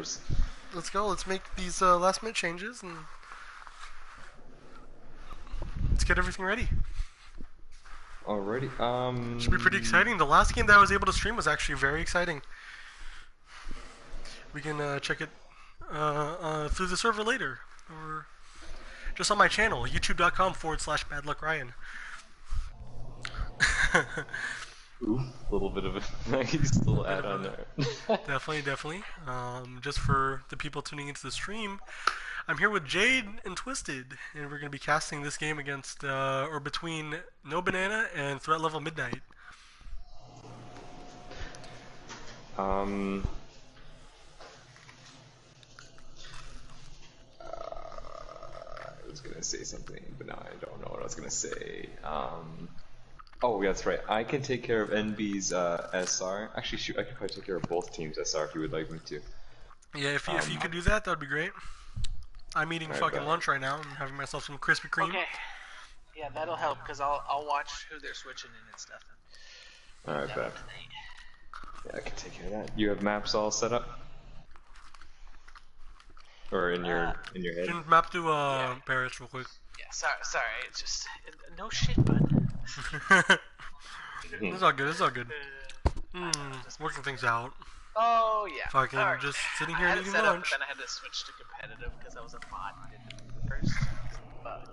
servers. Let's go. Let's make these last minute changes and let's get everything ready. Alrighty. Should be pretty exciting. The last game that I was able to stream was actually very exciting. We can check it through the server later, or just on my channel, youtube.com/badluckryan. Ooh, a little bit of a nice little add on there. Definitely. Just for the people tuning into the stream, I'm here with Jade and Twisted, and we're going to be casting this game against, or between No Banana and Threat Level Midnight. I was gonna say something, but now I don't know what I was gonna say. Oh, yeah, that's right. I can take care of NB's SR. Actually, shoot, I can probably take care of both teams' SR if you would like me to. Yeah, if you could do that, that'd be great. I'm eating fucking bet. lunch right now. I'm having myself some Krispy Kreme. Okay. Yeah, that'll help because I'll watch who they're switching in and stuff. Alright, bet. Yeah, I can take care of that. You have maps all set up? Or in your head? Can map to Paris real quick. Yeah, sorry. It's just no shit, bud. It's all good. Working things out. Oh yeah. Fucking Alright. just sitting here I had eating it set up, lunch. but then I had to switch to competitive because I was a bot and did it first. But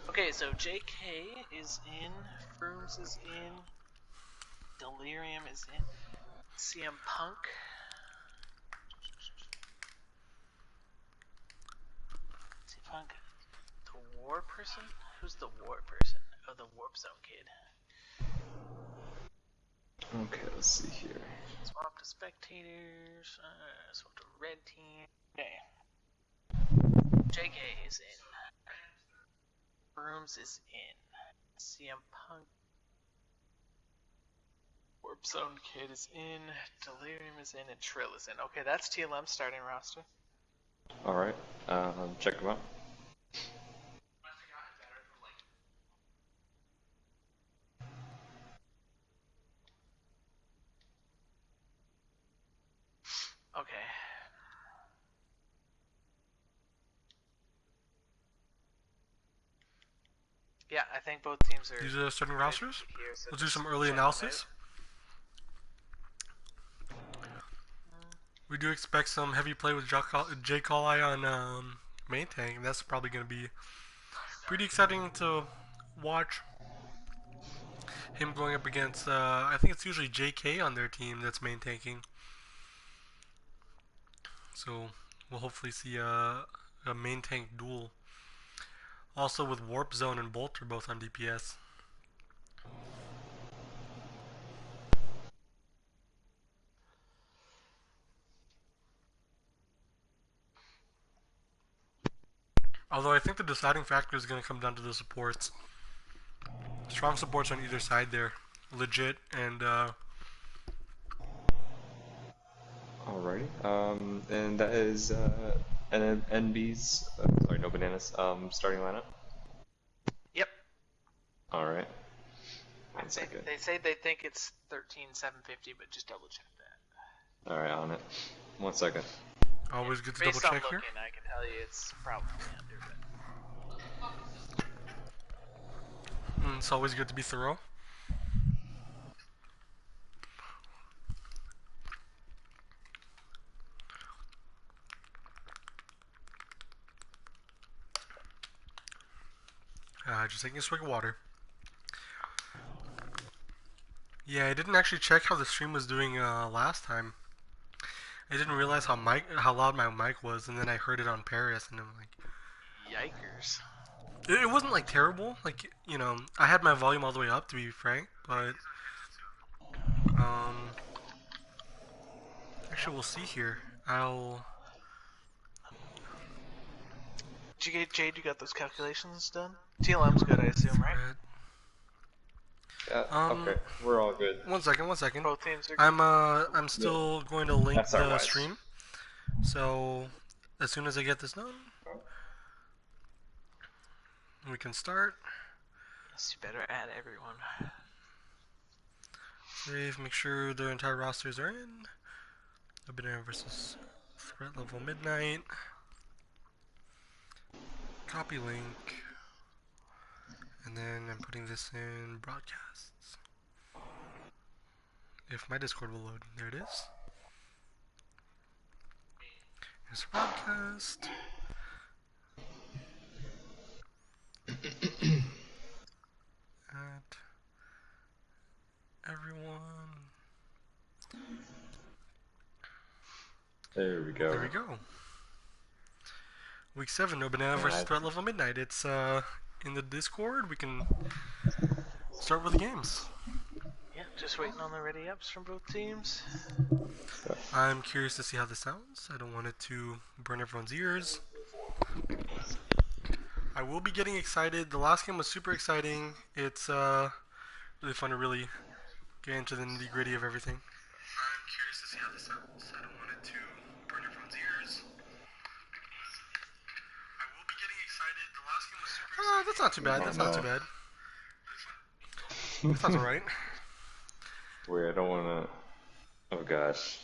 okay, so JK is in, Frooms is in, Delirium is in, CM Punk. CM Punk, the War person? Who's the War person? Oh, the Warp Zone kid. Okay, let's see here. Swap to spectators. Swap to red team. Okay. JK is in. Brooms is in. CM Punk. Warp Zone Kid is in. Delirium is in. And Trill is in. Okay, that's TLM's starting roster. Alright, check them out. Okay. Yeah, I think both teams are. These are the starting rosters. Here, so Let's do just some early check them analysis. We do expect some heavy play with Jay Colli on main tank. That's probably going to be pretty exciting to watch. Him going up against, I think it's usually JK on their team that's main tanking. So we'll hopefully see a main tank duel. Also with Warp Zone and Bolter both on DPS. Although I think the deciding factor is going to come down to the supports. Strong supports on either side there. Legit and Alrighty. And that is NB's, sorry, No Bananas, starting lineup? Yep. Alright. One second. They say they think it's 13,750, but just double check that. Alright, on it. 1 second. always good to Based double on check looking, here. I can tell you it's probably under, but It's always good to be thorough. Just taking a swig of water. Yeah, I didn't actually check how the stream was doing last time. I didn't realize how loud my mic was, and then I heard it on Paris, and I'm like, yikers. it wasn't like terrible. Like, you know, I had my volume all the way up, to be frank, but actually we'll see here. Did you get Jade? You got those calculations done? TLM's good, I assume, right? Yeah, okay, we're all good. One second. Both teams are good. I'm still going to link That's our the wise. stream. So as soon as I get this done, we can start. Yes, you better add everyone. Save, make sure their entire rosters are in. A banana versus Threat level midnight. Copy link. And then I'm putting this in broadcasts. If my Discord will load. There it is. Here's the broadcast. At everyone. There we go. There we go. Week 7, no banana versus threat level midnight. It's in the Discord. We can start with the games. Yeah, just waiting on the ready ups from both teams. I'm curious to see how this sounds. I don't want it to burn everyone's ears. I will be getting excited. The last game was super exciting. It's really fun to really get into the nitty gritty of everything. I'm curious to see how this sounds. I don't want it to burn everyone's ears. I will be getting excited. The last game was super exciting. That's not too bad. That's not too bad. That sounds alright. Wait, I don't wanna... Oh gosh.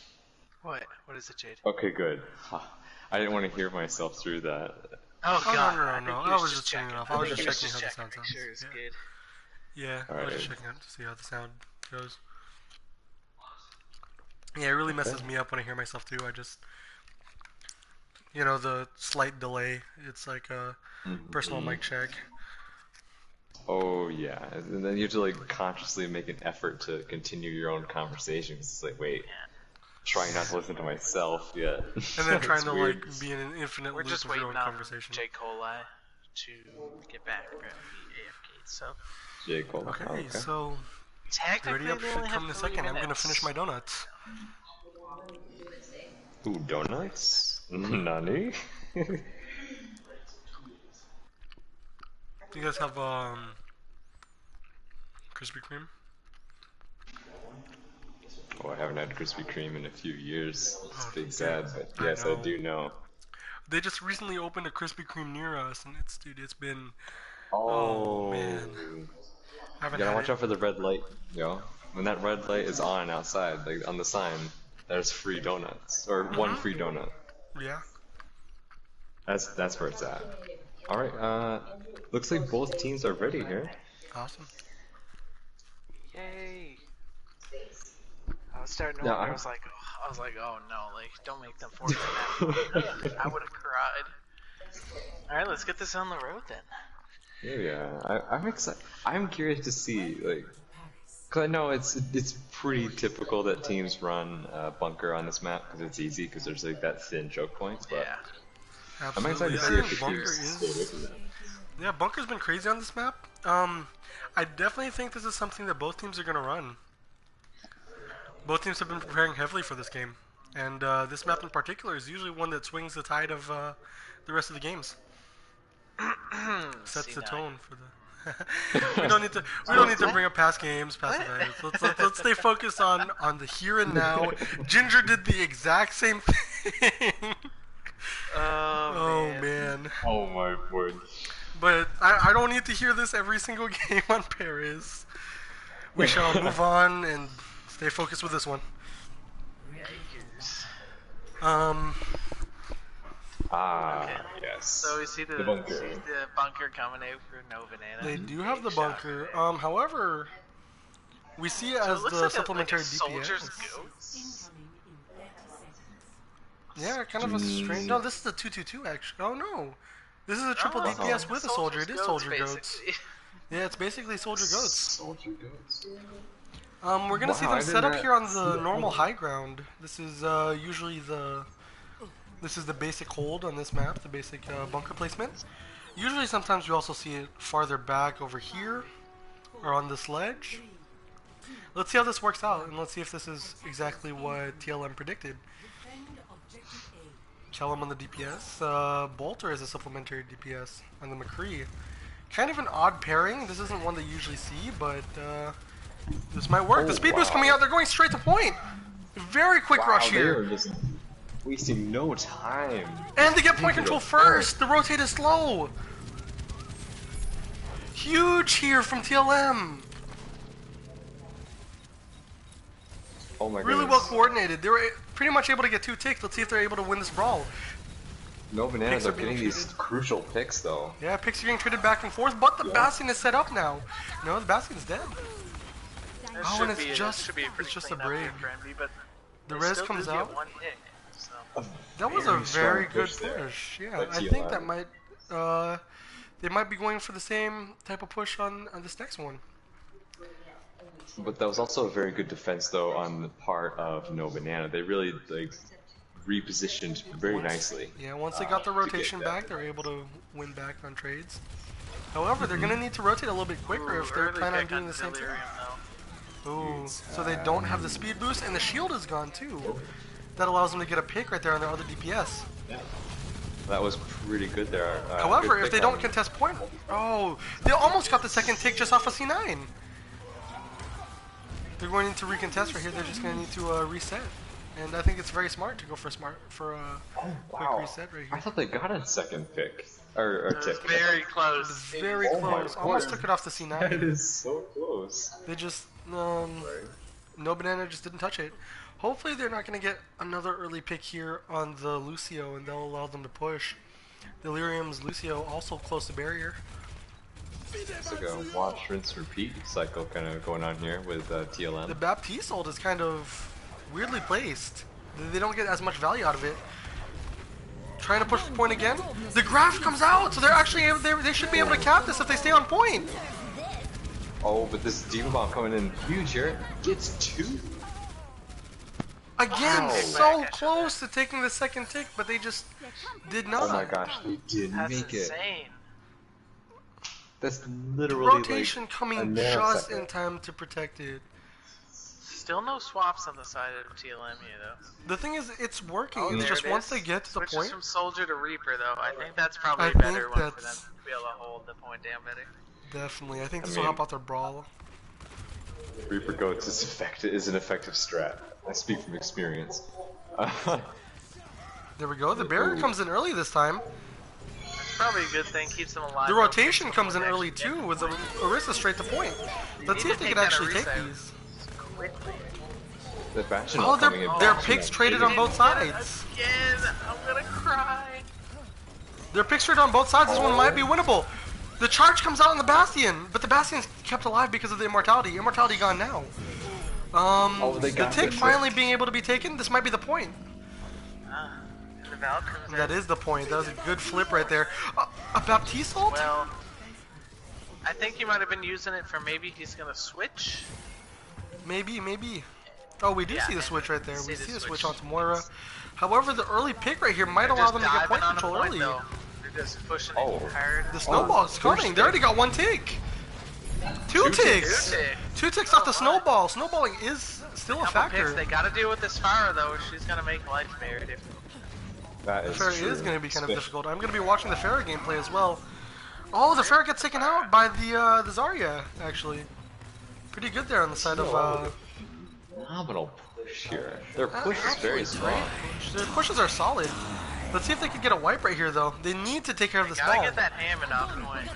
What? What is it, Jade? Okay, good. I didn't want to hear myself through that. Oh god, no. I I was just turning it off. I was just checking how the sound Make sounds. sure it's good. Yeah, I was Alright. just checking out to see how the sound goes. Yeah, it really messes me up when I hear myself too. I just, you know, the slight delay. It's like a personal mic check. Oh yeah, and then you have to like consciously make an effort to continue your own conversation. It's like, wait, trying not to listen to myself yet. And then trying It's to weird. like be in an infinite We're loop just of your waiting own on conversation. J. Coli to get back. We're gonna be AFK, so J. Cole. Okay, Okay. so technically ready up they should only come in have a 3 second. I'm gonna minutes. finish my donuts. Ooh, donuts? Nani? Do you guys have Krispy Kreme? Oh, I haven't had Krispy Kreme in a few years. It's Oh, big sad, but I yes, I know. do know. They just recently opened a Krispy Kreme near us, and it's been. Oh, man. I haven't You gotta had watch it. out for the red light, yo. When that red light is on outside, like on the sign, there's free donuts or one free donut. Yeah. That's where it's at. All right. Looks like both teams are ready here. Awesome. Yay! I was starting to Yeah, wonder. I was like, oh no, like don't make them force that. I would have cried. All right, let's get this on the road then. Yeah, I'm excited. I'm curious to see, like, cause I know it's pretty typical that teams run bunker on this map because it's easy because there's like that thin choke points. But Yeah. I'm Absolutely. excited to I see if think the bunker teams stay away is. from that. Yeah, bunker's been crazy on this map. I definitely think this is something that both teams are gonna run. Both teams have been preparing heavily for this game, and this map in particular is usually one that swings the tide of the rest of the games. Sets the C9. tone for the. we don't need to bring up past games, past events. Let's stay focused on the here and now. Ginger did the exact same thing. Oh, Oh man. Oh my word! But I don't need to hear this every single game on Paris. We shall move on and stay focused with this one. Yikers. Ah, Okay. yes. So we see the bunker. bunker coming out for no banana. They do have the Big bunker. shocker. However, we see it So as it looks the like supplementary a soldier's DPS. goats. Yeah, kind of a strange. No, this is the 222 actually. Oh no, this is a triple Oh, DPS with a soldier. It is soldier goats. basically. Yeah, it's basically soldier goats. Soldier goats. We're gonna see Wow, I them did set up not here on see the that. normal high ground. This is usually the basic hold on this map, the basic bunker placement. Usually, sometimes we also see it farther back over here or on this ledge. Let's see how this works out, and let's see if this is exactly what TLM predicted. Kellum on the DPS. Bolter is a supplementary DPS on the McCree. Kind of an odd pairing. This isn't one that you usually see, but this might work. The Oh, speed boost wow. coming out. They're going straight to point. Very quick rush They here. are just wasting no time. And they get point control first. The rotate is slow. Huge here from TLM. Oh my Really goodness. well coordinated. They were pretty much able to get 2 ticks. Let's see if they're able to win this brawl. No bananas Picks are are being getting these treated. crucial picks though. Yeah, picks are getting traded back and forth, but the Bastion is set up now. No, the Bastion's dead. That Oh, should and be, it's that just- should be it's pretty just a clean up break. here for MB, but The they res still comes do get out. 1 pick. So. That was a strong very good there push. Yeah, by I think TLM. that might. They might be going for the same type of push on this next one. But that was also a very good defense though on the part of No Banana. They really like repositioned very nicely. Yeah, once they got the to get rotation that. back, they're able to win back on trades. However, they're gonna need to rotate a little bit quicker if they're Early planning on pick doing the same thing. Delirium, though. Ooh, so they don't have the speed boost, and the shield is gone too. That allows them to get a pick right there on their other DPS. That was pretty good there. However, good if they pick don't on- contest point, oh, they almost got the second tick just off of C9. They're going to recontest right here. They're just going to need to reset, and I think it's very smart to go for a quick wow. reset right I here. thought they got a second pick or It was tick. very close. Very Oh my close. Almost word. took it off the That C9. is so close. They just No Banana just didn't touch it. Hopefully they're not going to get another early pick here on the Lucio, and they'll allow them to push. Delirium's Lucio also close to barrier. It's like a watch, rinse, repeat cycle kind of going on here with TLM. The Baptiste ult is kind of weirdly placed. They don't get as much value out of it. Trying to push for point again. The graph comes out, so they're actually they should be able to cap this if they stay on point. Oh, but this Diva Bomb coming in huge here. Gets 2. Again, Wow. so close to taking the second tick, but they just did not. Oh my gosh, they didn't That's make it. insane. That's literally Rotation like coming a just nanosecond. in time to protect it. Still no swaps on the side of TLM here, though. The thing is, it's working. Oh, it's there just it once is. they get to the Switches point. from Soldier to Reaper, though. I think that's probably I a better think one for them that's- to be able to hold the point down better. Definitely, I think I this will mean- help out their brawl. Reaper Goats is an effective strat. I speak from experience. There we go. The barrier Ooh. comes in early this time. It's probably a good thing, keeps them alive. The though, rotation keeps comes in them early actually too getting with the point. Orisa straight to point. Let's see need if to they take can that actually take Orisa these. quickly. the Bastion Oh, coming in. their Bastion picks at traded 80. on both sides. Again, I'm gonna cry. Their picks traded on both sides. This one might be winnable. The charge comes out on the Bastion, but the Bastion's kept alive because of the Immortality. Immortality gone now. they The got tick this. finally being able to be taken. This might be the point. And the Val comes That in. is the point. That was a good flip right there. A Baptiste ult? Well, I think he might have been using it for maybe he's gonna switch. Maybe, maybe. Oh, we do Yeah, see the switch right there. We see the see the switch switch. onto Moira. However, the early pick right here might They're allow just them to get diving point on a control point, early. though. They're just pushing Oh. it hard. The snowball's coming. They already got one tick. Two ticks. Two ticks. Two ticks off the Oh, snowball. Snowballing is still a Couple factor. picks. They gotta deal with this Farah though. She's gonna make life very difficult. That The is Pharah true. is going to be kind of Especially- difficult. I'm going to be watching the Pharah gameplay as well. Oh, the Pharah gets taken out by the Zarya, actually. Pretty good there on the side of... Phenomenal push here. Their push is very absolutely strong. great push. Their pushes are solid. Let's see if they can get a wipe right here, though. They need to take care of this Gotta ball. get that Hammond off point.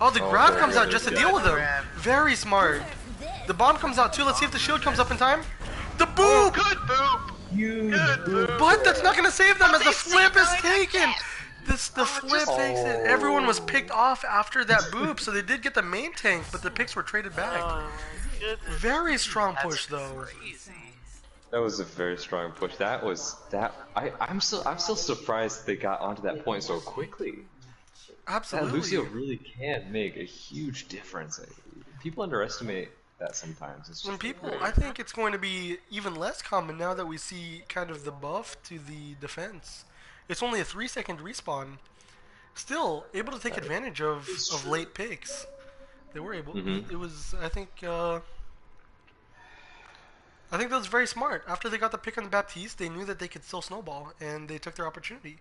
Oh, the Oh, grab very comes out good. just to deal with them. Grab. Very smart. The bomb comes out, too. Let's see if the shield comes up in time. The boop! Good boop. Good boop. But that's not going to save them as the They flip is saved them taken. The flip takes it. Everyone was picked off after that boop, so they did get the main tank, but the picks were traded back. Oh, goodness. Very strong That's push though. crazy. That was a very strong push. That was that. I'm still surprised they got onto that point so quickly. That Absolutely. Lucio really can make a huge difference. People underestimate that sometimes. It's When just people, very- I think it's going to be even less common now that we see kind of the buff to the defense. It's only a 3-second respawn. Still able to take advantage of late picks. They were able. Mhm. It was, I think that was very smart. After they got the pick on the Baptiste, they knew that they could still snowball, and they took their opportunity.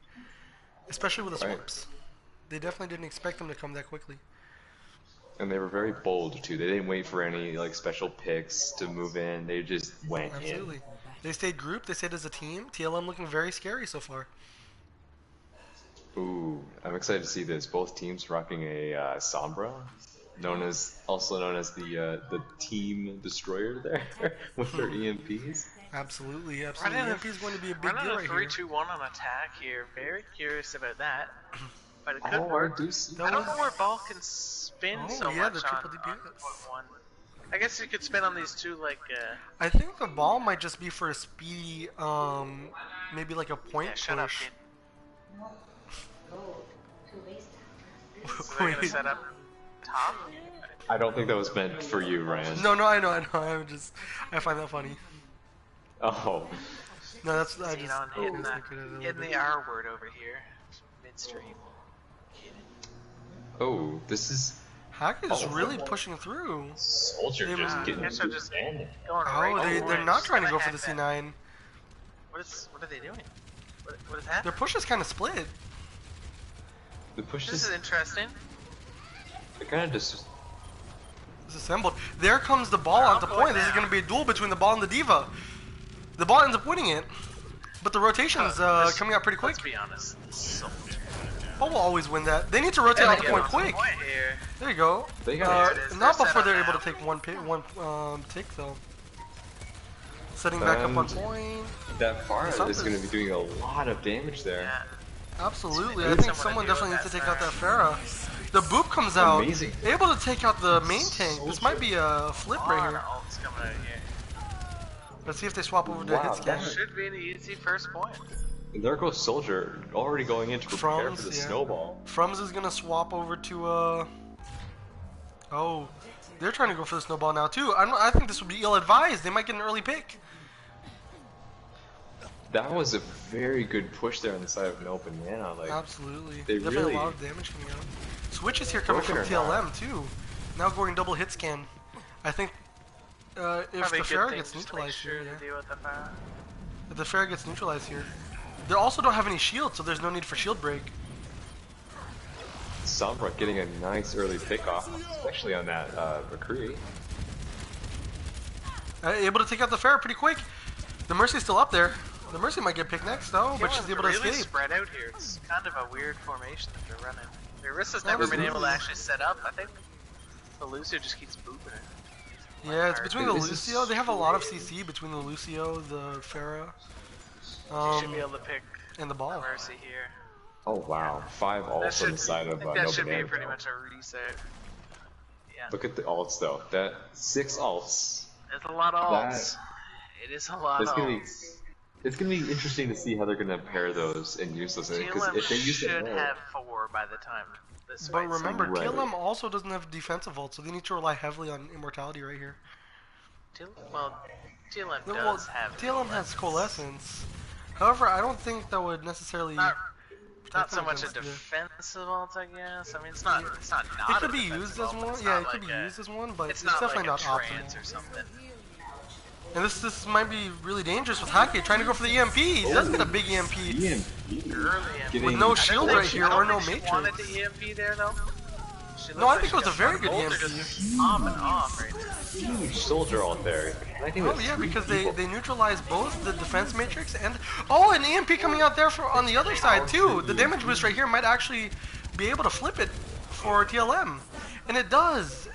Especially with the Right. swamps. They definitely didn't expect them to come that quickly. And they were very bold too. They didn't wait for any like special picks to move in. They just went Absolutely. They stayed grouped. They stayed as a team. TLM looking very scary so far. in. Ooh, I'm excited to see this. Both teams rocking a Sombra, also known as the Team Destroyer there with their EMPs. Absolutely, absolutely. Running EMP is going to be a big running deal a right 3-2-1 on attack here. Very curious about that. But it could Oh, I work. do see. I don't know where ball can spin Oh, so yeah, much the on triple DPS. point one. I guess you could spin on these two like I think the ball might just be for a speedy, maybe like a point yeah, shut up, push. kid. Oh, So they're gonna Wait. set up top. I don't think that was meant for you, Ryan. No, I know. I find that funny. Oh. No, that's I You just. know, and hitting look at it a little hitting bit. the R word over here, midstream. Kidding. Oh, this is Hack is Oh. really pushing through. Soldier They just were- getting I guess they're just abandoned. going Oh, right they're not trying to go for the hack that. C9. What are they doing? What is happening? Their push is kind of split. The push This is is interesting. they're kind of just. Disassembled. There comes the ball Oh, onto boy, point. This is now. going to be a duel between the ball and the Diva. The ball ends up winning it, but the rotation's This- coming out pretty quick. Let's be honest. Soldier. Ball will always win that. They need to rotate Yeah, onto they point get quick. Point here. There you go. They got There it is. Not They're before set they're up able now. to take one tick though. Setting back up on And- point. That Pharah Something- is going to be doing a lot of damage there. Yeah. Absolutely. Need I think someone to someone deal definitely with needs to that take out that Pharah. The boop comes out. Amazing. Able to take out the main tank. This might be a flip right Lot here. of ults coming out here. Let's see if they swap over to Wow, hit scan. that- Should be an easy first point. And there goes Soldier already going in to prepare Frums, for the yeah. snowball. Frums is gonna swap over to Oh, they're trying to go for the snowball now too. I think this would be ill-advised. They might get an early pick. That was a very good push there on the side of no banana. Like Absolutely. they Definitely really- a lot of damage coming out. Switches here coming from Broken or TLM too. Now going double hit scan. I think if Probably the good Pharah thing gets just to make neutralized sure here, to yeah. deal with the fire. If the Pharah gets neutralized here. They also don't have any shield, so there's no need for shield break. Sombra getting a nice early pick off, especially on that McCree. Able to take out the Pharah pretty quick. The Mercy's still up there. The Mercy might get picked next though, but she's Killen's able to really escape. spread out here. It's kind of a weird formation that they're running. Orisa's never been able to actually set up. I think the Lucio just keeps booping it. Yeah, it's between the This is Lucio. They have a lot of CC between the Lucio, the Pharah, You should be able to pick and the a ball. Mercy here. Oh wow, 5 That ults on should, the side I of think no that should be banana. pretty much a reset. Yeah, Look at the ults though. That 6 ults. it's a lot of That- ults. It is a lot It's of gonna be ults. it's gonna be interesting to see how they're gonna pair those and use those. Because TLM if they use should it more, have 4 by the time this But fight's remember, Right. TLM also doesn't have defensive ult, so they need to rely heavily on immortality right here. Well, TLM does Well, have TLM has coalescence. However, I don't think that would necessarily. Not so much a against the- defensive ult, I guess. I mean, it's not. It's not. It Not could a be defensive used as ult, but one. it's Yeah, not it could like be a- used as one, but It's it's not definitely like a not trance optimal. or something. And this might be really dangerous with Hake trying to go for the EMP. He does get a big EMP. EMP. Early Getting- With no I don't shield think right she- here I don't or no think she wanted matrix. the EMP there though. She No, I looks think it was like a she very got good both. EMP. They're just on and off right now. Huge soldier ult there. Connecting with Oh yeah, three because people. they neutralize both the defense matrix and an EMP coming out there on the other side too. The damage boost right here might actually be able to flip it for TLM, and it does.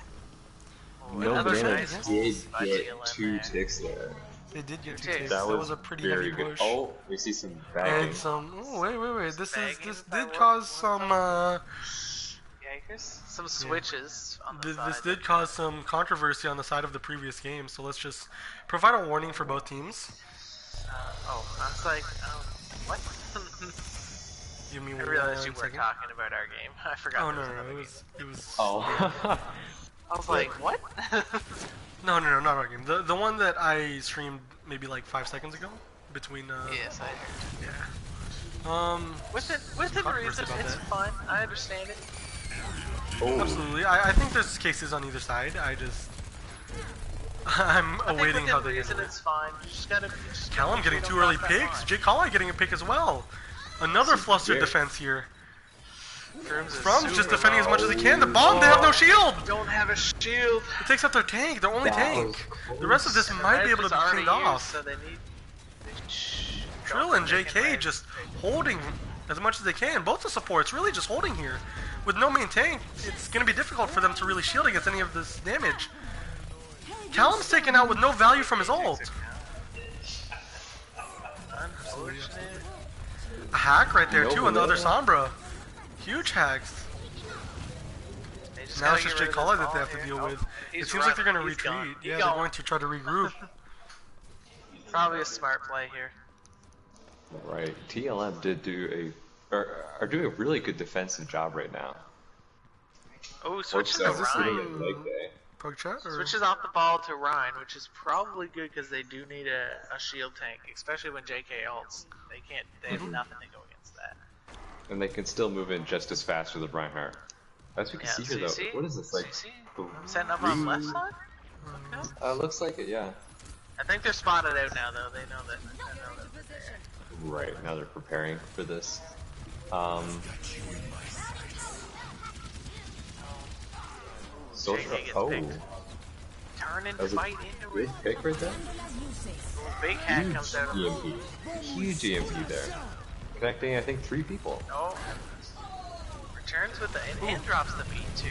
No Another banana nice did by get TLM 2 there. ticks there. They did get two That takes. That That was was a pretty very heavy good. push. Oh, we see some bagging. And some. Oh, wait. This Bagging, did that cause work? some. Yeah, here's some switches on the This side. did cause some controversy on the side of the previous game. So let's just provide a warning for both teams. Oh, I was like, what? Give me I realized you one were second. talking about our game. I forgot. Oh there no, was no, another it game. was it was. Oh. I was like, what? No, not our game. The one that I streamed maybe like 5 seconds ago between. yes, I heard. Yeah. Within controversy reason, about it's that. fine. I understand it. Oh. Absolutely. I think there's cases on either side. I'm I think awaiting how within they reason, handle it. it's fine. You just gotta. Just Callum gotta getting shoot 2 them early off that picks. line. Jay Kali getting a pick as well. Another flustered very- defense here. Frums is Frum's just super defending as low. much as he can. The bomb, they have no shield. Don't have a shield. It takes out their tank, their only That tank. was The rest of this And the might be res able to is be already cleaned used, off. So they need. Trill and They can JK res. just holding as much as they can. Both the supports really just holding here. With no main tank, it's going to be difficult for them to really shield against any of this damage. Callum's taken out with no value from his ult. Absolutely. unfortunate. A hack right there No too on the other banana. Sombra. Huge hacks. They just Now gotta it's just get Jay rid of Collar this that they ball have to here. deal Oh, with. It he's seems like they're running. gonna He's retreat. gone. He's Yeah, gone. they're going to try to regroup. Probably a smart play here. Right. TLM did do are doing a really good defensive job right now. Oh, switches to Works out Rhine. really like that. Pug chat or Switches off the ball to Rhine, which is probably good because they do need a shield tank, especially when JK ults. They have nothing to go against that. And they can still move in just as fast with the Reinhardt. As we can see here though, CC? what is this like? CC? Setting up on left side? Okay. Looks like it, yeah. I think they're spotted out now, though. They know that they're there. Right, now they're preparing for this. Soldier, JK gets oh, picked. Turn and that was a fight into it. good pick right there. Big hack comes out of the EMP, huge EMP there. Connecting, I think, 3 people. Oh. Returns with the and drops the beat too.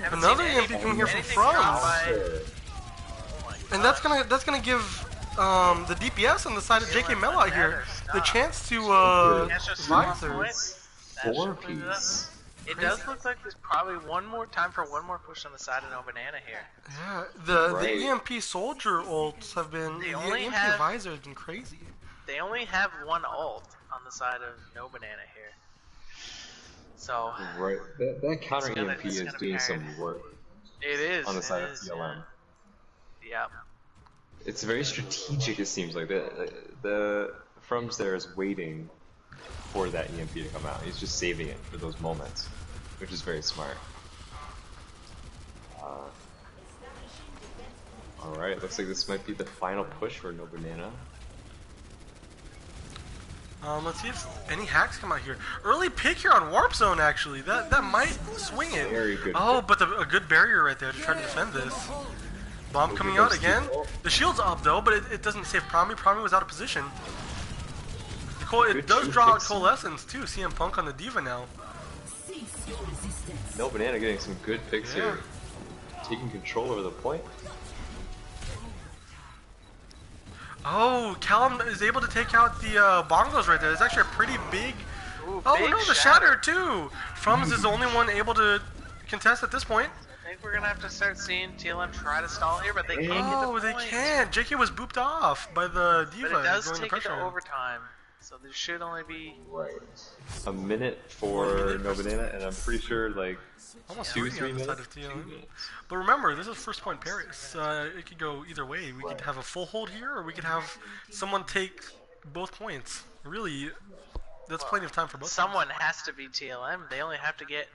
Haven't Another seen EMP coming here from anything Franz. dropped by- Sure. Oh my And God. that's gonna give the DPS on the side of JK Mel out here the chance to That's just visor. one point. That Four should clean it up. piece. It does look like there's probably one more time for one more push on the side of No Banana here. Yeah, the Right. EMP soldier ults have been They the only EMP have- advisor has been crazy. They only have one ult on the side of No Banana here. So, Right, that counter It's gonna- EMP it's is gonna be doing hard. some work it is. on the it side of is, TLM. Yeah. It's very strategic, it seems like. The Frums there is waiting for that EMP to come out. He's just saving it for those moments, which is very smart. Alright, looks like this might be the final push for No Banana. Let's see if any hacks come out here. Early pick here on Warp Zone, actually. That might swing it. Very good Oh, pick. but a good barrier right there to try to defend this. Bomb coming out again. The shield's up though, but it doesn't save Promi. Promi was out of position. It Good does team draw out picks. Coalescence too. CM Punk on the Diva now. No Banana getting some good picks Yeah. here. Taking control over the point. Oh, Callum is able to take out the bongos right there. It's actually a pretty big. Ooh, Oh big no, the Shatter too. Frums is the only one able to contest at this point. I think we're gonna have to start seeing TLM try to stall here, but they can't get the Oh, they point. can't. JK was booped off by the Diva. But it does going to take it to pressure. overtime, so there should only be Right. A minute for No Banana, and I'm pretty sure like Almost 2, 3 3 on the side minutes. of TLM. But remember, this is first point Paris. It could go either way. We could have a full hold here, or we could have someone take both points. Really, that's plenty of time for both. someone has to be TLM. They only have to get.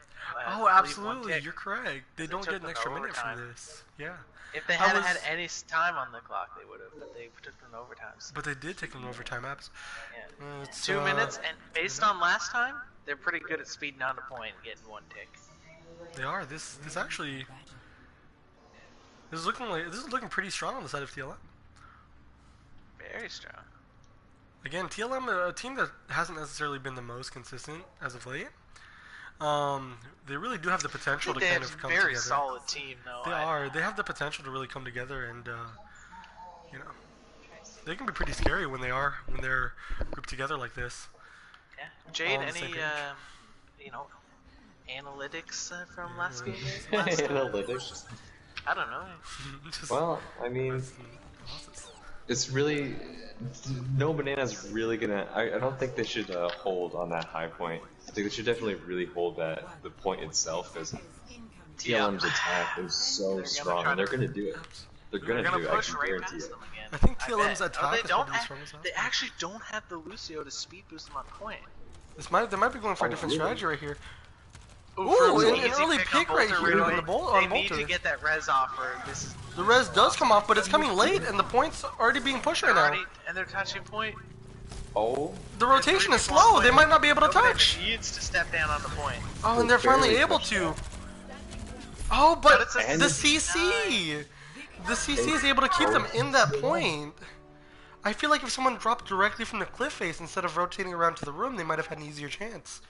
Oh, I believe, one absolutely. tick. You're correct. They They don't took get an them extra to minute from overtime. this. Yeah. If they I hadn't was- had any time on the clock, they would have. But they took them to overtimes. But they did take an overtime apps. Yeah. It's, 2 minutes, and based on last time, they're pretty good at speeding down to point and getting one tick. They are. This actually. This is looking pretty strong on the side of TLM. Very strong. Again, TLM, a team that hasn't necessarily been the most consistent as of late. They really do have the potential to They kind have of a come very together. solid team, though. They are. They have the potential to really come together, and you know, they can be pretty scary when they're grouped together like this. Yeah. Jade, All on the same any page. you know, analytics from last game? Analytics. I don't know. Just Well, I mean, it's really No Banana's really gonna. I don't think they should hold on that high point. I think they should definitely really hold that the point itself, because TLM's attack is so gonna strong, try and they're to- gonna do it. They're They're gonna gonna do it. I push can right guarantee past it. them again. I think I TLM's bet. attack they is don't probably have, strong as hell. They actually don't have the Lucio to speed boost them on point. They might be going for a Oh, different really? strategy right here. Ooh, Ooh, an easy early on pick right Bolter here away. on the They on need Bolter. to get that res off, or this is The res does come off, but it's coming late, and the point's already being pushed right now. already, and they're touching point. Oh, The rotation is 3v1 slow. point. They might not be able to Nobody touch. needs to step down on the point. Oh, and they're finally barely able touched to. Oh, but it's a the And- CC! The CC is able to keep them in that point. I feel like if someone dropped directly from the cliff face instead of rotating around to the room, they might have had an easier chance.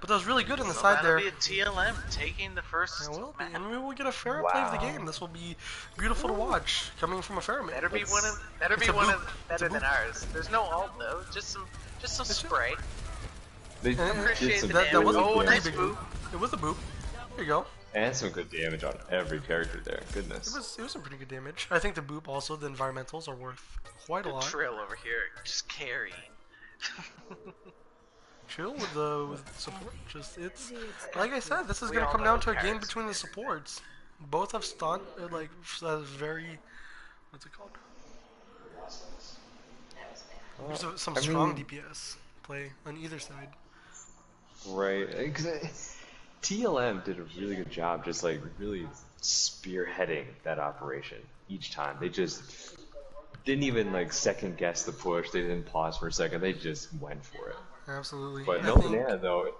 But that was really good on the So side that'll there. be a TLM taking the first It will be, map. and we will get a fair play of the game. This will be beautiful to watch, coming from a Fairman. Better be It's one of better it's be a one boop. of It's a better than boop. ours. There's no ult though, just some spray. They Appreciate did some the That damage. wasn't Oh, a nice big boop. boop. It was a boop. There you go. and some good damage on every character there. Goodness. It was some pretty good damage. I think the boop also, the environmentals are worth quite a lot. Trill over here, just carrying. Chill with support. Just it's like I said, this is We gonna all come know down to a game Paris between the supports. Both have stunt like very what's it called? There's some I strong mean- DPS play on either side. Right. Because TLM did a really good job just like really spearheading that operation each time. They just didn't even like second guess the push. They didn't pause for a second. They just went for it. Absolutely. But I No think- Banana though, it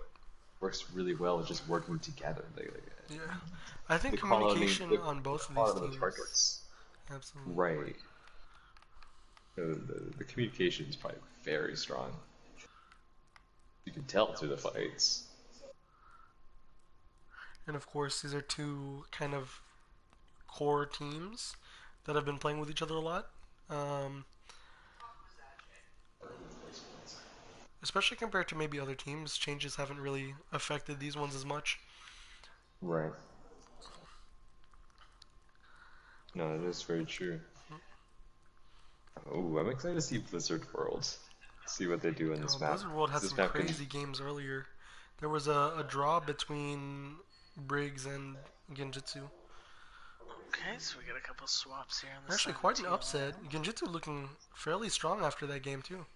works really well just working together. Yeah. I think the quality- communication the on both of quality these of the teams. targets. Absolutely. Right. The communication is probably very strong. You can tell through the fights. And of course, these are two kind of core teams that have been playing with each other a lot. Especially compared to maybe other teams, changes haven't really affected these ones as much. Right. No, that is very true. Oh, I'm excited to see Blizzard World. See what they do in this map. Blizzard World had This some map can- crazy games earlier. There was a draw between Briggs and Genjutsu. Okay, so we got a couple swaps here on the Actually, side quite of an TLM. upset. Genjutsu looking fairly strong after that game too.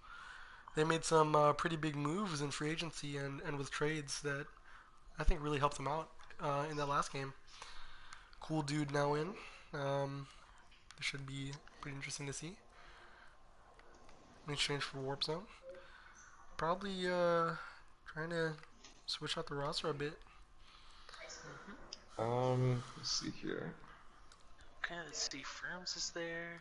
They made some pretty big moves in free agency and with trades that I think really helped them out in that last game. Cool Dude now in. This should be pretty interesting to see. In exchange for Warp Zone. Probably trying to switch out the roster a bit. Let's see here. Okay, let's see. Firms is there.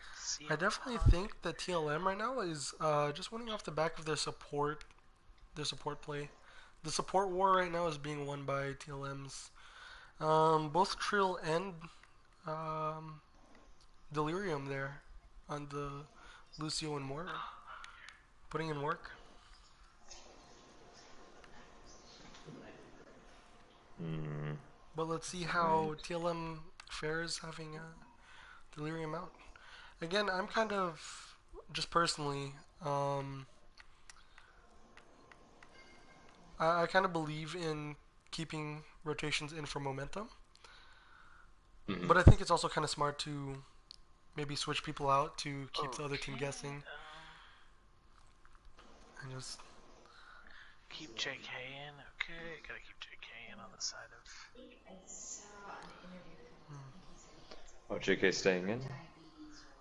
I definitely think that TLM right now is just winning off the back of their support play. The support war right now is being won by TLMs. Both Trill and Delirium there on the Lucio and Moira putting in work. But let's see how TLM fares having Delirium out. Again, I'm kind of, just personally, I kind of believe in keeping rotations in for momentum. But I think it's also kind of smart to maybe switch people out to keep the other team guessing. And just Keep JK in. Okay, gotta keep JK in on the side of. Oh, JK staying in?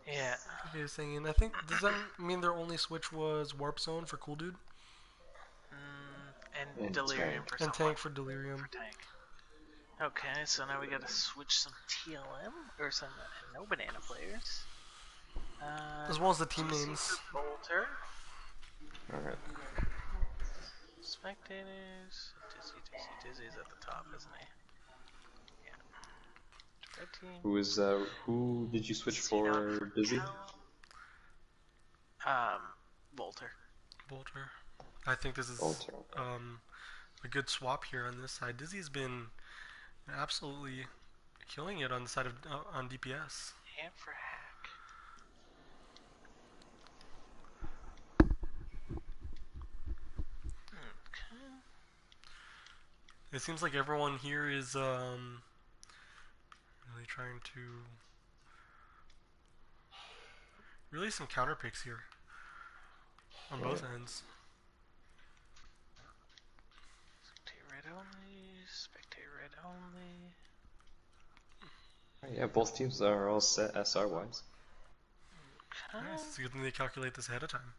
Yeah. okay, saying, and I think, does that mean their only switch was Warp Zone for Cool Dude? And And Delirium tank. for And someone. Tank for Delirium. Tank. Okay, so now we gotta switch some TLM or some no banana players. As well as the team names. Bolter, Alright. spectators. Dizzy's at the top, isn't he? Yeah. Red team. Who did you switch for, Dizzy? Bolter. Bolter. I think this is Bolter. a good swap here on this side. Dizzy's been absolutely killing it on the side of on DPS. And for hack. Okay. It seems like everyone here is really trying to really some counter picks here on both ends. Spectate red only. Spectate red only. Yeah, both teams are all set SR wise. Okay. Nice. It's a good thing they calculate this ahead of time.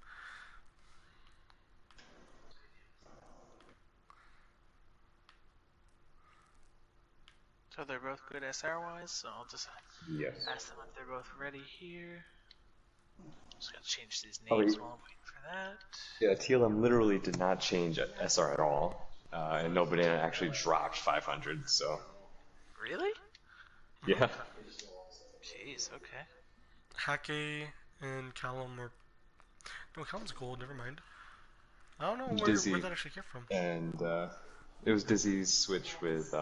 So they're both good SR wise, so I'll just Yes. ask them if they're both ready here. Just gotta change these Oh, names wait. while I'm waiting for that. Yeah, TLM literally did not change SR at all. and no banana actually dropped 500. So Really? yeah, Jeez. Okay. Hake and Callum are. No, Callum's gold. Never mind. I don't know where Dizzy that actually came from. and it was Dizzy's switch with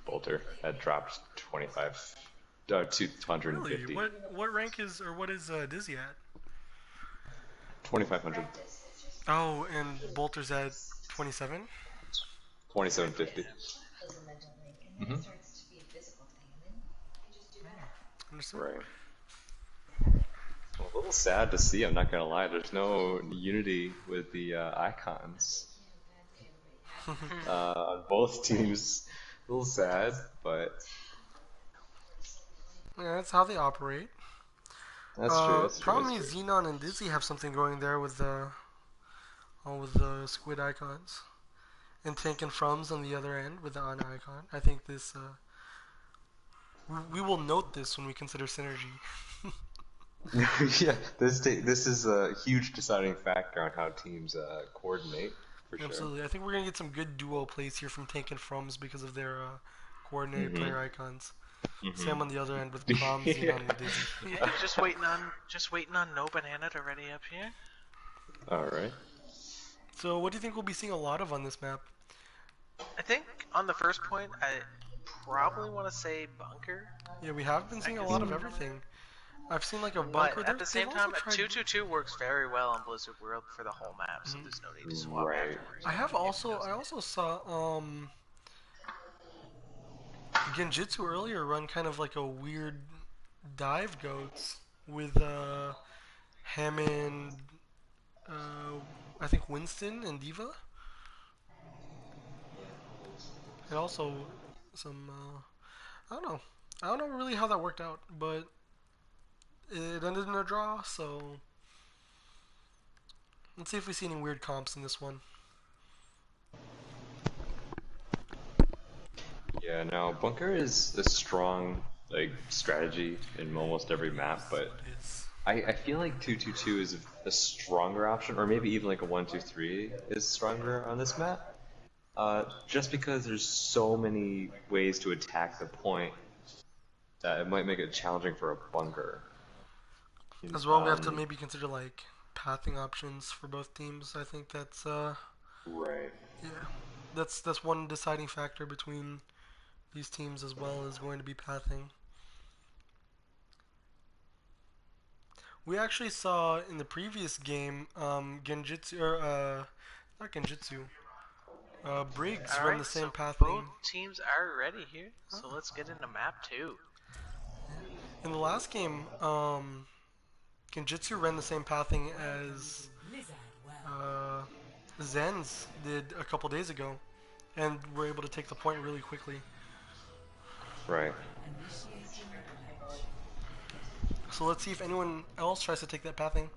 Bolter that dropped 25 to 250. Really? What rank is or what is Dizzy at? 2500. Oh, and Bolter's at 27. 2750. Mm-hmm. Starts to be a physical thing, and then you just do that. Understood. Right. A little sad to see, I'm not gonna lie. There's no unity with the icons on both teams. A little sad, but Yeah, that's how they operate. that's true. That's true. Probably That's true. Xenon and Dizzy have something going there with the all with the squid icons, and Tank and Frums on the other end with the Ana icon. I think this we will note this when we consider synergy. Yeah, this is a huge deciding factor on how teams coordinate, for sure. Absolutely, I think we're gonna get some good duo plays here from Tank and Frums because of their coordinated player icons. Sam on the other end with Prom, Xenon, and Dizzy. Yeah, just waiting on no banana to ready up here. Alright. So, what do you think we'll be seeing a lot of on this map? I think on the first point, I probably want to say bunker. Yeah, we have been seeing a lot of everything. I've seen like a But bunker. at the same time, tried... 222 works very well on Blizzard World for the whole map, so there's no need to swap Right. afterwards. I also saw Genjutsu earlier run kind of like a weird dive goats with Hammond, I think Winston and Diva, and also some I don't know really how that worked out, but it ended in a draw. So let's see if we see any weird comps in this one. Yeah, now Bunker is a strong strategy in almost every map, but It's I feel like 222 is a stronger option, or maybe even like a 123 is stronger on this map. Just because there's so many ways to attack the point that it might make it challenging for a bunker. as well. We have to maybe consider like pathing options for both teams. I think that's Right. yeah, that's one deciding factor between these teams as well is going to be pathing. We actually saw in the previous game Genjutsu or not Genjutsu. Briggs run Alright, the same so pathing. both teams are ready here, so let's get into map 2. In the last game, Genjutsu ran the same pathing as Zen's did a couple days ago, and were able to take the point really quickly. Right. So let's see if anyone else tries to take that pathing,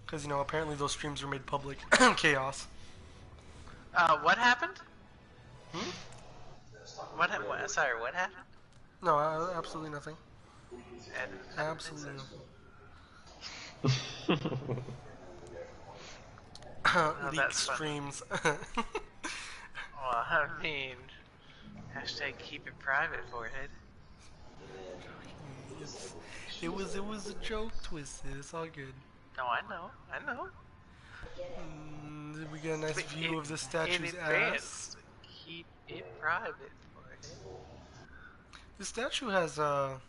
because apparently those streams were made public. Chaos. What happened? Sorry, what happened? No, absolutely nothing. And Absolutely nothing. Leak that's fun. streams. Well, I mean, hashtag keep it private, forehead. It was a joke, Twisted. It's all good. No, I know. We get a nice view of the In statue's ass. advance, keep it private, forehead. The statue has some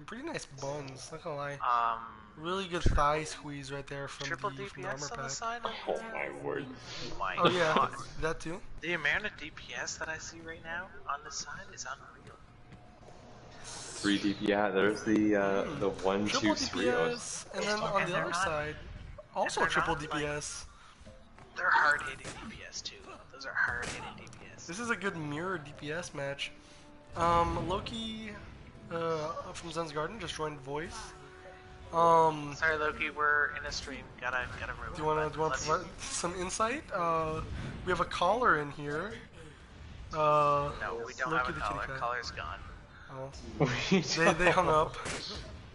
pretty nice buns. Not gonna lie. Really good thigh squeeze right there from Triple the armor DPS on the pack. side? Oh my word. Oh my Oh yeah, god. that too. The amount of DPS that I see right now on the side is unreal. 3 DP. Yeah, there's the 1, 2, Triple 3. DPS, and then on And the they're other not- side, also they're triple not, like- DPS. They're hard hitting DPS too. Those are hard hitting DPS. This is a good mirror DPS match. Loki from Zen's Garden just joined voice. Sorry, Loki, we're in a stream. Gotta remove. Do you want to provide some insight? We have a caller in here. No, we don't Loki have a the caller. kitty cat. Caller's gone. Oh. They hung up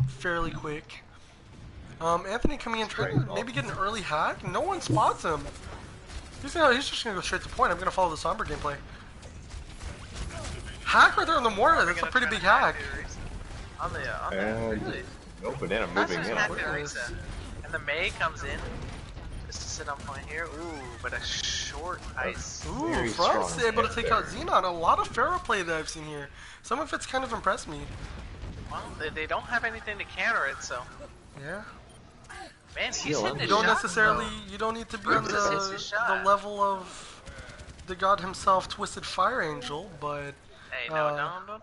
fairly quick. Anthony coming in, trying to maybe get an early hack. No one spots him. He's just gonna go straight to point. I'm gonna follow the Sombra gameplay. Hack right there on the mortar. That's a pretty big hack. On the And really? no banana That's moving just in. hacked Look the at Orisa. And the Mei comes in just to sit on point here. Ooh, but a short ice. Ooh, Very Frum's strong able to hit take there. out Xenon. A lot of Pharaoh play that I've seen here. Some of it's kind of impressed me. Well, they don't have anything to counter it, so. Yeah. Man, he's Still, hitting his You don't shots, necessarily, though. you don't need to be on Frums hits his the shot. level of the god himself, Twisted Fire Angel, but Hey, no,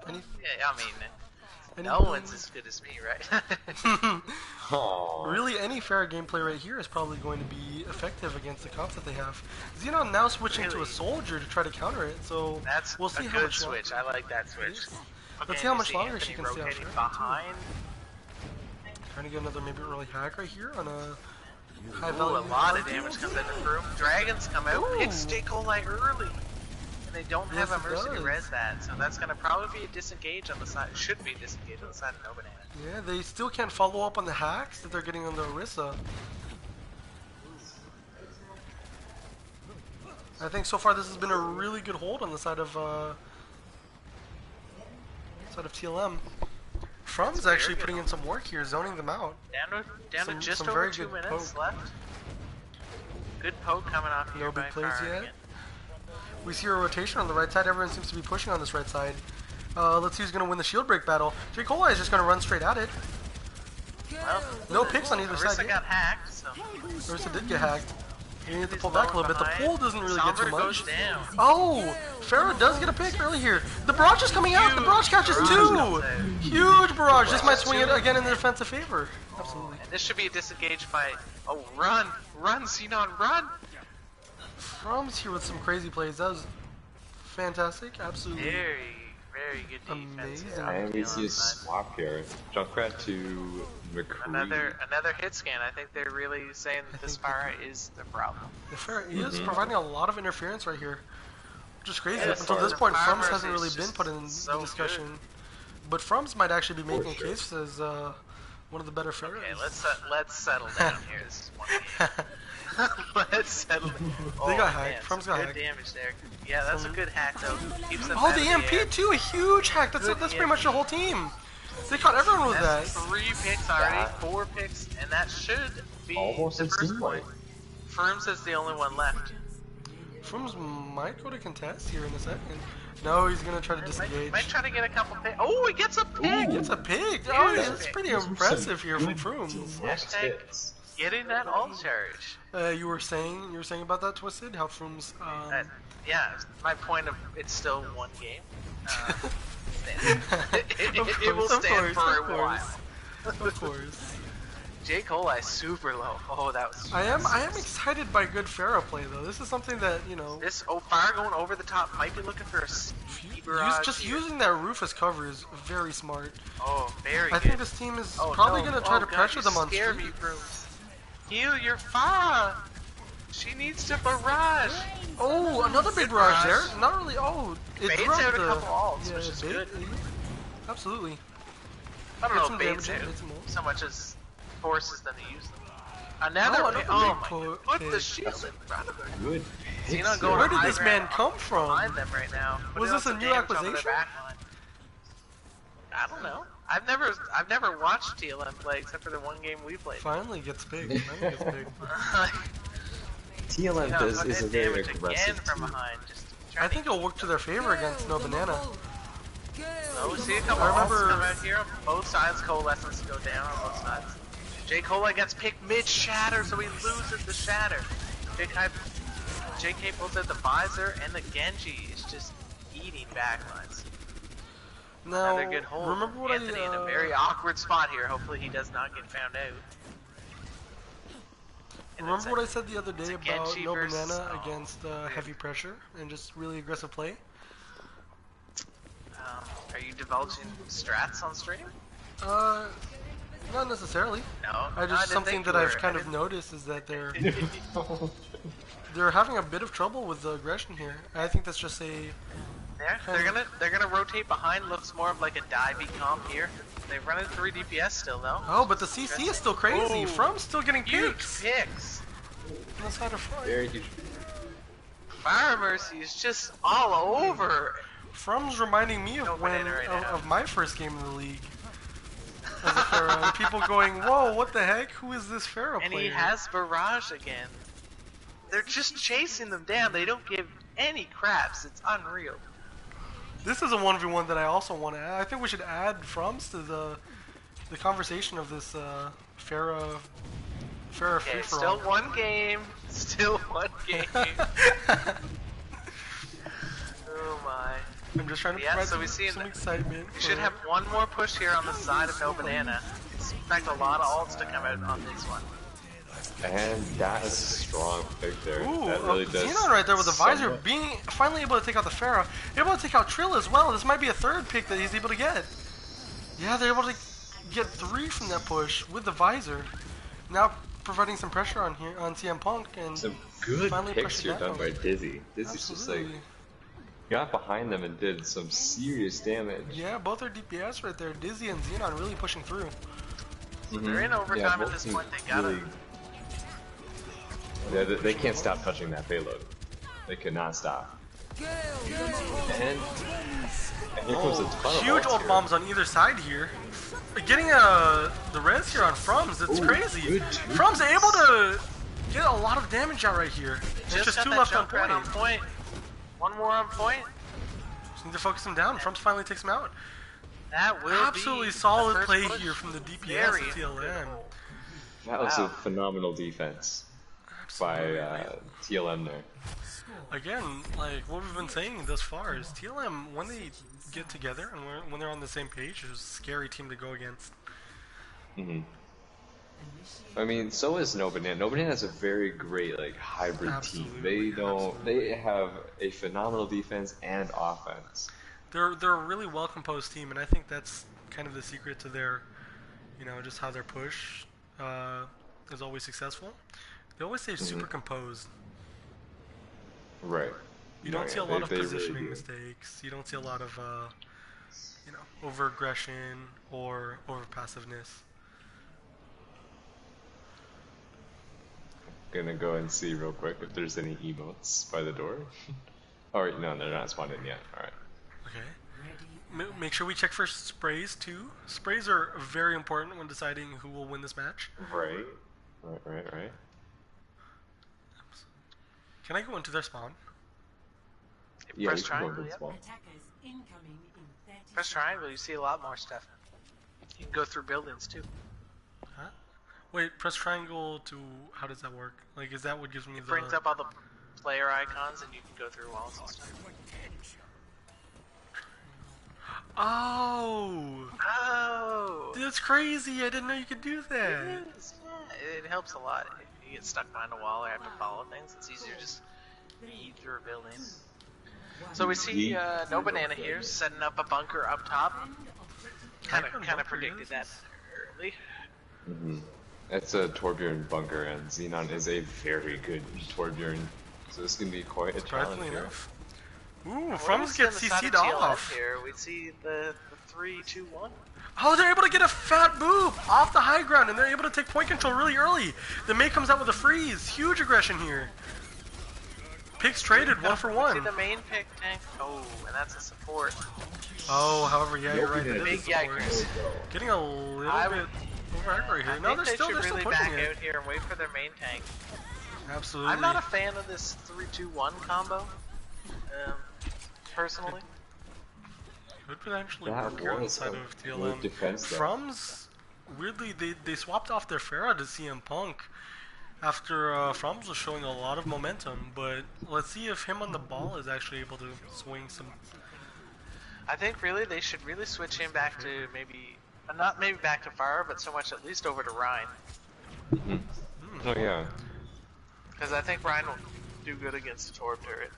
any- yeah, I mean, no anything- one's as good as me, right? Aw. Really, any Pharaoh gameplay right here is probably going to be effective against the comps that they have. Xenon now switching to a Really? soldier to try to counter it, so That's we'll see a how good much switch. I like that switch. Let's Okay, see how you much longer she Anthony can stay on rotating Pharaoh, too. behind. Trying to get another maybe early hack right here on a high Ooh, value. a lot of damage comes into Froome. Dragons come out, Ooh. hits J. Coli early. And they don't have Yes, a it Mercy to does. res that, so that's gonna probably be a disengage on the side. Should be a disengage on the side of No Banana. Yeah, they still can't follow up on the hacks that they're getting on the Orisa. I think so far this has been a really good hold on the side of TLM. Frum's actually putting in some work here, zoning them out. Down to Some- just some over very 2 good minutes poke. left. Good poke coming off here No by big plays Farr yet. again. We see a rotation on the right side. Everyone seems to be pushing on this right side. Let's see who's going to win the shield break battle. J. Coli is just going to run straight at it. Well, No picks on either Orisa side. got hacked, so Orisa did get hacked. You need to he's pull back a lower little bit. The behind. pull doesn't really get too Sombra much. goes down. Oh! Pharaoh does get a pick early here. The barrage is coming out. The barrage catches Barrage two. comes out. Huge barrage. This might swing it again in the defensive favor. Absolutely. And this should be a disengage fight. Oh, run! Run, Xenon, run! Frum's here with some crazy plays. That was fantastic. Absolutely. Very good defense. Amazing. Here. I on we the see a side. swap here. Junkrat to McCree. Another hit scan. I think they're really saying that this fire is the problem. The Pharaoh is providing a lot of interference right here. Which is crazy. Yeah, Up until so this the point, farmers Frum's hasn't is really been just put in so the discussion. But Frum's might actually be making a sure. case as one of the better Pharaohs. Okay, let's settle down here. This is one game. Let's settle down. They got man, hacked. some Frum's got good hacked. damage there. Yeah, that's a good hack though. Keeps them Oh, out the of EMP air. too, a huge hack. That's pretty much the whole team. They caught everyone with that. That's 3 picks already, 4 picks, and that should be Almost the a first team point. wipe. Firms is the only one left. Frum's might go to contest here in a second. No, he's gonna try to Might disengage. try to get a couple picks. Oh, he gets a pick! Gets a pig. Oh, Huge that's pick. pretty Those were impressive some here from good Frooms. left Hashtag- hits. Getting that alt charge. You were saying about that, Twisted? How Frooms Yeah, my point of it's still one game. It will Of stand course, for a while. Of course. J. Coli super low. Oh, that was. I am excited by good Pharaoh play though. This is something that, you know, This fire going over the top might be looking for a speed barrage just here. using that roof as cover is very smart. Oh, very I good. think this team is Oh, probably no. gonna try Oh, to God, pressure you them on scare street. me, Bruce. Heal your fire. She needs to barrage. Oh, another big Good barrage barrage. there. Not really. Oh, it Baits dropped out a the- couple alts, yeah, which is bait- good. Absolutely. I don't Get know some if baits damage, out get some ults. so much as forces them to use them. Another another big, big oh my po- god. Put the pig. shield in front of her. Good hits Xenon going Where there. did this high man ground come from? behind them right now. Was Putting this on a some new damage on their acquisition? back line. I don't know. I've never watched TLM play except for the one game we played. Finally gets big. Finally gets big. TLM Yeah, is fucking a very damage again aggressive from team. behind. Just I trying think it'll work to their favor against No Banana. Oh, see a couple I alts remember- come out here. Both sides coalescence go down on both sides. J. Coli gets picked mid shatter, so he loses the shatter. JK pulls out the visor, and the Genji is just eating backlines. Now, Another good hold. remember what Anthony in a very awkward spot here. Hopefully he does not get found out. And remember it's what a- I said the other day a about Genji No versus- Banana oh, against heavy pressure and just really aggressive play? Are you divulging strats on stream? Not necessarily. No. I didn't just something think that you I've were. kind I of didn't- noticed is that they're having a bit of trouble with the aggression here. I think that's just a Yeah, they're gonna rotate behind. Looks more of like a divey comp here. They run in 3 DPS still though. oh, but the CC is still crazy. Ooh. From's still getting Huge picks picks. on the side of Front. Very huge. Fire Mercy is just all over. Frum's reminding me of No when banana right now. of my first game in the league. As a Pharaoh, and people going, "Whoa, what the heck? Who is this Pharaoh And player?" he has Barrage again. They're just chasing them down. They don't give any craps. It's unreal. This is a 1v1 that I also want to add. I think we should add Frums to the conversation of this Pharaoh Okay, free for still all. one game. Still one game. Oh my. I'm just trying to Yeah, provide so we see some in the- excitement. We should have one more push here on the side of No Banana. Expect a lot of ults to come out on this one. And that is a strong pick there. Ooh, that really does. Xenon right there with the visor, somewhat- being finally able to take out the Pharaoh, able to take out Trill as well. This might be a third pick that he's able to get. Yeah, they're able to get 3 from that push with the visor. Now providing some pressure on here on CM Punk and Some good finally picks pressured here done down. by Dizzy. Dizzy's just like Absolutely. got behind them and did some serious damage. Yeah, both are DPS right there. Dizzy and Xenon really pushing through. They're in overtime at this point. They gotta. Yeah, they can't stop touching that payload. They cannot stop. And here comes a ton of Huge ults old here. bombs on either side here. Getting the res here on Frums, it's Ooh, crazy. good Frums able to get a lot of damage out right here. There's just got 2 that left on jump right point. on point. One more on point. Just need to focus him down. Frums finally takes him out. That will Absolutely be solid the first play push. here from the DPS Very of TLM. That was a Wow. phenomenal defense by Absolutely. TLM there. Again, like what we've been saying thus far is TLM, when they get together and when they're on the same page, is a scary team to go against. I mean, so is No Banana. No Banana has a very great like hybrid team. They don't. They have a phenomenal defense and offense. They're a really well composed team, and I think that's kind of the secret to their, just how their push is always successful. They always stay super composed. Right. You don't see a Yeah, lot of they really positioning do. mistakes. You don't see a lot of, over aggression or over passiveness. Gonna go and see real quick if there's any emotes by the door. Alright, no, they're not spawned in yet. Alright. Okay. Make sure we check for sprays too. Sprays are very important when deciding who will win this match. Right. Right. Can I go into their spawn? Yeah, Press you can go triangle. to the Yep. spawn. Attackers incoming in 30 Press triangle. You see a lot more stuff. You can go through buildings too. Huh? Wait, press triangle to... How does that work? Like, is that what gives me It the... brings up all the player icons, and you can go through walls and stuff. Oh! Oh. That's crazy! I didn't know you could do that! It is. Yeah, it helps a lot. If you get stuck behind a wall or have to follow things, it's easier to just eat through a building. So we see No Banana here setting up a bunker up top. Kind of predicted that early. It's a Torbjorn bunker, and Xenon is a very good Torbjorn. So it's gonna be quite a challenge Surprisingly here. enough. Ooh, What do we Frums see on gets the side CC'd of TLM off! Here we see the 3-2-1. Oh, they're able to get a fat boob off the high ground, and they're able to take point control really early. The May comes out with a freeze. Huge aggression here. Picks traded 1 for See 1. the main pick tank. Oh, and that's a support. Oh, however, yeah, you're right. That is Big a support. yikers. Getting a little I bit would- over aggro here. I No, think they're they still should really pushing back it. out here and wait for their main tank. Absolutely. I'm not a fan of this 3-2-1 combo, personally. Could potentially That work here on the was side a of good TLM. defense there. Frums, weirdly, they swapped off their Pharah to CM Punk after Frums was showing a lot of momentum, but let's see if him on the ball is actually able to swing some. I think really they should really switch him back to maybe, not maybe back to Fire, but so much at least over to Ryan. Oh yeah. Because I think Ryan will do good against the Torb turret.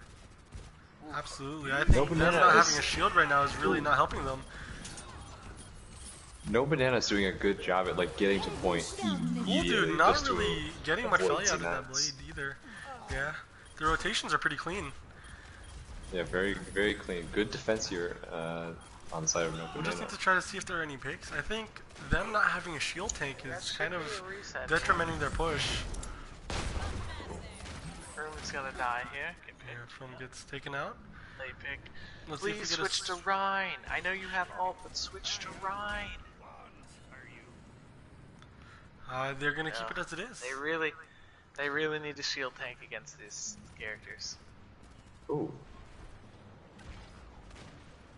Absolutely, I think them Banana not is- having a shield right now is really not helping them. No Banana's doing a good job at like getting to point Cool immediately. dude, not just to really getting much avoid value out of that Xenons. blade either. Yeah, the rotations are pretty clean. Yeah, very clean. Good defense here on the side of No We'll just Banana. need to try to see if there are any picks. I think them not having a shield tank That is should kind be of a reset. detrimenting their push. Early From's gonna die here. Get Yeah, picked. From gets taken out. They pick. Let's see if we Please get switch to Rhine. I know you have ult, but switch to Rhine. They're gonna keep Yeah. it as it is. They really need a shield tank against these characters. Ooh.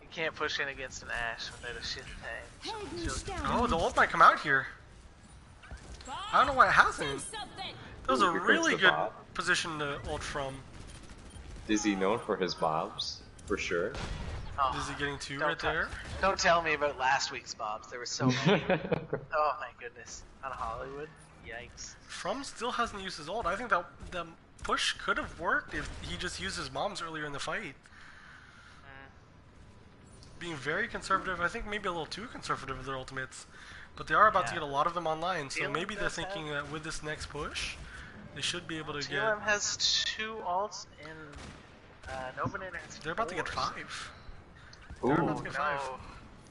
You can't push in against an Ashe without a shield tank. Shield- Oh, the ult might come out here. I don't know why it hasn't. That was a Ooh, here comes really the good Bob. position to ult from. Is he known for his bobs? For sure. Oh, Is he getting two don't right there? Don't tell me about last week's Bobs. There were so many. Oh my goodness. On Hollywood? Yikes. From still hasn't used his ult. I think that the push could have worked if he just used his bombs earlier in the fight. Being very conservative, I think maybe a little too conservative with their ultimates. But they are about to Yeah. get a lot of them online, so TLM maybe they're does thinking that with this next push, they should be able to TLM get... has 2 ults and no banana has They're about to get 4. 5. Ooh, They're about to get 5. No.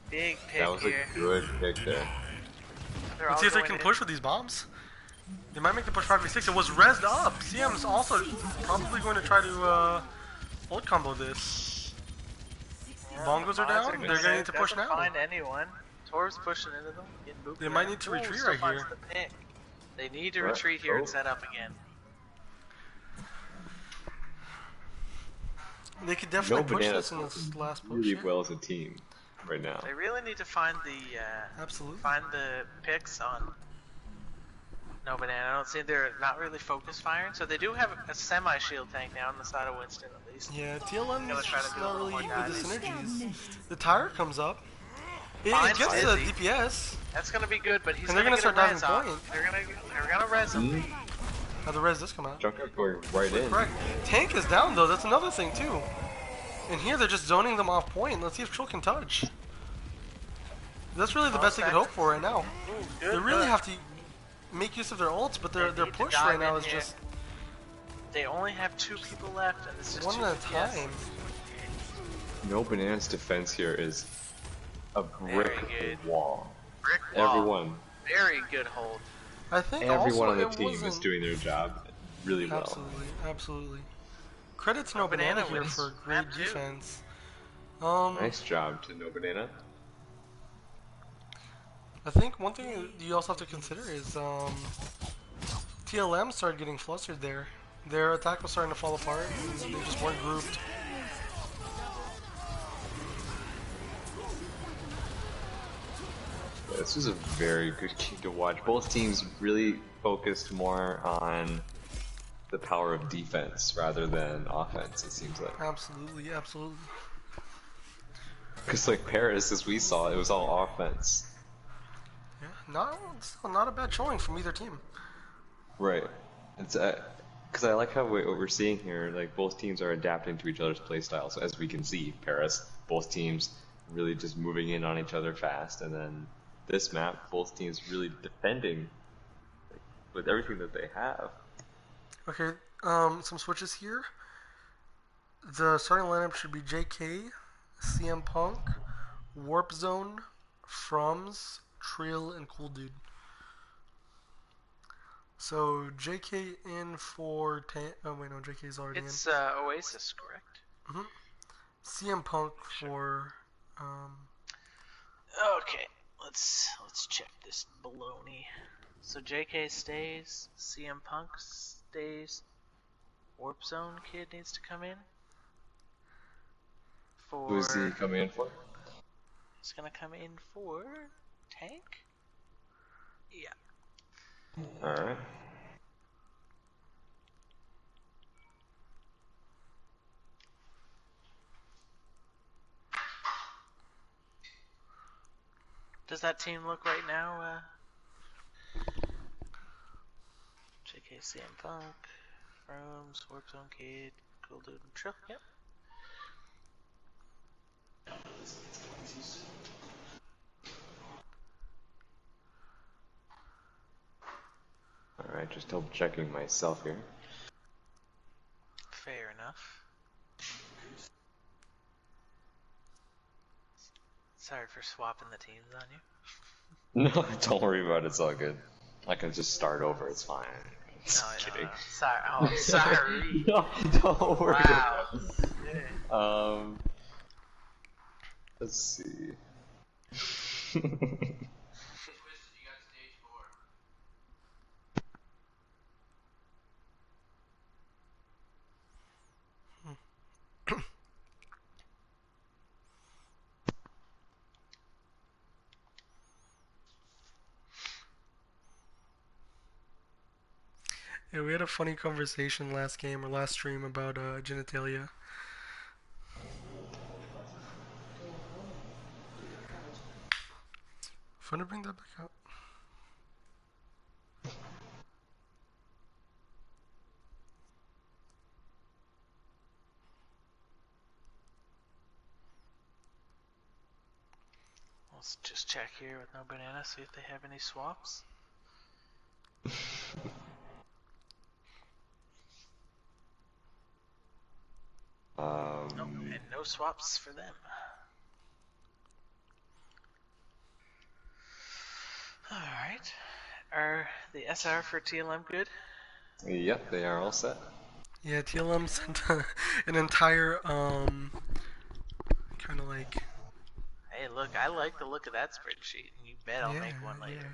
Big pick that was a here. good pick there. They're Let's all see if they going can in. push with these bombs. They might make the push 5v6. It was rezzed up. CM's also probably going to try to ult combo this. Yeah, Bongos are Mods down. gonna They're going to need to doesn't push now. find anyone. Torv's pushing into them. Getting booped They might around. need to Ooh, retreat still right finds here. the pick. They need to What? retreat here Oh. and set up again. They could No definitely push bananas this in this last push. really yeah. well as a team right now. They really need to find the Absolutely. picks on No Banana. I don't see they're not really focus firing, so they do have a semi shield tank now on the side of Winston at least. Yeah, TLM Gonna is try to just do a not little really more with the damage. synergies. The tire comes up. It Finds gets the Dizzy. DPS. That's gonna be good, but he's And they're gonna gonna get start a res diving off. point. They're gonna res him. Mm, Now the res does come out. Junker going right in. Correct. Tank is down though, that's another thing too. And here they're just zoning them off point. Let's see if Troll can touch. That's really the best they could hope for right now. Ooh, good They really hook. have to make use of their ults, but their They need to push dive right now in is here. just They only have 2 people left, and this is one 2 at a DPS. time. No Banana's defense here is a brick good. wall. Brick wall. Everyone, Very good hold. I think everyone also on the it team is wasn't- doing their job really well. Absolutely, absolutely. Credit to No No Banana Banana here wins for map great two. defense. Nice job to No Banana. I think one thing you also have to consider is TLM started getting flustered there. Their attack was starting to fall apart, and they just weren't grouped. This was a very good game to watch. Both teams really focused more on the power of defense rather than offense, it seems like. Absolutely, absolutely. Because like Paris, as we saw, it was all offense. Yeah, still not a bad showing from either team. Right. It's because I like how what we're seeing here. Like both teams are adapting to each other's playstyles. So as we can see, Paris, both teams really just moving in on each other fast, and then this map, both teams really defending with everything that they have. Okay, some switches here. The starting lineup should be JK, CM Punk, Warp Zone, Frums, Trill, and Cool Dude. So JK in for oh wait, no, JK's already It's Oasis, correct? in. CM Punk for Okay, let's check this baloney. So JK stays, CM Punk stays, Warp Zone kid needs to come in. For Who is he coming in for? He's gonna come in for Tank. Yeah. Alright. Does that team look right now? JK, CM Punk, Frooms, Warp Zone Kid, Cool Dude, and Trill. Yep. Alright, just double checking myself here. Fair enough. Sorry for swapping the teams on you. No, don't worry about it, it's all good. I can just start over, it's fine. Just kidding. Sorry. Oh, sorry. No, don't worry Wow. about it. Let's see. Yeah, we had a funny conversation last game or last stream about genitalia. Fun to bring that back up. Let's just check here with no banana, see if they have any swaps. Nope, and no swaps for them. Alright. Are the SR for TLM good? Yep, they are all set. Yeah, TLM sent an entire kind of like. Hey, look, I like the look of that spreadsheet, and you bet I'll make one later.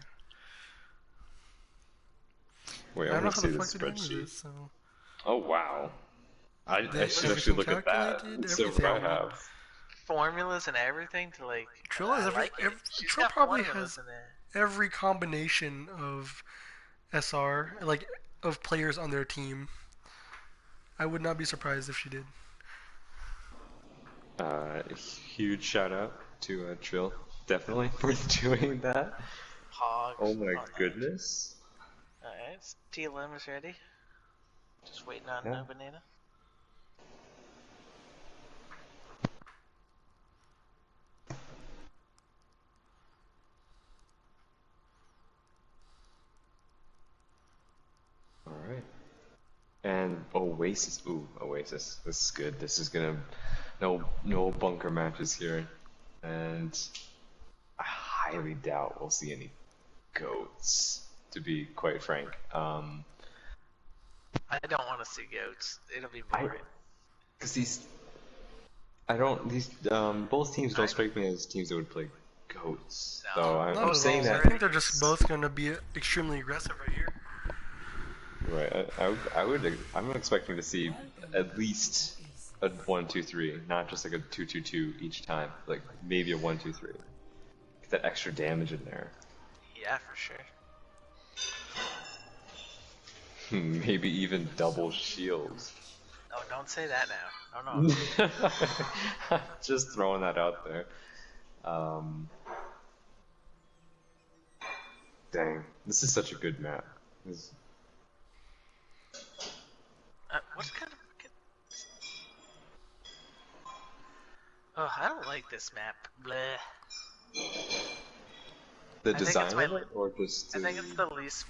Wait, I I don't know want how to the see fuck this they're doing spreadsheet. this, so. Oh wow. I They should have actually look everything at that. calculated, So everything. I have. Formulas and everything to like. Trill I has like it. She's Trill got probably formulas has in there. every combination of SR, like of players on their team. I would not be surprised if she did. Huge shout out to Trill, definitely for doing that. Hogs. Oh my nice. goodness. Alright, TLM is ready. Just waiting on Yeah. no banana. Alright. And Oasis. Ooh, Oasis. This is good. This is gonna. No bunker matches here. And I highly doubt we'll see any goats, to be quite frank. I don't want to see goats. It'll be boring. Because these both teams don't strike me as teams that would play goats. No. So Not I'm at saying all. that. I think they're just both going to be extremely aggressive right here. Right. I'm expecting to see at least a 1-2-3, not just like a 2-2-2 each time. Like maybe a 1-2-3. Get that extra damage in there. Yeah, for sure. Maybe even double shields. Oh, don't say that now. Oh no. Just throwing that out there. Dang, this is such a good map. What kind of? Oh, I don't like this map. Bleh. The I think design it's my of it, or just I think it's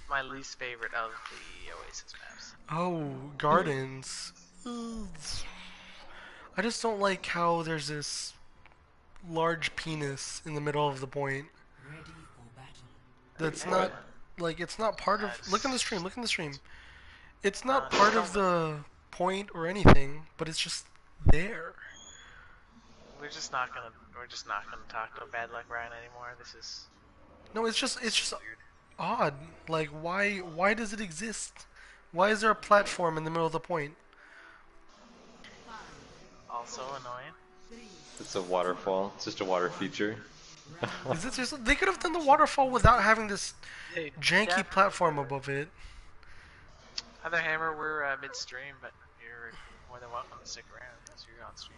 my least favorite of the Oasis maps. Oh, gardens. I just don't like how there's this large penis in the middle of the point. Ready for battle. That's not, like, it's not part of... Look in the stream, look in the stream. It's not part of the point or anything, but it's just there. We're just not gonna talk to Bad Luck Ryan anymore. This is No, it's just odd. Like, why does it exist? Why is there a platform in the middle of the point? also annoying. it's a waterfall. It's just a water feature. Is it just, they could have done the waterfall without having this Hey, janky yeah. platform above it. Other Hammer, we're midstream, but you're more than welcome to stick around as you're on stream.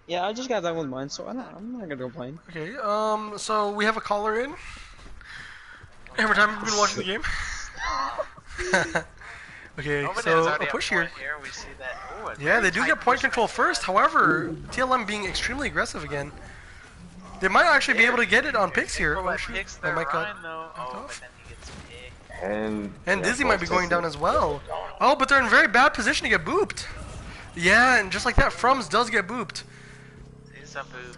Yeah, I just got done with mine, so I'm not gonna complain. Okay, so we have a caller in. Every time we've been watching the game. Okay, Nobody's so a already push on here. point We see that. Ooh, a Yeah, very they do tight get point push control right first. there. However, TLM being extremely aggressive again. They might actually be able to get it on picks here. Well, Oh, that shoot. picks That their might cut. Rhine, though. Oh, but off. then he gets picked. And And yeah, Dizzy might be both going down as well. Oh, but they're in very bad position to get booped. Yeah, and just like that, Frums does get booped. He's a boop.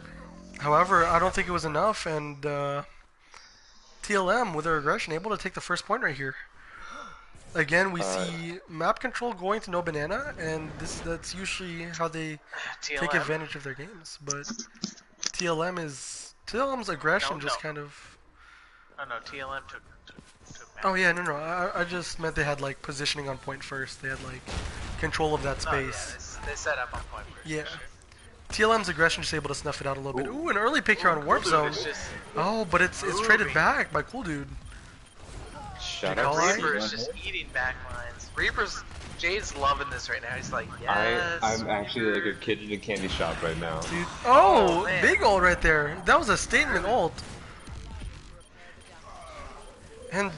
However, I don't think it was enough, and TLM, with their aggression, able to take the first point right here. again, we Uh, see map control going to No Banana, and that's usually how they take TLM? advantage of their games. But TLM's aggression No, just no. kind of. Oh no, TLM took map. Oh yeah, no. I just meant they had like positioning on point first. They had like control of that Oh, yeah, space. they set up on point first. Yeah. Sure. TLM's aggression just able to snuff it out a little bit. Ooh, an early pick here on Warp Dude, Zone. it's just Oh, but it's traded moving. back by Cool Dude. Shout Call out it? to Reaper is C1. just eating backlines. Jade's loving this right now. He's like, I yes. I'm actually like a kid in a candy shop right now. Dude. Oh, Oh, man. big ult right there. That was a statement ult. And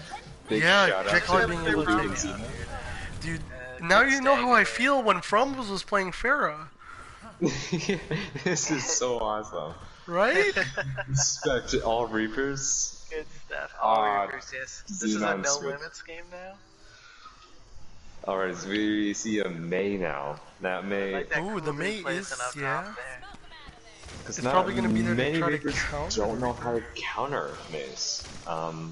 Big yeah, shout out Jake Collier to being They're able to probably take out, it. dude. Dude, now good you know how I stagger. feel when Frums was playing Pharah, This is so awesome. right? Respect to all Reapers. Good stuff. All Ah, Reapers, yes. This is a Xenon no Switch. limits game now. Alright, so we see a May now. That I May. like that Ooh, cool the dude May placement is- up top yeah. there. Because It's probably gonna be there to many try to Reapers counter don't know the how to counter Maze.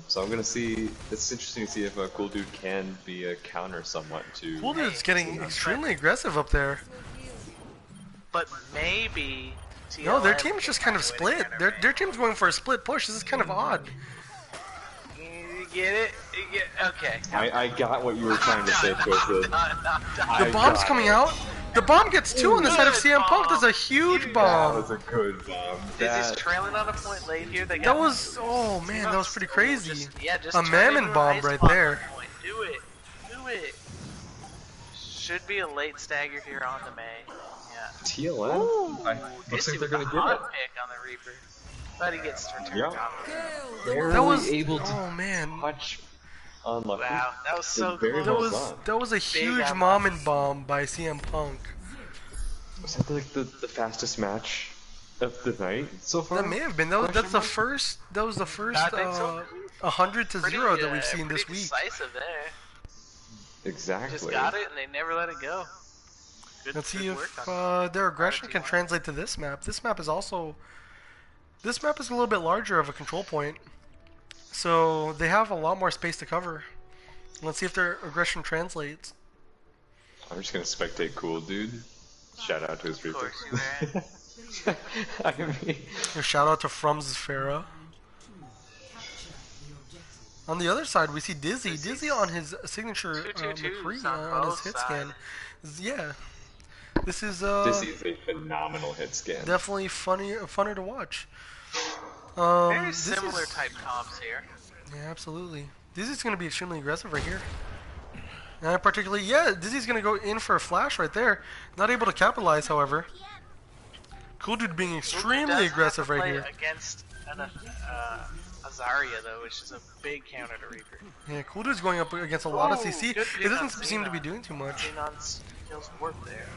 So I'm gonna see. It's interesting to see if a Cool Dude can be a counter somewhat to. Cool Dude's getting extremely aggressive up there. But maybe TLM No, their team's can just kind of find a way to split. counter May. Their team's going for a split push. This is kind of odd. You get it? Okay. I got what you were trying to say, Twisted. The bomb's coming out. The bomb gets two on the side of CM Punk. That's a huge That bomb. was a good bomb. Dizzy's That, trailing on a point late here. They That got was, oh man, that was pretty crazy. Just A turn Mammon into an bomb ice right block on there. point. Do it. Do it. Should be a late stagger here on the May. Yeah. TLM? Looks Dizzy like they're with gonna a give it. hot pick on the Reaper. But he gets returned Yeah. off. Barely That was, able to oh man. touch unlucky. Wow, that was so Very cool. That well was done. that was a huge up. Mammon bomb by CM Punk. Was that like the fastest match of the night so far? That may have been. That's the first. That was the first. I think so. 100 to Pretty, 0 that we've seen pretty this week. decisive there. Exactly. Just got it and they never let it go. Good, Let's see good work if on their aggression can T1. translate to this map. This map is also. This map is a little bit larger of a control point, so they have a lot more space to cover. Let's see if their aggression translates. I'm just gonna spectate Cool Dude. Shout out to his Of Reaper. course you were. I mean, A shout out to Frums Farah. On the other side, we see Dizzy. Dizzy on his signature 2-2-2s McCree on on his both hit scan. Yeah, this is this is a phenomenal hit scan. definitely funner to watch. Very this similar is- type comps here. Yeah, absolutely. Dizzy's going to be extremely aggressive right here. And particularly, yeah, Dizzy's going to go in for a flash right there. Not able to capitalize, however. Cool Dude being extremely Does have aggressive to right play here. Against an Azaria though, which is a big counter to Reaper. Yeah, Cool Dude's going up against a lot of Ooh, CC. good It pick doesn't on seem to be Xenon. doing too much. Xenon's kills warp there.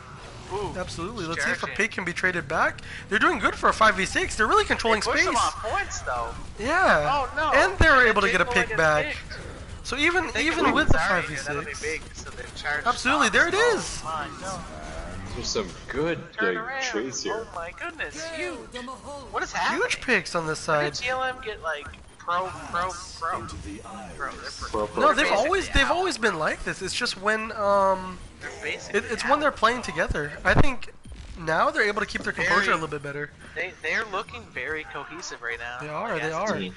Ooh, Absolutely. Let's see if a charging. pick can be traded back. They're doing good for a 5v6. They're really controlling Push space. them off points though. Yeah. Oh no! And they were able to Jake get a Cole pick gets back. picked. So even They even can with the Azaria, that'll be 5v6. big, so they've charged Absolutely, off. there it Oh is. my god. There's some good Turn like, around. trades here. Oh my goodness, huge. What is happening? Huge picks on this When did side. TLM get like pro? They're Pro, No, they've basically out. always been like this. It's just when They're basically it's out. when they're playing together. I think now they're able to keep their composure Very- a little bit better. They're looking very cohesive right now. They are, they against are. the team.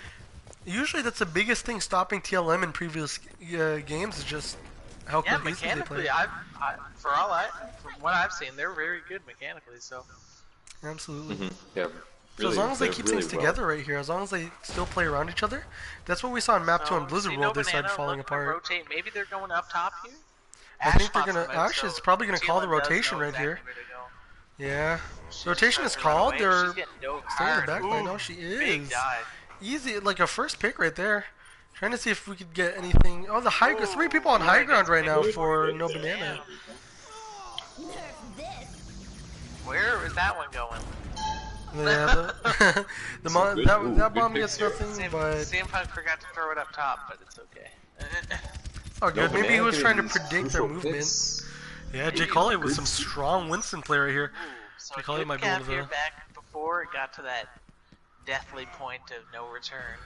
Usually that's the biggest thing stopping TLM in previous games is just how Yeah, cohesive they mechanically, play. from what I've seen, they're very good mechanically. So Absolutely. Mhm. Yeah. So Really, as long as they they're keep really things well. together right here, as long as they still play around each other, that's what we saw in Map 2 and Blizzard see World. No They started Banana falling looking to apart. Rotate. Maybe they're going up top here. I think they're Ash gonna. spots them out, Ash is so probably gonna call the TLM does rotation know right here. exactly where to go. Yeah. She's Rotation trying is to run called. away. They're She's getting doped staying in the hard. back line. Ooh, No, she Big is. dive. Easy, like a first pick right there. Trying to see if we could get anything. Oh, the high. 3 people on high ground right now for No Banana. Where is that one going? Yeah, the good- that ooh, that good bomb picks gets here. nothing, but CM Punk forgot to throw it up top, but it's okay. oh, good. Maybe he was trying to These predict their crucial movement. picks. Yeah, Jay Colley with some strong Winston play right here. So Jay a Colley good might be cap able here to. back before it got to that deathly point of no return.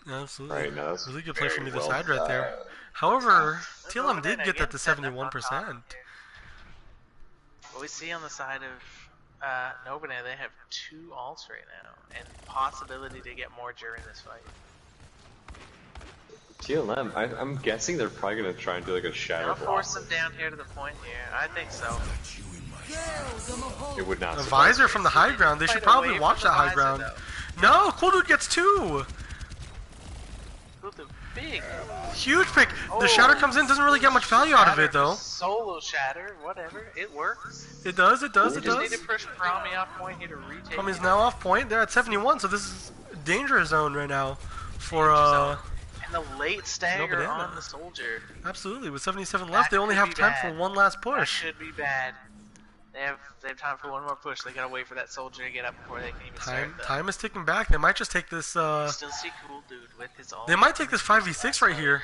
Absolutely. Right, no, that's Really good play from very either well side right there. done. However, TLM did Nobunana get that again to setting up on top 71%. here. What we see on the side of Nobunana, they have 2 ults right now, and possibility to get more during this fight. TLM, I'm guessing they're probably gonna try and do like a shadow I'll block. force them down here to the point here. I think so. It would not. A surprise visor me. from the high ground. They should Fight probably away watch from that the high ground. visor, No, Cool Dude gets 2. Look at the big Huge pick. The shatter comes in, doesn't really get much value out of it though. Solo shatter, whatever. It works. It does, it does, We it just need does. to push Promi off point here to retake. Tommy's now off point. They're at 71, so this is danger zone right now for And the late stagger Nobunana. on the soldier. absolutely. With 77 left, they only could have be time bad. for one last That push. should be bad. They have time for one more push. They gotta wait for that soldier to get up before they can even start. Time is ticking back. They might just take this. Still see Cool Dude with his ult. They might take this 5v6 right here.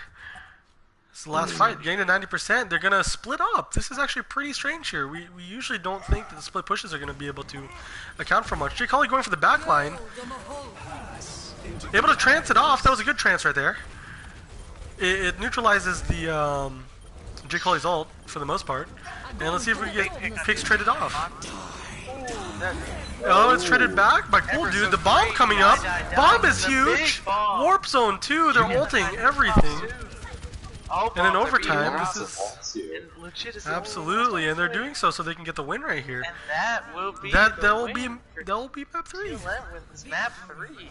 It's the last fight, getting to 90%. They're gonna split up. This is actually pretty strange here. We usually don't think that the split pushes are gonna be able to account for much. Jay Collie going for the back line. Able to trance it off. That was a good trance right there. It neutralizes the Jay Collie's ult for the most part. And let's see if we can get picks traded off. Oh, it's traded back by Cool Dude. The bomb coming up. Bomb is huge. Warp zone too. They're ulting everything. And in overtime, this is absolutely, and they're doing so they can get the win right here. And that will be That the will win be for map 3. TLM wins map 3.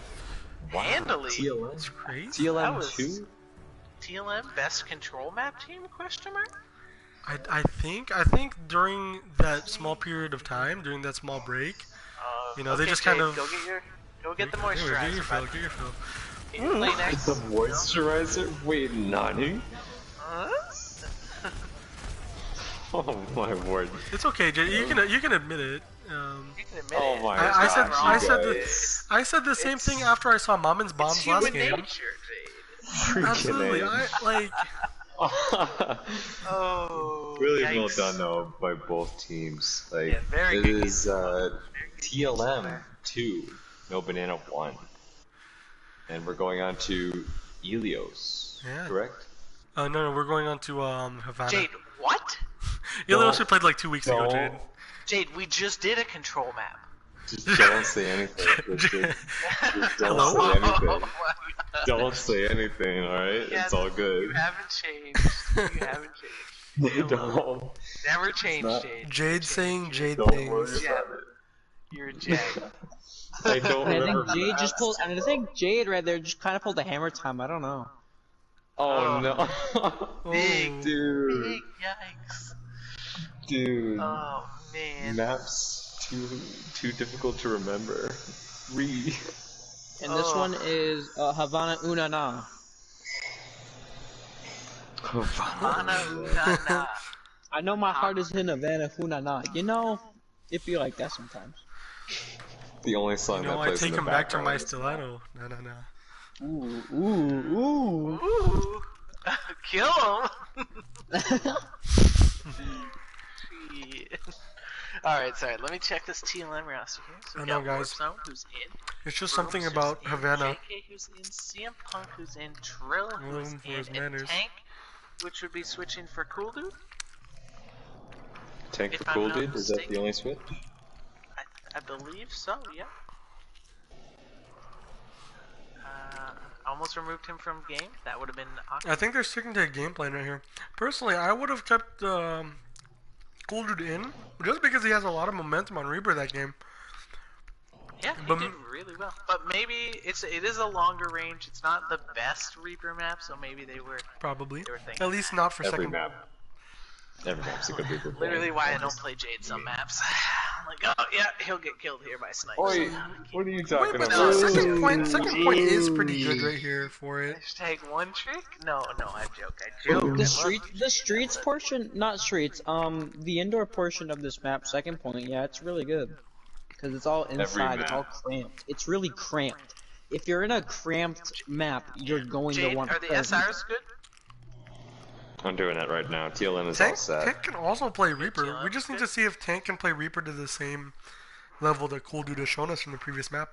Handily. That's crazy. That TLM was 2. TLM best control map team? Question mark. I think during that small period of time, during that small break, you know, they Okay, just kind Jade, of go get the Get your moisturizer. fill, bud. get your fill. Can you play next? The moisturizer? Wait, Nani? Huh? Oh my word. It's okay, Jay. You can admit it. You can admit Oh it. my I said gosh, I you said guys. I said the same thing after I saw Mamon's It's bombs human last game. nature, Jade. Freaking Absolutely, A. I like. Oh. Really yikes. well done though by both teams. Like Yeah, very it good is TLM 2, Nobunana 1, and we're going on to Ilios. Yeah. Correct? No, we're going on to Havana. Jade, what? Ilios we played like 2 weeks ago, Jade. Jade, we just did a control map. Just don't say anything. Just don't Hello? say anything. Oh my God. Don't say anything. All right, Yeah, it's all You good. haven't changed. You haven't changed. Don't. Never changed, not- Jade. Jade saying Jade Don't worry things. about it. You're a jag. I don't I remember. think Jade just pulled. I think Jade right there just kind of pulled a hammer time. I don't know. Oh no, Big, dude, big yikes. dude. Oh, man. Maps too difficult to remember. And this one is Havana Unana. Mana Unana. I know my heart is in Havana Unana. You know, it be like that sometimes. The only song You know, that I plays take in the him back to background my is- stiletto. No. Ooh, ooh, ooh. Ooh. Kill him. Shit. Alright, sorry, let me check this TLM roster here. So we I know, got Warp guys. Zone, who's in. It's just Brooms, something who's about in, Havana. JK, who's in. CM Punk, who's in. Trill, who's Room for in. his And manners. Tank, which would be switching for Cool Dude. Tank If for I'm Cool not Dude? Is that the mistaken. only switch? I believe so, yeah. Almost removed him from game. That would have been awkward. I think they're sticking to a game plan right here. Personally, I would have kept Cool Dude in just because he has a lot of momentum on Reaper that game. Yeah, he But did really well. But maybe it is a longer range. It's not the best Reaper map, so maybe they were Probably. They were thinking At least not for Every second. map. Every map's a good Reaper play. literally why I don't play Jade some maps. I'm like, oh yeah, he'll get killed here by snipes. Oi, what are you Wait, talking but about? second point is pretty good right here for it. Hashtag one trick? No, I joke. I joke. The streets portion, not streets. The indoor portion of this map, second point. Yeah, it's really good because it's all inside. It's all map. cramped. It's really cramped. If you're in a cramped map, you're going Jade, to want are the presence. SRs good? I'm doing that right now. TLM is all Tank, set. Tank can also play Reaper. We just need to see if Tank can play Reaper to the same level that Cool Dude has shown us from the previous map.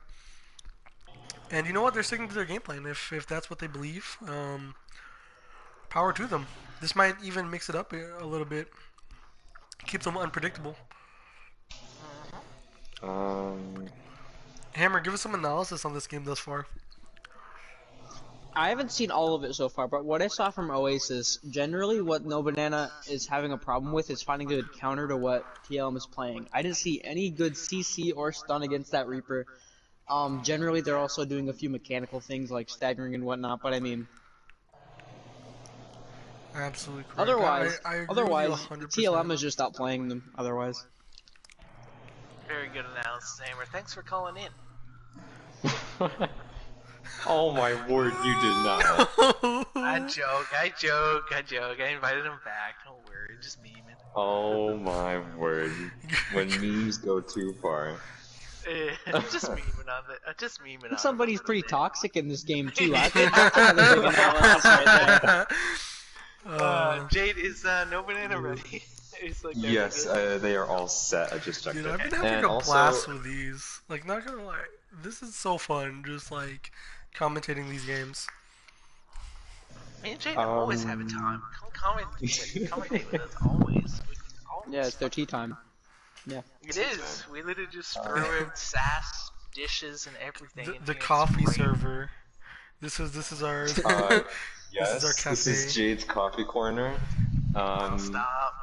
And you know what? They're sticking to their game plan. If that's what they believe, power to them. This might even mix it up a little bit. Keep them unpredictable. Hammer, give us some analysis on this game thus far. I haven't seen all of it so far, but what I saw from Oasis, generally what No Banana is having a problem with is finding a good counter to what TLM is playing. I didn't see any good CC or stun against that Reaper. Generally they're also doing a few mechanical things like staggering and whatnot, but I mean... Absolutely correct. I agree Otherwise, with you 100%. TLM is just outplaying them, otherwise. Very good analysis, Hammer. Thanks for calling in. Oh my word, you did not. I joke. I invited him back. Don't worry, just memeing. Oh my word. When memes go too far. I'm just memeing on it. I'm just memeing on it. Somebody's pretty toxic in this game too. I think that's another big analysis right there. Jade, is No Banana ready? It's like Yes, they are all set. I just checked Dude, it. I've been having And a also, blast with these. Like, not gonna lie, this is so fun. Just like commentating these games. Me and Jade are always having time. Come commentate with us always. Yeah, it's their tea time. Yeah. It is. We literally just throw in sass, dishes, and everything. in The here. It's coffee great. server. This is our. yes, our this is cafe. Jade's coffee corner. Stop.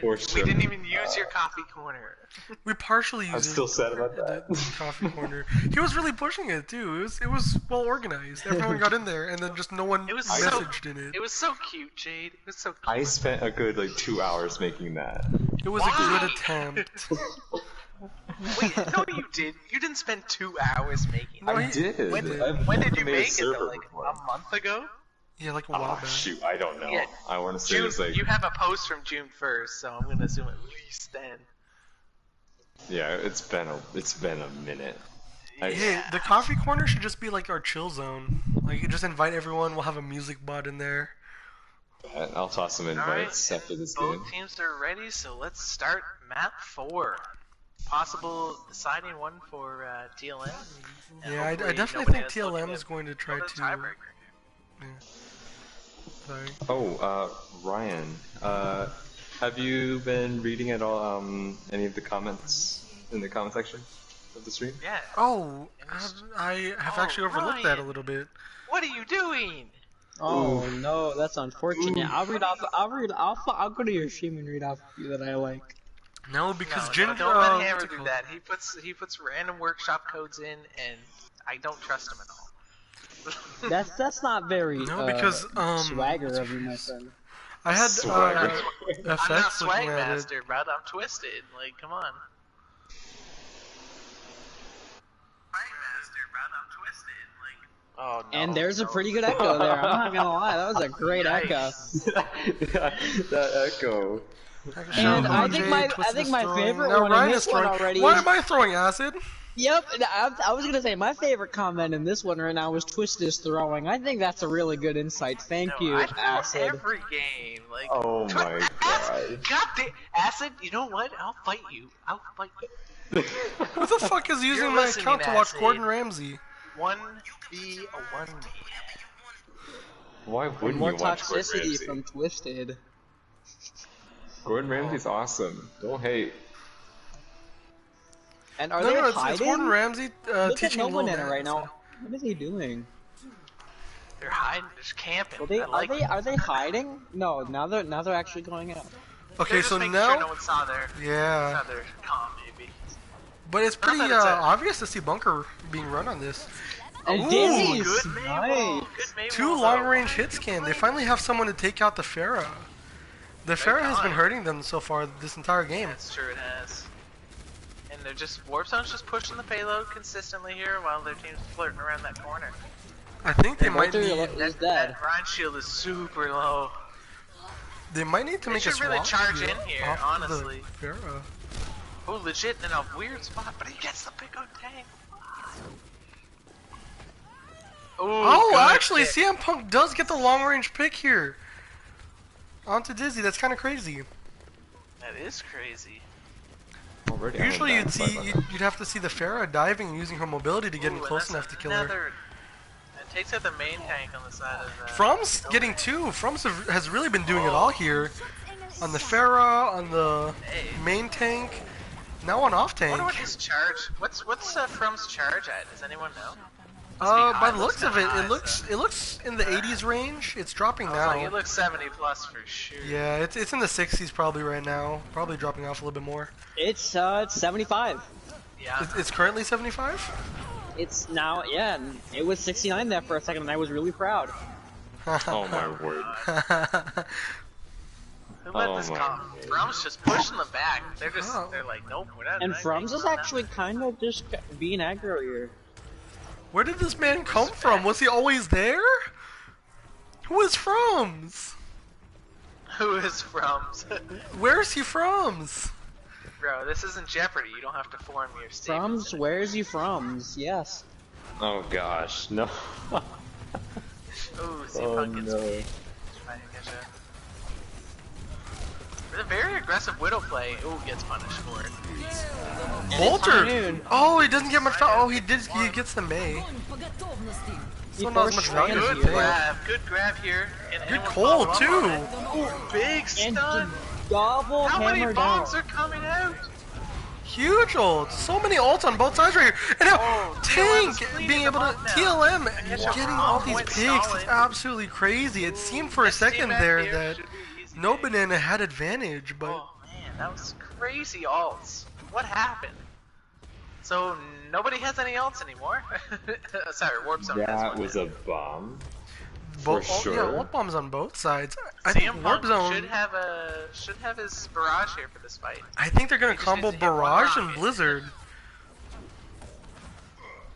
For We sure. didn't even use your coffee corner. We partially used I'm still sad about that. the coffee corner. He was really pushing it too. It was well organized. Everyone got in there, and then just no one It was messaged in it. It was so cute, Jade. It was so cute. I spent a good like 2 hours making that. It was Why? a good attempt. Wait, no, you did. You didn't spend 2 hours making No, it. I did. When did you made a make it? Though? server Like before. a month ago? Yeah, like a while Oh back. shoot, I don't know. Yeah. I want to say June. it's like You have a post from June 1st, so I'm gonna assume at least then. yeah, it's been a minute. Hey, the coffee corner should just be like our chill zone. Like, you just invite everyone. We'll have a music bot in there. I'll toss some invites Alright, after this both game. teams are ready, so let's start map 4. Possible deciding one for TLM. and Yeah, I hopefully definitely think nobody has looking TLM is at going to try the to. tiebreaker. Sorry. Oh, Ryan, have you been reading at all any of the comments in the comment section of the stream? Yeah. Oh, I have Oh, actually overlooked that a Ryan. little bit. What are you doing? Oh no, that's unfortunate. I'll go to your stream and read off a few that I like. No, because No, Ginger. don't let Hammer what's it do called? that. He puts random workshop codes in, and I don't trust him at all. That's not very No, because, swagger of you, my friend. I had Swagger. I'm not FX Swag looking at it. Master, but I'm twisted. Like, come on. Oh no. And there's a pretty good echo there. I'm not gonna lie, that was a great echo. that echo. And I Jay, think my throwing. favorite Now one Ryan in is this one throwing. already Why is- am I throwing acid? Yep, I was gonna say my favorite comment in this one right now was Twist is throwing. I think that's a really good insight. Thank you, I throw Acid. every game. Like, Oh my god. God damn, Acid. You know what? I'll fight you. Who the fuck is using my listening, account to watch Acid. Gordon Ramsay? 1v1 me. Why wouldn't More you watch Gordon toxicity Ramsay? from Twisted. Gordon Ramsay's awesome. Don't hate. And are No, they no, it's hiding? Gordon Ramsay Look at teaching No Lil Banana Nas. right now. What is he doing? They're hiding. They're just camping. Are they hiding? No, now they're actually going out. Okay, They're so just making now, sure no one saw their yeah, maybe. but it's pretty that it's a- obvious to see bunker being run on this. And Ooh, Dizzy's Good Maywall. nice. Good Maywall. 2 long-range hit scan. They finally have someone to take out the Pharah. The Pharah has been time. hurting them so far this entire game. That's true, it has. And they're just Warp Zone's just pushing the payload consistently here while their team's flirting around that corner. I think they might Walter need. is dead. That Ryan shield is super low. They might need to They make a should really swap charge here in here, off of honestly. The Pharah. Oh, legit in a weird spot, but he gets the pick on tank. Oh, good actually, pick. CM Punk does get the long-range pick here. Onto Dizzy. That's kind of crazy. That is crazy. Usually you'd have to see the Pharah diving and using her mobility to get in Ooh, and close that's enough to kill her. another takes out the main tank on the side of. From's getting two. From's has really been doing it all here. On the Pharah, on the main tank, now on off I tank. wonder what his charge. What's From's charge at? Does anyone know? By the looks of it, it looks in the 80s range. It's dropping He now. looks 70 plus for sure. Yeah, it's in the 60s probably right now. Probably dropping off a little bit more. It's 75. Yeah. It's currently 75. It's now, yeah. And it was 69 there for a second, and I was really proud. Oh my word. Who let Oh this my come? From's just pushing them back. They're like, nope, we're not. And not Frums taking is them actually kind of just being aggro here. Where did this man come from? Was he always there? Who is Frums? now. Who is From's? Where's he from? Bro, this isn't Jeopardy. You don't have to form your statements. Frums, where's you frums? Yes. Oh gosh, no. Ooh, see Oh Punk gets no. I getcha. With a very aggressive Widow play, ooh, gets punished for it. Bolter! Noon. Oh, he doesn't get much value. Oh, he gets the May. He So not as forced much value Rand as Good you here. think. good grab here. And Good anyone call, follow up too. on it. Ooh, big And stun. double How many hammer down. bombs are coming out? Huge ults. So many ults on both sides right here. And now, Oh, TLM is Tank cleaning being able to... them up now. TLM Headshot getting from all on these point, picks solid. is absolutely crazy. It seemed for a Next team second back there here that should be easy No game. Banana had advantage, but... Oh man, that was crazy ults. What happened? So nobody has any ults anymore? Sorry, Warp Zone has That one was now. a bomb. Both, For Yeah, sure. ult bombs on both sides. I think CM Warp Punk Zone... should have his barrage here for this fight. I think they're gonna He just combo needs to hit one Barrage and rocket. Blizzard.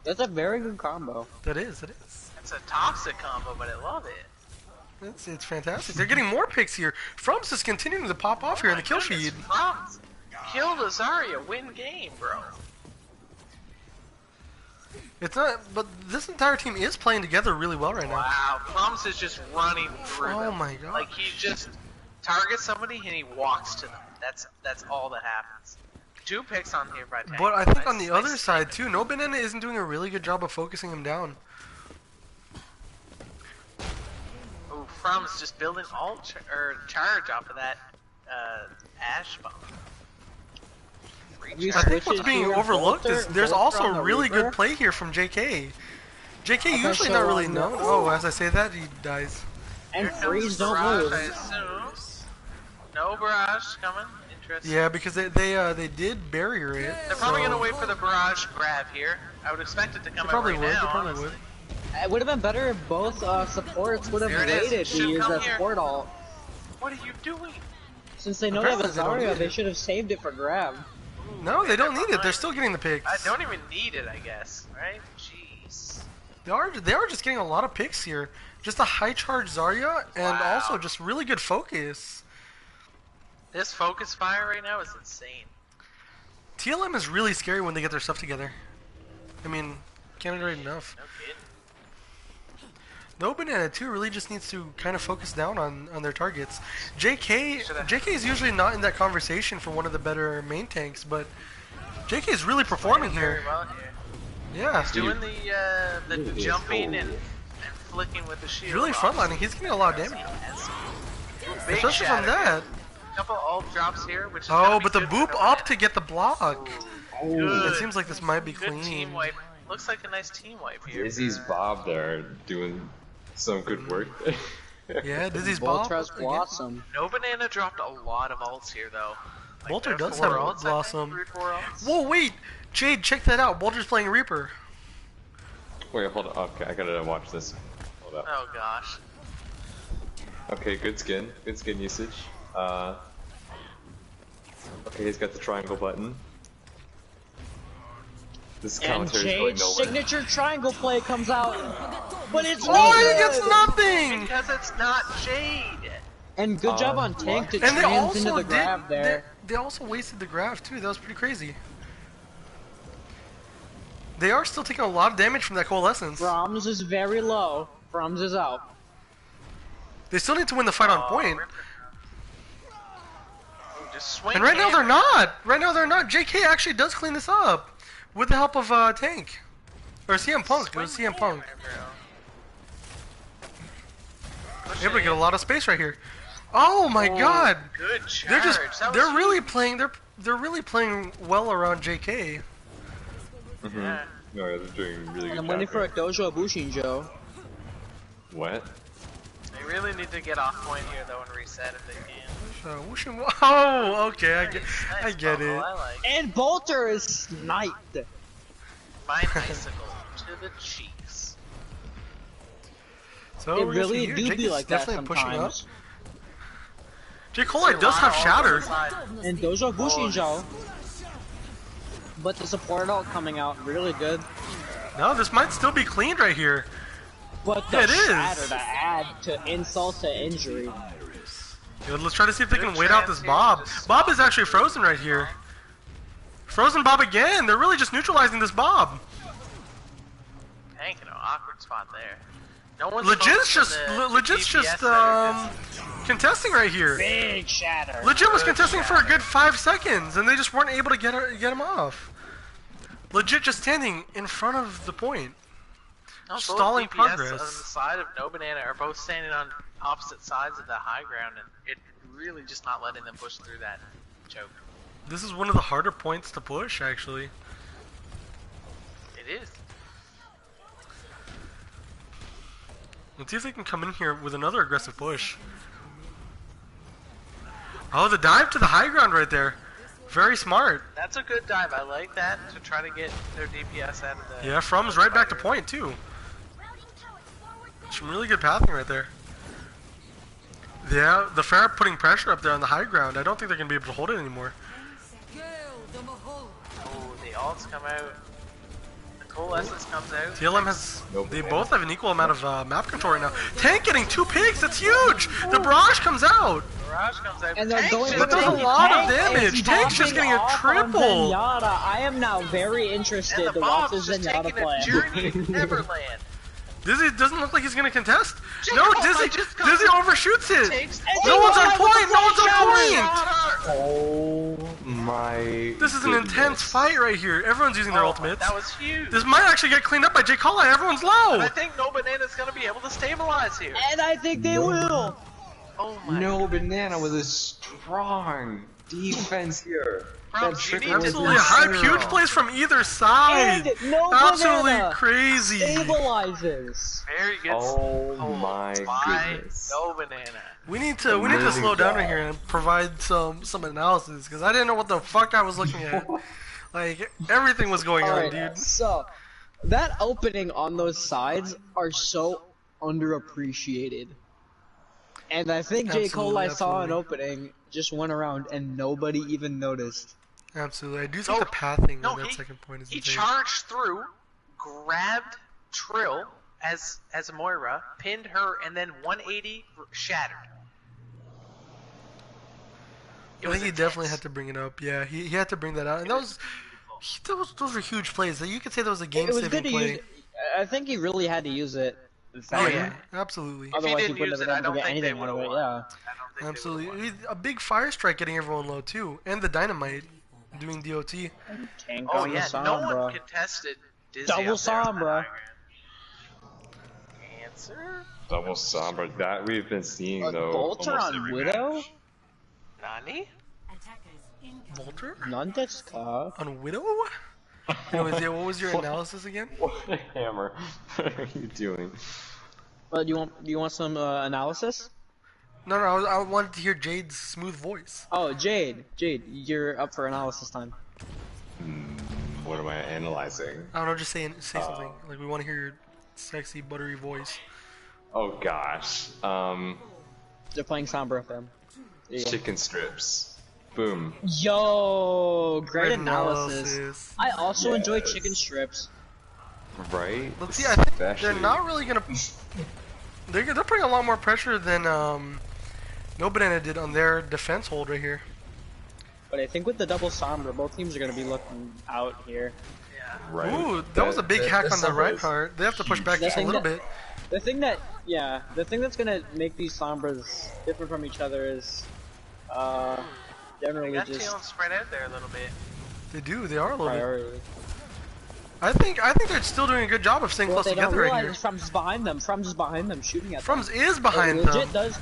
That's a very good combo. That is, it is. It's a toxic combo, but I love it. It's fantastic. They're getting more picks here. Frum's just continuing to pop off here in the kill feed. From's killed Azaria, win game, bro. It's not, but this entire team is playing together really well right now. Wow, From's is just running through Oh them. my god. Like he just targets somebody and he walks to them. That's all that happens. 2 picks on here by Tank. But I think Nice- on the nice other side statement. too, No Banana isn't doing a really good job of focusing him down. Ooh, From's just building charge off of that Ash bomb. You I think what's switches being here, overlooked is Bolter- there's Bolter also on the really Reaper. good play here from JK. JK Okay, usually so not really on known. the- Oh, as I say that, he dies. And Here comes freeze don't barrage, move. I assume. No barrage coming. Interesting. Yeah, because they did barrier it. They're probably so- gonna wait for the barrage grab here. I would expect it to come They probably out would. right now. They probably honestly. would. It would have been better if both supports would have There it is. waited Should to use come that here. support ult. What are you doing? Since they know they have Apparently they don't Azaria, need they it. should have saved it for grab. No, they don't need it. They're still getting the picks. I don't even need it, I guess. Right? Jeez. They are just getting a lot of picks here. Just a high charge Zarya and Wow. also just really good focus. This focus fire right now is insane. TLM is really scary when they get their stuff together. I mean, can't iterate enough. No kidding. No Banana too really just needs to kind of focus down on their targets. JK is usually not in that conversation for one of the better main tanks, but JK is really performing Very here. well here. Yeah, He's doing the Ooh, jumping cool. and flicking with the shield. he's really frontlining. He's getting a lot of damage, Big especially from shatter. that. Couple ult drops here, which is Oh, gonna be but the good for boop No up Banana. to get the block. Good. It seems like this might be Good clean. team wipe. Looks like a nice team wipe here. Dizzy's Bob there doing some good work. Yeah, Dizzy's Bob. Voltras again. Blossom. No Banana dropped a lot of ults here, though. Like, Bolter there are does 4 have ults, I think, Blossom. 3 or 4 ults. Whoa, wait! Jade, check that out. Bolter's playing Reaper. Wait, hold on. Okay, I gotta watch this. Hold up. Oh gosh. Okay, good skin. Good skin usage. Okay, he's got the triangle button. This And commentary is going Jade's nowhere. signature triangle play comes out. But it's Oh, no he good! gets nothing! Because it's not Jade. And good job on Tank to And they trans into also the grab there. They also wasted the grab too. That was pretty crazy. They are still taking a lot of damage from that coalescence. Frums is very low. Frums is out. They still need to win the fight on Oh, point. Ripper. Just swing And right now hammer. they're not. Right now they're not. JK actually does clean this up with the help of Tank or CM Punk. It was Swing CM Punk. hammer, bro. Able to get a lot of space right here. Oh my god! Good charge. They're just That was they're really huge. playing they're really playing well around JK. Mm-hmm. Yeah. No, they're doing really good. I'm waiting job for a there. Dojo Bushinjo. What? They really need to get off point here though and reset if they can. So oh, okay, I get bubble, it. I like And Bolter is sniped. mine icicle to the cheeks. So It we're gonna see really here. do Jake be is like that definitely pushing up. sometimes. J. Cole does have Shatter. And Dojo Bushinjo. But the support ult coming out really good. No, this might still be cleaned right here. But the It is. Shatter to add to insult to injury. Good, let's try to see if they can Good wait out this chance Bob. here to just Bob is actually frozen right here. Frozen Bob again. They're really just neutralizing this Bob. Hank in an awkward spot there. No one's Legit's focused just on the Legit's DPS just that are contesting right here. Big Shatter. Legit was Good contesting for a Shatter. good 5 seconds, and they just weren't able to get him off. Legit just standing in front of the point. No, both stalling DPS progress. on the side of No Banana are both standing on opposite sides of the high ground, and it really just not letting them push through that choke. This is one of the harder points to push, actually. It is. Let's see if they can come in here with another aggressive push. Oh, the dive to the high ground right there. Very smart. That's a good dive. I like that to try to get their DPS out of the. Yeah, From's right back to point, too. Some really good pathing right there. Yeah, the Pharah putting pressure up there on the high ground. I don't think they're going to be able to hold it anymore. Oh, the ults come out. The coalescence comes out. TLM has... Nope. They both have an equal amount of map control right now. Tank getting 2 picks! That's huge! The barrage comes out! Barrage comes out. And they're Tank going just But there's a goes lot of off. damage. is Tank's just popping getting a off on triple. Zenyatta. I am now very interested And the to watch the Bob's just Zenyatta taking play. a journey to Neverland. Dizzy doesn't look like he's gonna contest. Jacob, No, I Dizzy! just got- Dizzy overshoots it! Takes No one's on Jacob, point! No one's on point! Shot Oh my. This is an intense fight right here. Everyone's using their Oh, ultimates. that was huge. This might actually get cleaned up by J. Cole. Everyone's low! I think No Banana's gonna be able to stabilize here. And I think they will. Oh my. No Banana with a strong defense here. Probs, That you need triple to is Absolutely, insane. huge plays from either side. And no Absolutely Banana crazy. stabilizes. Very good. Oh my by goodness. No Banana. We need to Amazing slow down job. right here and provide some analysis because I didn't know what the fuck I was looking at. Like everything was going on, Alright, dude. so that opening on those sides are so underappreciated. And I think J. Cole Absolutely, I saw an absolutely. opening just went around and nobody even noticed. Absolutely, I do think No, the pathing no, on that he- second point is He insane. charged through, grabbed Trill as a Moira, pinned her, and then 180 shattered. It I was think he intense. definitely had to bring it up. Yeah, he had to bring that out, and those those were huge plays. You could say that was a It was game-saving good to play. use. I think he really had to use it. Oh yeah. yeah, absolutely, Otherwise, he didn't wouldn't use have it, I been able don't to get think they anything out of would've it. won. Yeah. I don't think they would've absolutely. won. A big fire strike getting everyone low too, and the dynamite doing DOT. Tank Oh on yeah, the no Sombra. one contested Dizzy Double up there on that Sombra. high ground. Answer? Double Sombra. That we've been seeing A though. Bolter almost on every Widow? match. Nani? Attackers incoming. Volter Nandeska? on Widow. Anyways, yeah, what was your analysis again? What a hammer. What are you doing? Do you want some analysis? No, I wanted to hear Jade's smooth voice. Oh, Jade, you're up for analysis time. What am I analyzing? I don't know, just say something. Like we want to hear your sexy, buttery voice. Oh gosh. They're playing Sombra FM. There you go. Chicken strips. Boom. Yo, great Great analysis. analysis. I also enjoy Yes. chicken strips. Right? Let's see. I think they're Especially- not really gonna. They're putting a lot more pressure than No Banana did on their defense hold right here. But I think with the double Sombra, both teams are going to be looking out here. Yeah. Right. Ooh, that was a big hack on the Sombra right is part. They have to push back The just a thing little that- bit. The thing that's going to make these Sombras different from each other is They generally got just Teal spread out there a little bit. They do. They are a little bit. priority. I think they're still doing a good job of staying What close they don't together right realize here. is Frums is behind them. Frums is behind them, shooting at them. Frums is behind Legit them. does,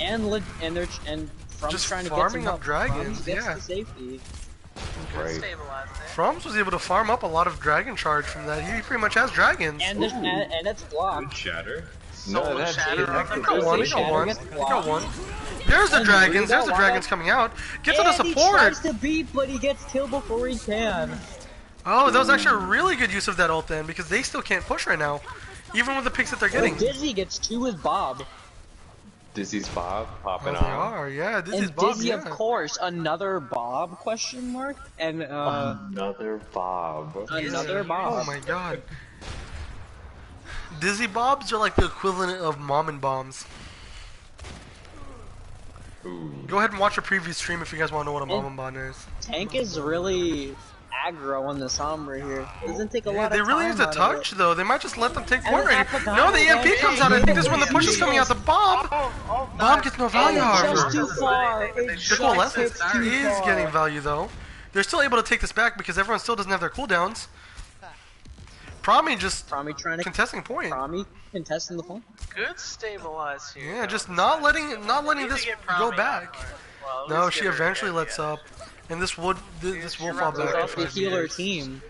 and Frums Just trying to farming get some up help. dragons, Frums gets yeah. to safety. Good Right. stabilize there. Frums was able to farm up a lot of dragon charge from that. He pretty much has dragons. And it's blocked. Good shatter. Soul Shatter on the He got one, he got Shatter one, gets he got blocked. one. There's the And dragons, we there's got the dragons one. coming out. Get to the And he support! tries to beat, but he gets killed before he can. Oh, that was actually a really good use of that ult then, because they still can't push right now. Even with the picks that they're getting. And Dizzy gets 2 with Bob. Dizzy's Bob Oh, popping they on. are, yeah. This is And Bob, Dizzy, yeah. of course, another Bob, question mark? And, Another Bob. another Oh Bob. my god. Dizzy Bobs are like the equivalent of mom and bombs. Ooh. Go ahead and watch a previous stream if you guys want to know what a mom and bomb is. Tank is really aggro on the Sombra here. Doesn't take a Yeah, lot they of really time use a out of touch it. though. They might just let them take And point then right here. Apagano No, the EMP again. comes out. I think this is when the push is coming out. The Bob! Bob gets no value, It's just however. too far. It The just coalescence hits too is far. getting value though. They're still able to take this back because everyone still doesn't have their cooldowns. Promi just Promi trying to contesting point. Promi contesting the point. Good stabilize here. Yeah, though. just not letting Need this to get go Promi back. on. Well, at No, least she get her eventually dead, lets yeah. up, and this will she fall runs back away to from The 5 healer meters. team.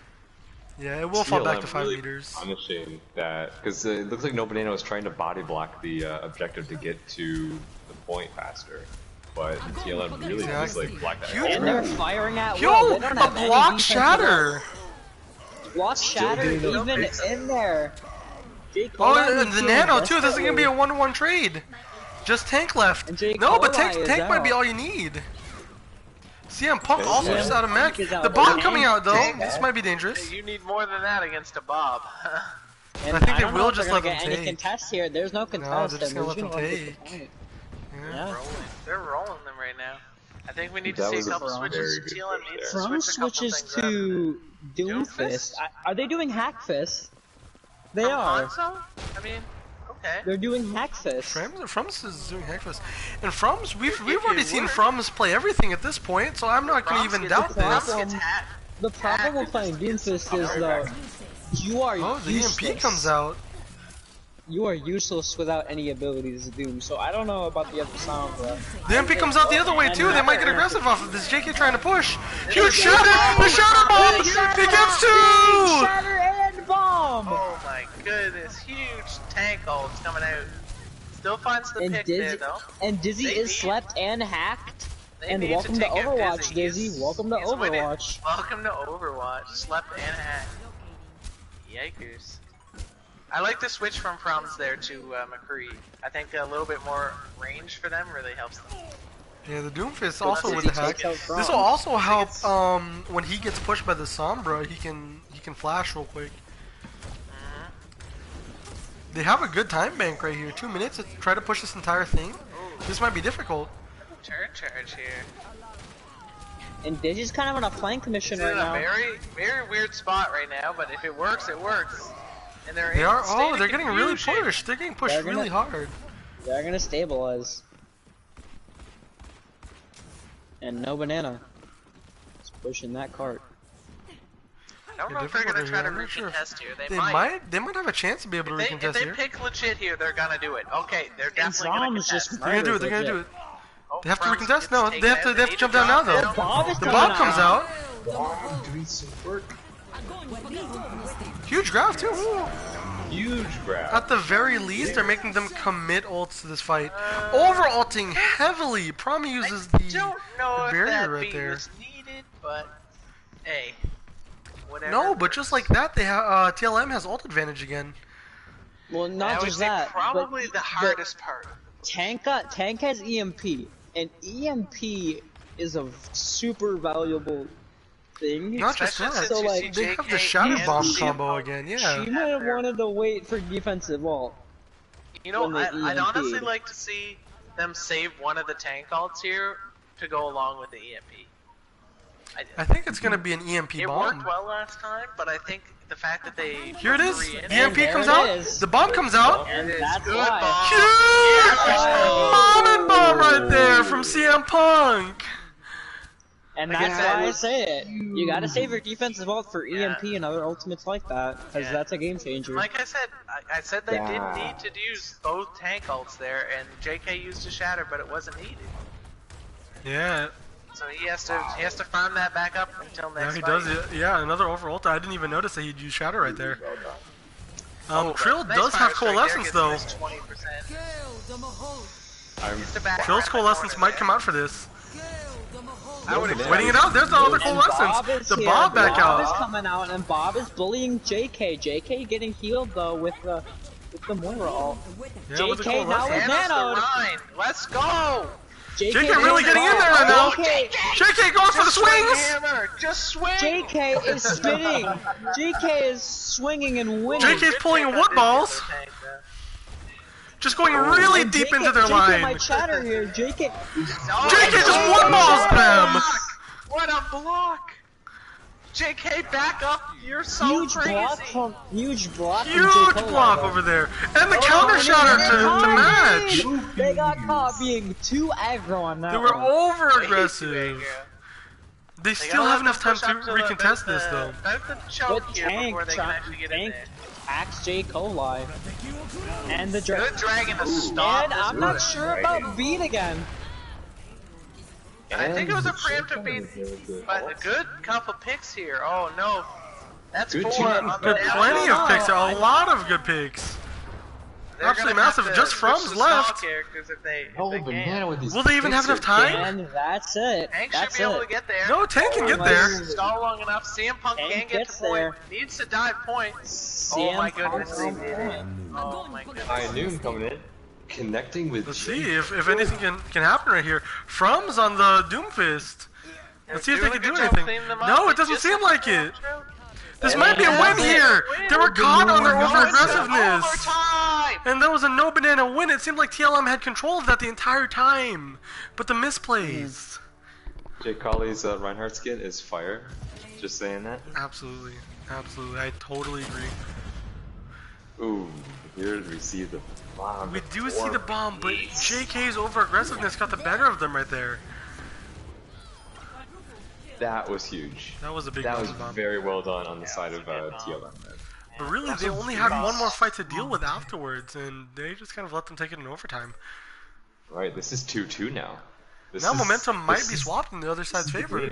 Yeah, it will fall back to TLM 5 really meters. punishing that because it looks like No Banana was trying to body block the objective to get to the point faster, but TLM really just Exactly. like blocked that. Huge And they're firing at will. Yo, They don't a have any block defense shatter! at all. Block shatter even in there. Jake Oh, Cole and the is nano feeling too. This is gonna be a desperately. 1-to-1 trade. Just tank left. And J. No, but Cole tank is might be out. all you need. CM Punk Okay, also yeah. just out of mech. Is out. The bomb Tank- coming out though. Tank- This might be dangerous. You need more than that against a Bob. And I think they don't know will if they're just gonna let them get any take. contest here. There's no contest. they're just and gonna they're let gonna them get the take. point. Yeah. Yeah. They're rolling them right now. I think we need to That see was a a couple very switches. good TLM play needs there. to From switch a couple switches things up. to Doomfist. Doomfist? Are they doing Hackfist? They From are. Hanzo? I mean, okay. They're doing Hackfist. Frums is doing Hackfist. And Frums, we've If already it seen works. Frums play everything at this point, so I'm not gonna Frums even gets- doubt Frums this. gets hacked. The problem with playing Doomfist is though, you are Oh, the useless. EMP comes out. You are useless without any abilities to Doom. So I don't know about the other Sombra. The MP comes out the other way too. They might get aggressive off of this. JK trying to push. Huge shatter! The shatter bomb! It gets two! Shatter and bomb. Oh my goodness, huge tank ults coming out. Still finds the And pick there Dizzy, though. and Dizzy They is need- slept and hacked. They And need welcome to take out Overwatch, Dizzy. He's- Welcome to he's winning. Overwatch. Welcome to Overwatch. Slept and hacked. Yikers. I like the switch from Frums there to McCree. I think a little bit more range for them really helps them. Yeah, the Doomfist also with Dizzy the hack. takes out Frums. This will also help when he gets pushed by the Sombra, he can flash real quick. They have a good time bank right here. 2 minutes to try to push this entire thing. This might be difficult. Turn charge here. And Dizzy's kind of on a flank mission He's right in a now. very, very weird spot right now, but if it works, it works. And they're They in are. a state Oh, of they're getting really confusion. pushed. They're getting pushed They're gonna- really hard. They're gonna stabilize. And no banana. It's pushing that cart. I don't Yeah, know if they're gonna difficult try to here. I'm not sure if- recontest here. They They might. might have a chance to be able to If recontest they here. pick legit here, they're gonna do it. Okay, they're And definitely gonna From's contest. just They're gonna do it. They're gonna legit. do it. Oh, They have to From's recontest. gets No, taken they have out. to. They have to need jump down now drop though. Bob is The coming bomb out. comes out. Bomb doing some work. Huge graph too. Woo. Huge grab. At the very least, they're making them commit ults to this fight. Over ulting heavily. Promi uses I the don't know if barrier that right beat there. was needed, but hey, whatever. No, but just like that, they have TLM has ult advantage again. Well, that not was just that. probably but the hardest part. Tank has EMP, and EMP is a super valuable thing. Not just Especially that. since So, you like, see They have JK the shatter and bomb CM combo Punk. again. Yeah. She might have wanted to wait for defensive ult. You know, when they I'd honestly EMP'd. like to see them save one of the tank ults here to go along with the EMP. I think it's gonna be an EMP It bomb. worked well last time, but I think the fact that they Here it is. put three in- The EMP there comes it out. is. The bomb comes out. And It is that's good why. bomb. Huge Yeah. bomb and bomb right there from CM Punk. And Like I that's said, why I say it. You gotta save your defensive vault for EMP and other ultimates like that, because Yeah. that's a game changer. Like I said, I said they Yeah. didn't need to use both tank ults there, and JK used a shatter, but it wasn't needed. Yeah, So he has to farm that back up until now next he fight. does it. Yeah, another over ult. I didn't even notice that he'd use Shadow right there. Oh, Trill but does nice have fire strike there Coalescence gets though. us 20%. I'm It's the back Trill's right Coalescence corner might there. come out for this. I would Banana. Waiting it out. There's the other And Bob Coalescence. is The here. Bob back Bob is out. coming out, and Bob is bullying JK. JK getting healed though with the Moira ult. Yeah, with the JK now Coalescence. is Thanos the nanoed. Rhine. Let's go! JK really getting in there right now. JK, JK going for the Just swing, swings. hammer! Just swing! JK is spinning. JK is swinging and winning. JK's pulling wood balls. Just going really deep into their JK line. might shatter here. JK. JK just wood balls them. What a block! JK, back up! You're so Huge crazy! huge block from Huge J. Cole. block over there. And the counter shatter to match. They got caught being too aggro on that They were one. over Way too aggressive. aggro. They They still gotta have let enough time them to push up recontest this though. Let the choke But here before they can Tank actually get in there. hacks J. Coli. And the Good dragon. dragon to stop And this I'm not move. sure about Beat again. And I think it was a preemptive beat, but a good couple picks here. Oh no. That's Good 4 team. on the Good, down plenty low. of picks. A lot of good picks. They're absolutely gonna have massive. to Just switch From's to stall left. characters if they Oh, can. banana with these. Will they even have enough time? And that's it. Hank That's should be able to it. get there. No, Tank can get Unless- there. Stall long enough. CM Punk Hank can get gets to point. there. Needs to dive point. Oh CM my goodness, they Punk's did on it. point. Oh my goodness. I knew him coming in. Connecting with Let's Jake. see if anything can happen right here. From's on the Doomfist. Let's see if they Doing can a do good job anything. cleaning them up. No, They it doesn't just seem hit the like it. control. This And might be a they win have it. here. They were caught on their Going to over-aggressiveness. overtime. And that was a no banana win. It seemed like TLM had control of that the entire time. But the misplays. Jake Colley's Reinhardt skin is fire. Just saying that. Absolutely. Absolutely. I totally agree. Ooh, here we see the bomb. We do see the bomb, but JK's over-aggressiveness got the better of them right there. That was huge. That was a big That was bomb. very well done on the side of TLM. But really, they only had one more fight to deal with afterwards, and they just kind of let them take it in overtime. Right, this is 2-2 now. Now momentum might this be is- swapped in the other side's favor.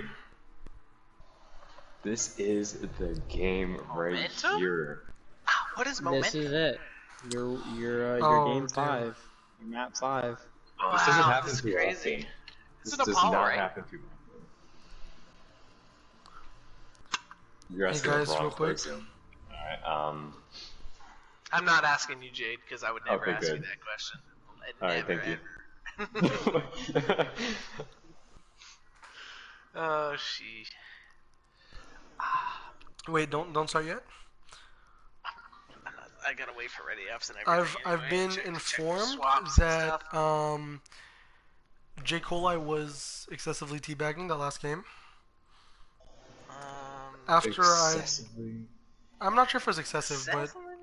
This is the game right Momentum? here. What is This momentum? is it. Your Oh, game damn. 5. Your map 5. Wow, This doesn't happen this is too crazy. often. This This is an does Apollo, not right? happen too often. You're Hey asking guys, the wrong real quick. person. Alright, I'm not asking you, Jade, because I would never Okay, ask you good. that question. I'd Alright, never, thank ever. you. Oh, sheesh. Wait, don't start yet. I gotta wait for ready ups and everything. I've anyway. been Check the informed swaps and that stuff. J. Coli was excessively teabagging that last game. After Excessively. I'm not sure if it was excessive, but Excessively?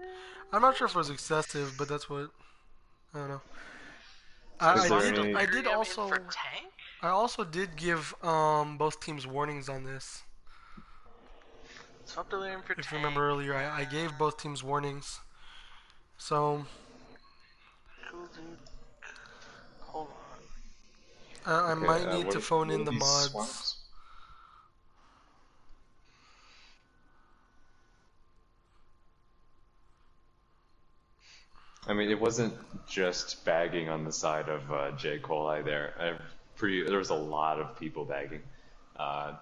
I'm not sure if it was excessive, but that's what I don't know. Is there I any- did I mean, also for tank? I also did give both teams warnings on this. Swap delirium for If you tank. remember earlier, I gave both teams warnings. So Cool, dude. Hold on. I Okay, might need what to are- phone what in are the these mods. swaps? I mean, it wasn't just bagging on the side of J. Coli there. There was a lot of people bagging that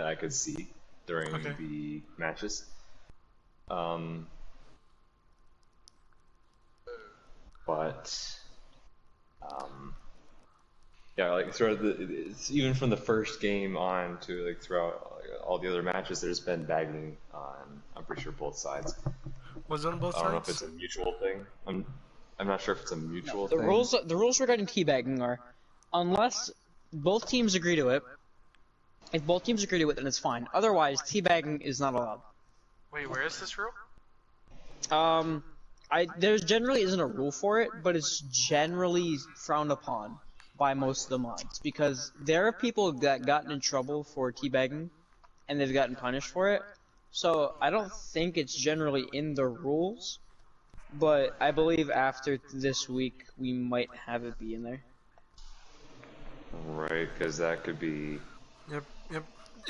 I could see during Okay. the matches. But yeah, like throughout it's even from the first game on to like throughout all the other matches, there's been bagging on. I'm pretty sure both sides. Was it on both I don't know if sides? it's a mutual thing. I'm not sure if it's a mutual The thing. rules regarding teabagging are, unless both teams agree to it, if both teams agree to it, then it's fine. Otherwise, teabagging is not allowed. Wait, where is this rule? There generally isn't a rule for it, but it's generally frowned upon. by most of the mods because there are people that gotten in trouble for teabagging, and they've gotten punished for it. So I don't think it's generally in the rules, but I believe after this week we might have it be in there. Right, because that could be. Yep.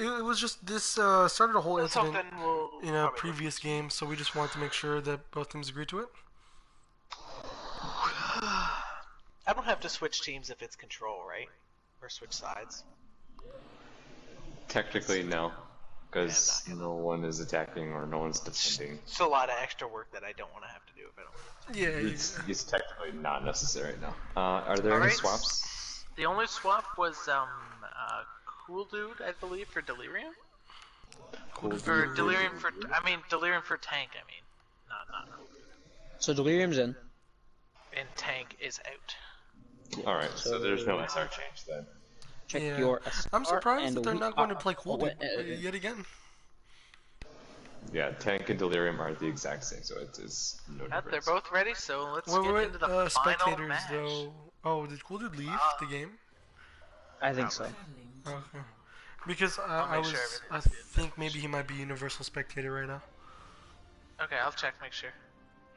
It was just this started a whole That's incident something we'll in a probably previous game, so we just wanted to make sure that both teams agreed to it. I don't have to switch teams if it's control, right? Or switch sides. Technically, no. Because Yeah, I'm no one is attacking or no one's defending. It's a lot of extra work that I don't want to have to do if I don't. Yeah. It's technically not necessary now. Are there any Alright. swaps? The only swap was Cool Dude, I believe, for Delirium. Cool. Or Delirium for Delirium for Tank. I mean, not Cool Dude. So Delirium's in. And Tank is out. Alright, so there's no SR change then. Check Yeah. your SR I'm surprised and that they're we not going to are- play Cool Dude oh, yet again. Yeah, Tank and Delirium are the exact same, so it is no They're difference. both ready, so let's Wait, get into the final spectators match. though. Oh, did Cool Dude leave the game? I think so. Okay. Because I'll make sure I everything's good. think maybe he might be Universal Spectator right now. Okay, I'll check, make sure.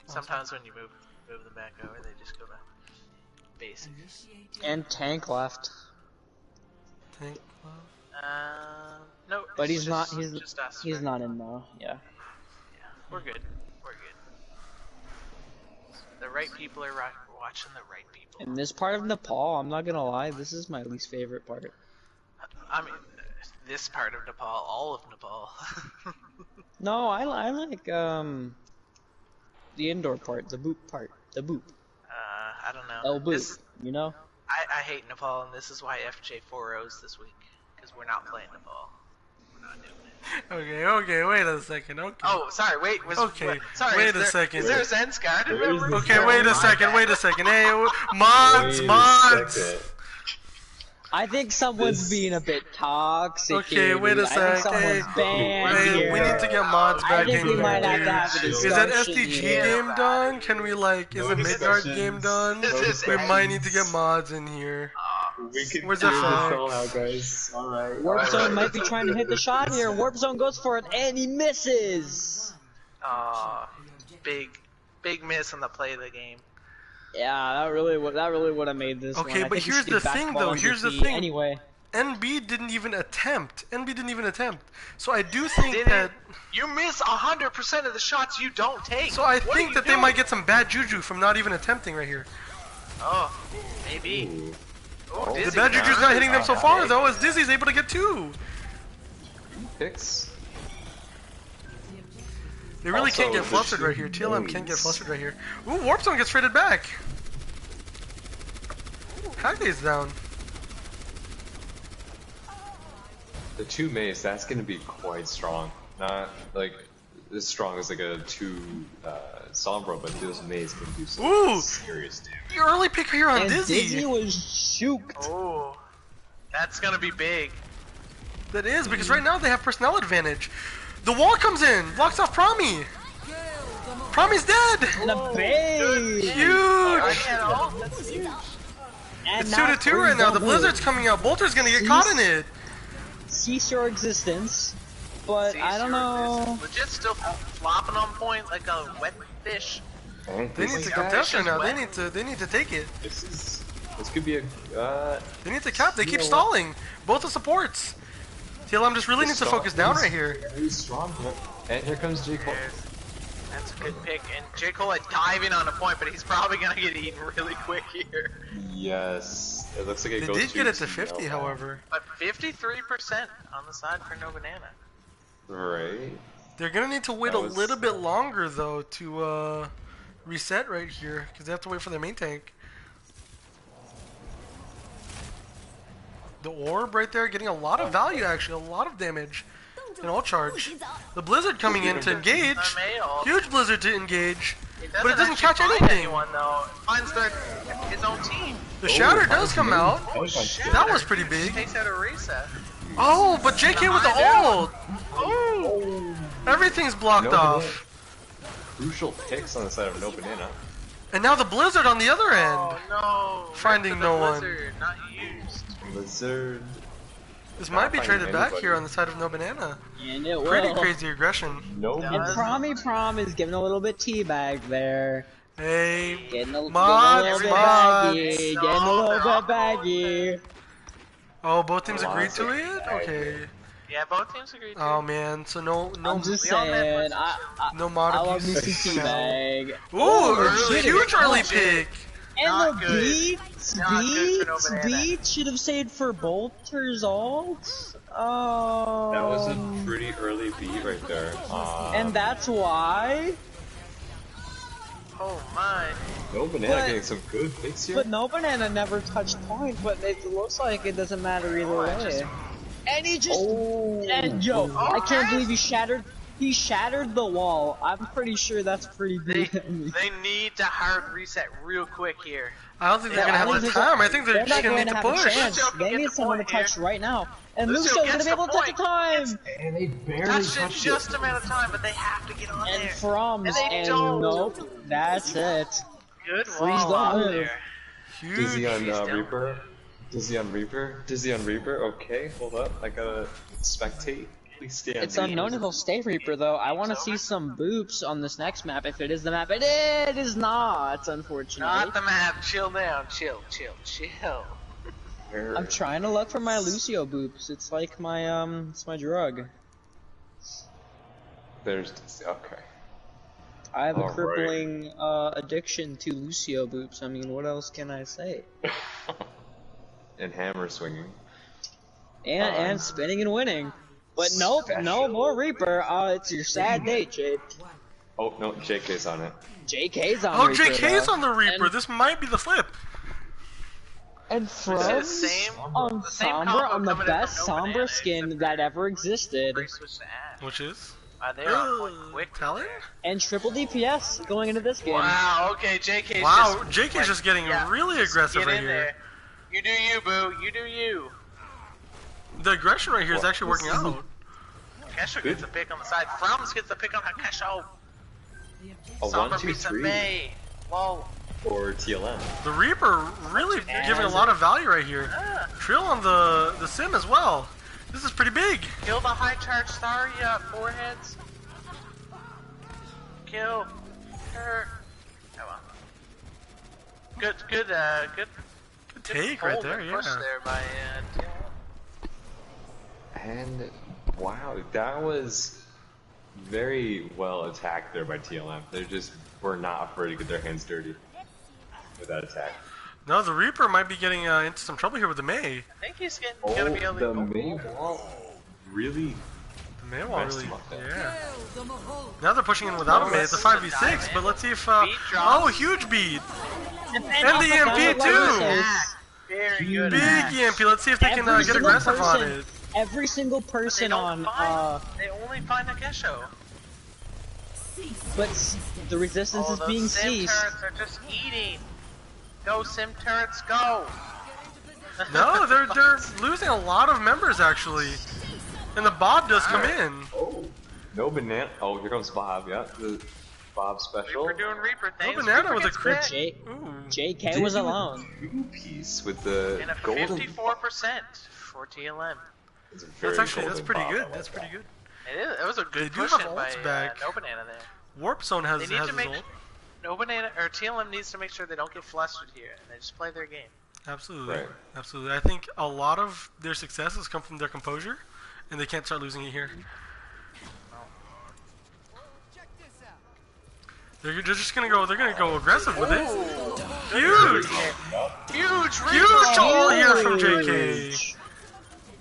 Sometimes when you move them back over, they just go to basic. And Tank left. Tank. No. But it's he's not. just us, He's right? not in though. Yeah. Yeah, we're good. We're good. The right people are watching the right people. In this part of Nepal, I'm not gonna lie, this is my least favorite part. I mean, this part of Nepal, all of Nepal. No, I like the indoor part, the boop part, the boop, I don't know. El boop. This- You know? I hate Nepal, and this is why FJ4O's this week. Because we're not playing Nepal. We're not doing it. Okay, wait a second. Okay. Oh, sorry, wait. Okay, Sorry, wait is a there- second. Is there a Zenskar to remember? Okay, wait a second. Hey, mods! I think someone's being a bit toxic. Okay, here, wait dude. a sec. I think someone's banned Hey, here. we need to get mods I back think in we here, might have dude. to have a Is that discussion SDG here. game done? Can we like, is No the Midgard discussions. game done? This is We might need to ends. get mods in here. We can Where's the flag? out, guys. Alright. Warp Zone might be trying to hit the shot here. Warp Zone goes for it and he misses. Big miss on the play of the game. Yeah, that really would have made this. Okay, one. I but think we here's should the do thing, basketball though. Here's the MVP thing. Anyway, NB didn't even attempt. So I do think Didn't- that. You miss 100% of the shots you don't take. So I What are think you that they doing? might get some bad juju from not even attempting right here. Oh, maybe. Oh, The bad juju's not hitting them so far, though, as Dizzy's able to get two. Picks. They really can't Also, get flustered the right here. TLM can't get maze. flustered right here. Ooh, Warp Zone gets traded back. Hagday's down. The two mace, that's gonna be quite strong. Not like as strong as like a two Sombra, but those mace can do some Ooh! serious damage. The early pick here on and Dizzy. Dizzy was shooked. Oh, that's gonna be big. That is, because right now they have personnel advantage. The wall comes in, blocks off Promi. Promi's dead. The base. Huge. That's huge. And It's now 2-2 right now. The Freeze blizzard's coming out. Bolter's gonna get caught in it. cease your existence, but I don't know. Legit still flopping on point like a wet fish. And They this need is- to contest right now. wet. They need to take it. This could be a They need to cap. They keep stalling. Both the supports. TLM just really needs to focus down right here. very strong. And here comes J. Cole. That's a good pick. And J. Cole diving on a point, but he's probably gonna get eaten really quick here. Yes, it looks like it They goes did get it to TL. 50, however. But 53% on the side for No Banana. Right. They're gonna need to wait That a was- little bit longer though to reset right here because they have to wait for their main tank. The orb right there getting a lot of value actually, a lot of damage. And all charge. The blizzard coming in to engage. Huge blizzard to engage. But it doesn't actually catch find anything. Anyone, though. It finds his own team. The shatter does come out. Oh, shit. That was pretty big. Takes out a reset. Oh, but JK with the ult. Oh! Everything's blocked No off. Crucial picks on the side of No Banana. And now the Blizzard on the other end. Oh no! Finding Rip to no the one. Blizzard, not used. Lizard. This Not might be finding traded back anybody. here on the side of No Banana. And it Pretty will. crazy aggression. No. Yeah. And Promy Prom is giving a little bit teabag there. Hey, Getting a Mods, little bit mods. baggy. Getting a little bit baggy. oh, both teams agreed Mods to are it? baggy. Okay. Yeah, both teams agreed to. Oh man, so no I'm just we all met saying, once. I mod love me abuse. some teabag. Ooh, legit. huge early Legit. pick. And Not the good. beats, Not good for no banana. beats should have saved for Bolter's ult. Oh. That was a pretty early beat right there. And that's why. Oh my. No Banana But- getting some good picks here. But No Banana never touched point, but it looks like it doesn't matter either Oh, I way. just- And he just. Oh. And yo, I can't Okay. believe he shattered. He shattered the wall. I'm pretty sure that's pretty They, big. they need to hard reset real quick here. I don't think they're Yeah, gonna I have think the they're- time. I think they're They're just not gonna going need to to have a push. chance. Lucio can They get need the someone to point touch here. right now. And Lucio Lucio's gets gonna be the able to touch point. the time. And they barely Touched in touched just it. a amount of time, but they have to get on And there. Froms, And they and don't. nope, that's it. Good Freeze wall the out move. there. Dizzy Huge. on He's down. Reaper. Dizzy on Reaper. Dizzy on Reaper. Okay, hold up. I gotta spectate. Please stay on It's Reaper. unknown if he'll stay Reaper though. I want to see some boops on this next map if it is the map. It is not, unfortunately. Not the map. Chill down. Chill. Where- I'm trying to look for my Lucio boops. It's like my it's my drug. There's Dizzy. Okay. I have a Alright. crippling addiction to Lucio boops. I mean, what else can I say? And hammer swinging. And spinning and winning. But nope, no more Reaper. It's your sad day, Jade. Oh no, JK's on it. JK's on Oh, Reaper. JK's though. on the Reaper. And- This might be the flip. And Is it Froms the same? on The same Sombra combo on the coming in best from No Sombra Banana, skin except that ever existed. They switched to Ash. Which is? They're on point quick. Talon? And triple DPS going into this game. Wow. Okay, JK's Wow, just, JK's just getting really just aggressive get right in here. there. You do you, boo. You do you. The aggression right here is actually working out. Kesho gets the pick on the side. Froms gets the pick on Kesho. A Sombra 1, 2, beats a 3 May. Whoa. for TLM. The Reaper really giving a lot of value right here. Ah. Trill on the sim as well. This is pretty big. Kill the high charge star, yeah, foreheads. Kill her. Oh well. Good, Good take right hold there, and yeah. push there by And wow, that was very well attacked there by TLM. They just were not afraid to get their hands dirty with that attack. No, the Reaper might be getting into some trouble here with the May. I think he's getting, Oh, gonna be able to the May wall really. The May wall Messed really, him up there. yeah. Now they're pushing in without a May. It's a 5v6, but let's see if, Beat drops. oh, huge beat. And the EMP too. very good. Big EMP. Let's see if they can Every get single aggressive on person- it. Every single They person don't on find, they only find a Kesho. but the resistance Oh, is those being sim ceased. turrets are just eating. Go sim turrets, go. No, they're losing a lot of members actually. And the Bob does come in. Oh, no banana. Oh, here comes Bob. Yeah, the Bob special. Reaper doing Reaper things. No banana Reaper with a gets crit. picked. J- Ooh. JK Did was you- alone. Two piece with the And a golden. 54% for TLM. It's a That's very actually golden pretty Bob. I good. like That's pretty that. good. It was a good They do push have in by ults back. No Banana there. Warp Zone has They need has to his make ult. No Banana or TLM needs to make sure they don't get flustered here and they just play their game. Absolutely. Right. Absolutely. I think a lot of their successes come from their composure, and they can't start losing it here. They're just gonna go. They're gonna go aggressive with it. Huge, Huge huge ult here from Huge. JK.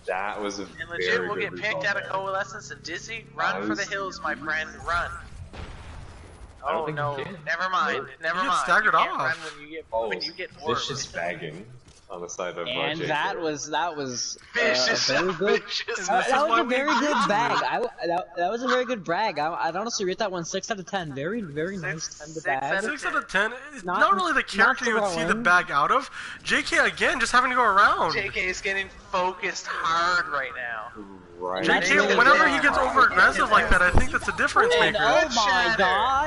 That was a And very legit will good get picked result out of there. Coalescence and Dizzy. Run for the hills, my friend. Run. I don't Oh think no! he can. Never mind. Never gets mind. staggered you can't off. run when you get orbs. Vicious bagging on the side of And JK. that was Vicious, a very good. vicious. This That is was why a we very agree good with bag. you. That was a very good brag. I'd honestly rate that one 6 out of 10. Very nice time to Six bag. out of 6 out of 10. It's Not- not really the character you would see the throwing. bag out of. JK again, just having to go around. JK is getting focused hard right now. Right. That's JK, really whenever good. he gets over aggressive like that, I think that's a difference And maker. oh Good my shatter.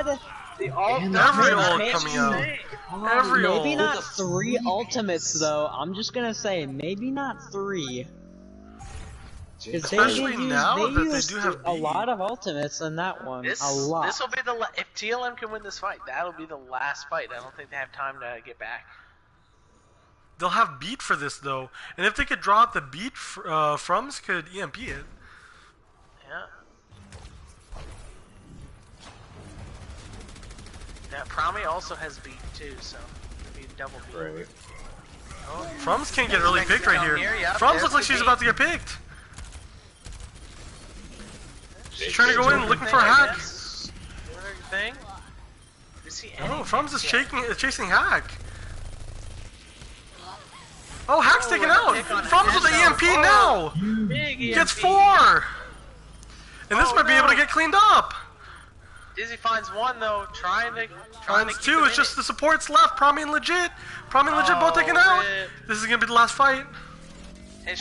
god, The ult, Every that's ult insane. coming out. Every Maybe ult. not 3 ultimates though. I'm just gonna say maybe not 3. Because Especially now that they do have a B. lot of ultimates in that one. This a lot. will be the if TLM can win this fight, that'll be the last fight. I don't think they have time to get back. They'll have beat for this though, and if they could draw out the beat, Frums could EMP it. Yeah. Yeah, Promi also has beat too, so it'll be double beat. Right. Oh, Frums can't get early Next picked right down here. here, yep, Frums there's looks like the she's beat. about to get picked. She's trying to go in, looking for a I hack. guess. Doing her thing. You see Oh, anything? Frums is Yeah. chasing Hack. Oh, Hack's Oh, taken with a out. pick on Frums with the Nessa. EMP Oh. now. Big Gets EMP. 4. And this Oh, might be able to no. get cleaned up. Dizzy finds one though, trying to Finds keep 2. him It's in just it. the supports left. Promi and Legit. Promi and Legit both taken out. rip. This is gonna be the last fight. Hey,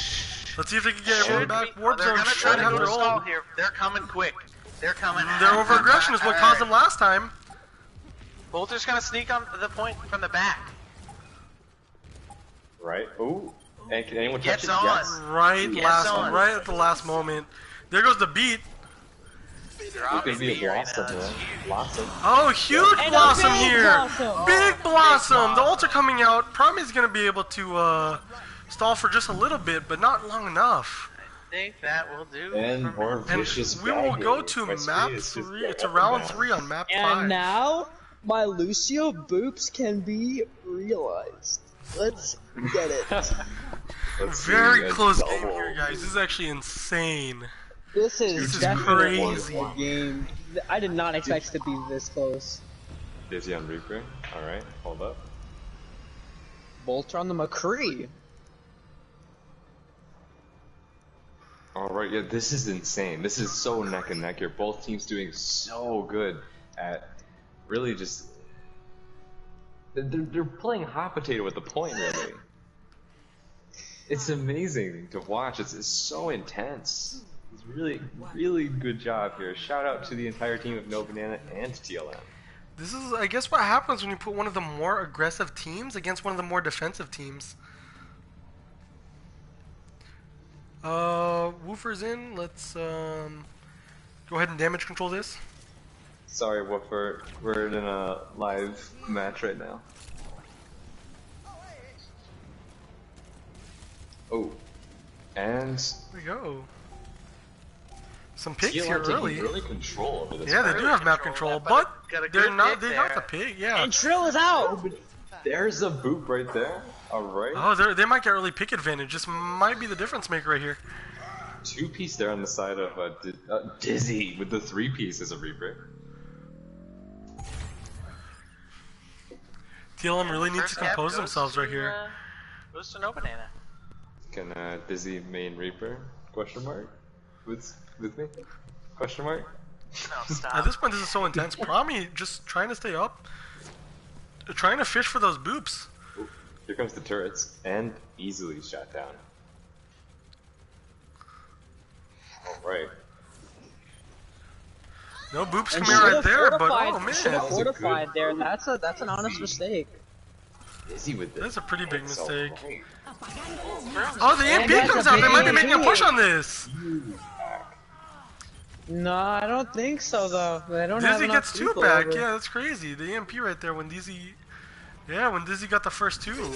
Let's see if they can get everyone should back. we- Warp they're zone gonna should try to have go their to stall ult. here. They're coming quick. They're coming. Their over-aggression is what caused them last time. Bolter's gonna sneak on the point from the back. Right. Ooh. And can anyone Gets touch it? on. Yes. Right, Yes, on. right at the last moment. There goes the beat. They're It could obviously be a right blossom, now. man. Blossom. Oh, huge And a blossom big here. blossom. Big blossom. The blossom. ults are coming out. Promi's gonna be able to stall for just a little bit, but not long enough. I think that will do. And more And vicious. we will bagging. go to My map speed is just 3. going It's up and round down. 3 on map 5. And now, my Lucio boops can be realized. Let's get it. Let's see Very a close double. game here, guys. This is actually insane. This is This is definitely crazy. a game. I did not expect it to be this close. Dizzy on Reaper. Alright, hold up. Bolter on the McCree. Alright, yeah, this is insane. This is so neck and neck here. Both teams doing so good at really just... They're playing hot potato with the point, really. It's amazing to watch. It's so intense. It's really good job here. Shout out to the entire team of No Banana and TLM. This is, I guess, what happens when you put one of the more aggressive teams against one of the more defensive teams. Woofer's in. Let's go ahead and damage control this. Sorry, Woofer. We're in a live match right now. Oh. And There we go. Some pigs TLM here taking early. early control over this. Yeah, they fight. do have map control control, that, but but got a they're good not. pick They got there. the pig. Yeah. And Trill is out! There's a boop right there. Alright. Oh, they might get early pick advantage. This might be the difference maker right here. 2-piece there on the side of Dizzy with the 3-piece as a Reaper. TLM really needs to First cap compose goes themselves to, right here. Goes to No Banana. Can Dizzy main Reaper? Question mark? With me? Question mark? No, stop. At this point, this is so intense. Promi just trying to stay up, trying to fish for those boops. Ooh, here comes the turrets, and easily shot down. Alright. No boops And coming out right should've there, but fortified- oh should've man, fortified there. That's an honest mistake. Dizzy with this. that's a pretty big It's mistake. alright. Oh, the And EMP that's comes a out. They big might be making a EMP. push on this. No, I don't think so though. They don't have Dizzy enough gets 2 people back. over. Yeah, that's crazy. The EMP right there when Dizzy, yeah, when Dizzy got the first 2.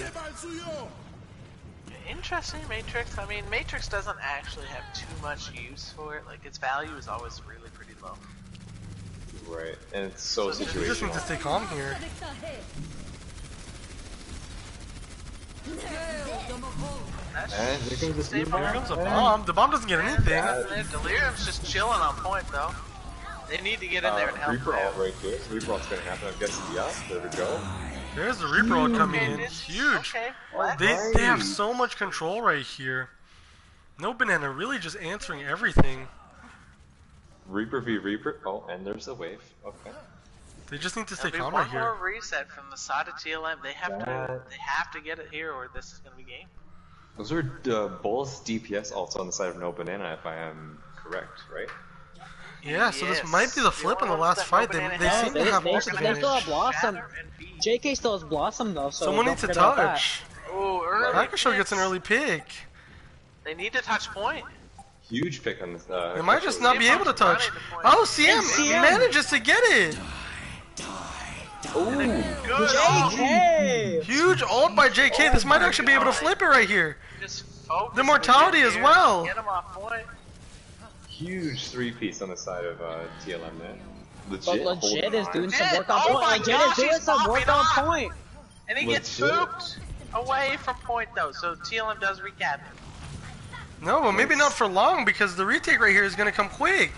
Interesting, Matrix. I mean, Matrix doesn't actually have too much use for it. Like, its value is always really pretty low. Right, and it's so So We just need to situational. stay calm here. And here comes the Stay speed calm. Here bomb. comes a bomb. The bomb doesn't get anything. Delirium's just chilling on point, though. They need to get in there and help. Reaper them. ult right here. Reaper ult's gonna happen. I'm guessing yes. There we go. There's the Reaper ult coming Okay, in. this- Huge. Okay, what? They have so much control right here. No Banana really just answering everything. Reaper v Reaper. Oh, and there's a wave. Okay. They just need to stay There'll be calm one right here. more reset from the side of TLM. They have to. That- They have to get it here, or this is gonna be game. Those are both DPS ults on the side of No Banana, if I am correct, right? Yeah, so this might be the flip in the last fight. They seem to have most they advantage. still have Blossom. JK still has Blossom though, so Someone don't needs to forget about that. touch. Oh, early. Hakusho gets an early pick. They need to touch point. Huge pick on this. They might just not be able to touch. Running Oh, the point. CM manages to get it. Good. JK! Huge ult by JK. This might actually be able to flip it right here. Just focus The mortality on as here. well. Get him off point. Huge 3-piece on the side of TLM there. But Legit, legit holding is on. doing some Legit? work on Oh point. my Legit gosh, is doing he's some work popping on off. point. And he gets Legit. spooked away from point though, so TLM does recap him. No, well, maybe not for long because the retake right here is gonna come quick.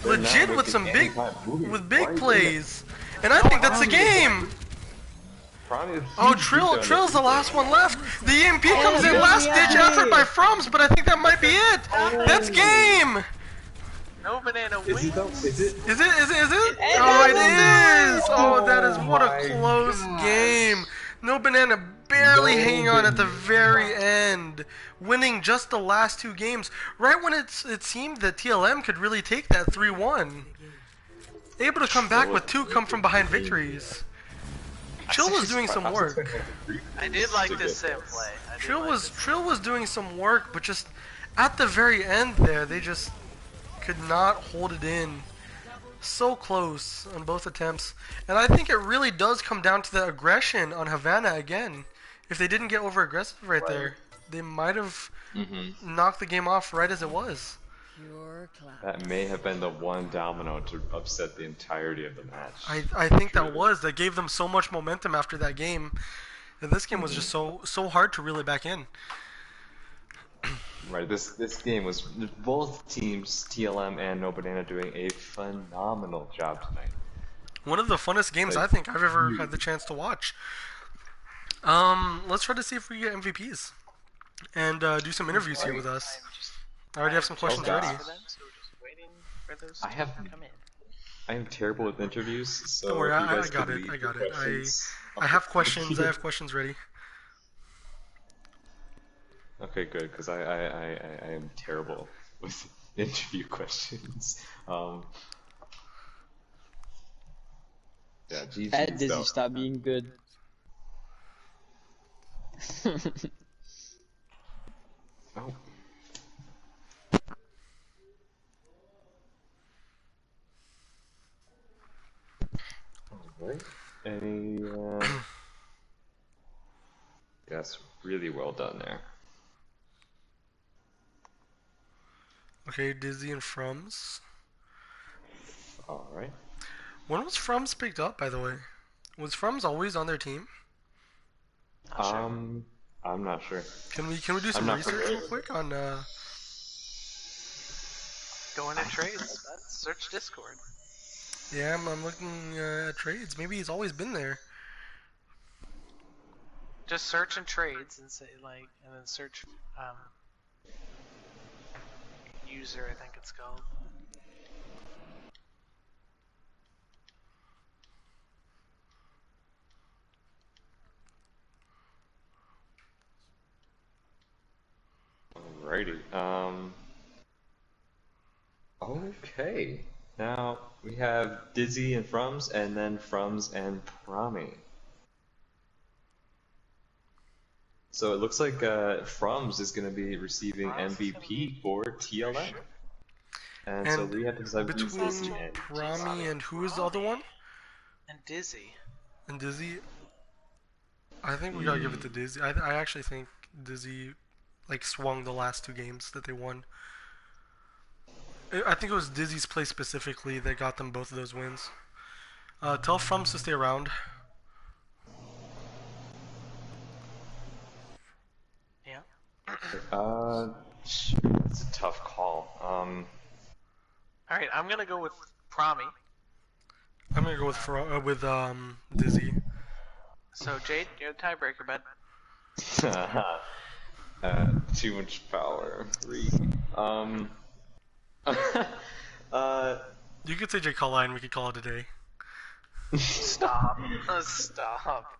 They're Legit not with some making any big, time moving. with Why big are you plays, and I think that's the game. doing it? Oh, Huge beat down Trill's the there. last one left. The EMP comes in yeah, last yeah. ditch effort by Frums, but I think that might be it. That's game. No banana Is wins. it though? Is it? Is it? Is it? Is it? It Oh, it is. is. Oh, that is what a my close gosh. game. No banana barely No hanging on at the Banana. very end, winning just the last two games. Right when it seemed that TLM could really take that 3-1. Able to come back with two come from behind victories. Chill was doing some work. I did like this sim play. I did Trill like was this. Trill was doing some work, but just at the very end there, they just could not hold it in. So close on both attempts, and I think it really does come down to the aggression on Havana again. If they didn't get over aggressive right there, they might have knocked the game off right as it was. Pure cloud. That may have been the one domino to upset the entirety of the match. I think that gave them so much momentum after that game. And this game was just so hard to reel it back in. Right, this game was both teams, TLM and No Banana, doing a phenomenal job tonight. One of the funnest games I think I've ever had the chance to watch. Let's try to see if we get MVPs and do some interviews here with us. I already have some questions God. ready. For them, so we're just waiting for those I to have- come in. I am terrible with interviews, so Don't worry, if you I guys got could it. leave I got your it. questions I have questions. I have questions ready. Okay, good, because I am terrible with interview questions. Yeah, GG That Dizzy stuff. stop being good. Oh. Alright. Any, Yes, really well done there. Okay, Dizzy and Frums. Alright. When was Frums picked up, by the way? Was Frums always on their team? Not sure. I'm not sure. Can we do some not research familiar. real quick on Go into trades. Search Discord. Yeah, I'm looking at trades. Maybe he's always been there. Just search in trades and say like, and then search user. I think it's called. Alrighty. Okay. Now we have Dizzy and Frums, and then Frums and Promi. So it looks like Frums is going to be receiving MVP for TLM. And so And we have to decide between who's Dizzy and Prami and who is the other one? And Dizzy. And Dizzy. I think we gotta give it to Dizzy. I actually think Dizzy like swung the last two games that they won. I think it was Dizzy's play specifically that got them both of those wins. Tell Frums to stay around. Yeah. Shoot, that's a tough call. All right, I'm gonna go with Promi. I'm gonna go with Dizzy. So Jade, you're the tiebreaker, bud. Too much power. 3. You could say J. Call and we could call it a day. Stop. Stop.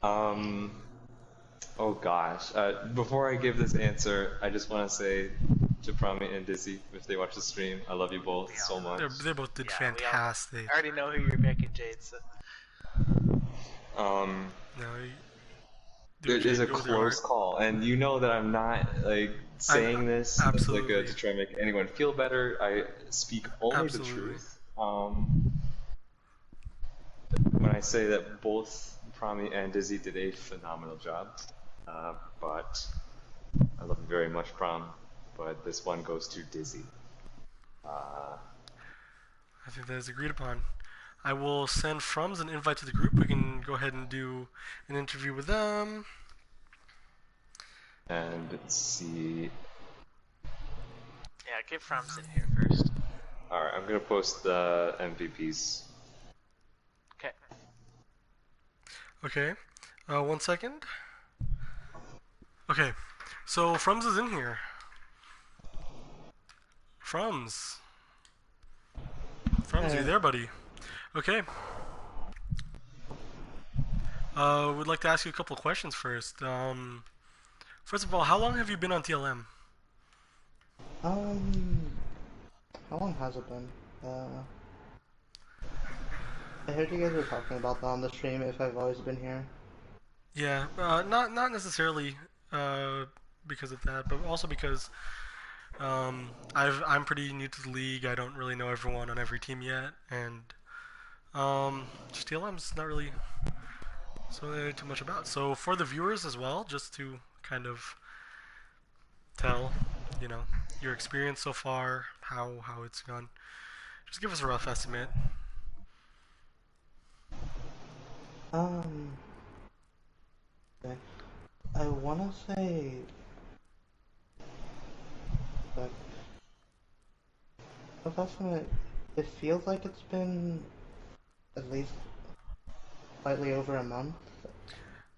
Oh gosh. Before I give this answer, I just want to say to Prami and Dizzy if they watch the stream. I love you both so much. They both did Yeah, fantastic. I already know who you're picking, Jade. So. No, It is a close call, and you know that I'm not like saying this absolutely. to try to make anyone feel better. I speak only the truth. When I say that both Prami and Dizzy did a phenomenal job, but I love you very much, Prom. But this one goes to Dizzy. I think that is agreed upon. I will send Frums an invite to the group. We can go ahead and do an interview with them. And let's see. Yeah, get Frums in here first. Alright, I'm gonna post the MVPs. Okay. Okay. 1 second. Okay. So Frums is in here. Frums. Frums, are you there, buddy? Okay. Would like to ask you a couple of questions first. First of all, how long have you been on TLM? How long has it been? I heard you guys were talking about that on the stream, if I've always been here. Yeah, not necessarily because of that, but also because I'm pretty new to the league. I don't really know everyone on every team yet, and just TLM's not really something too much about. So for the viewers as well, just to kind of tell, you know, your experience so far, how it's gone. Just give us a rough estimate. Okay. I wanna say that rough estimate, it feels like it's been at least slightly over a month.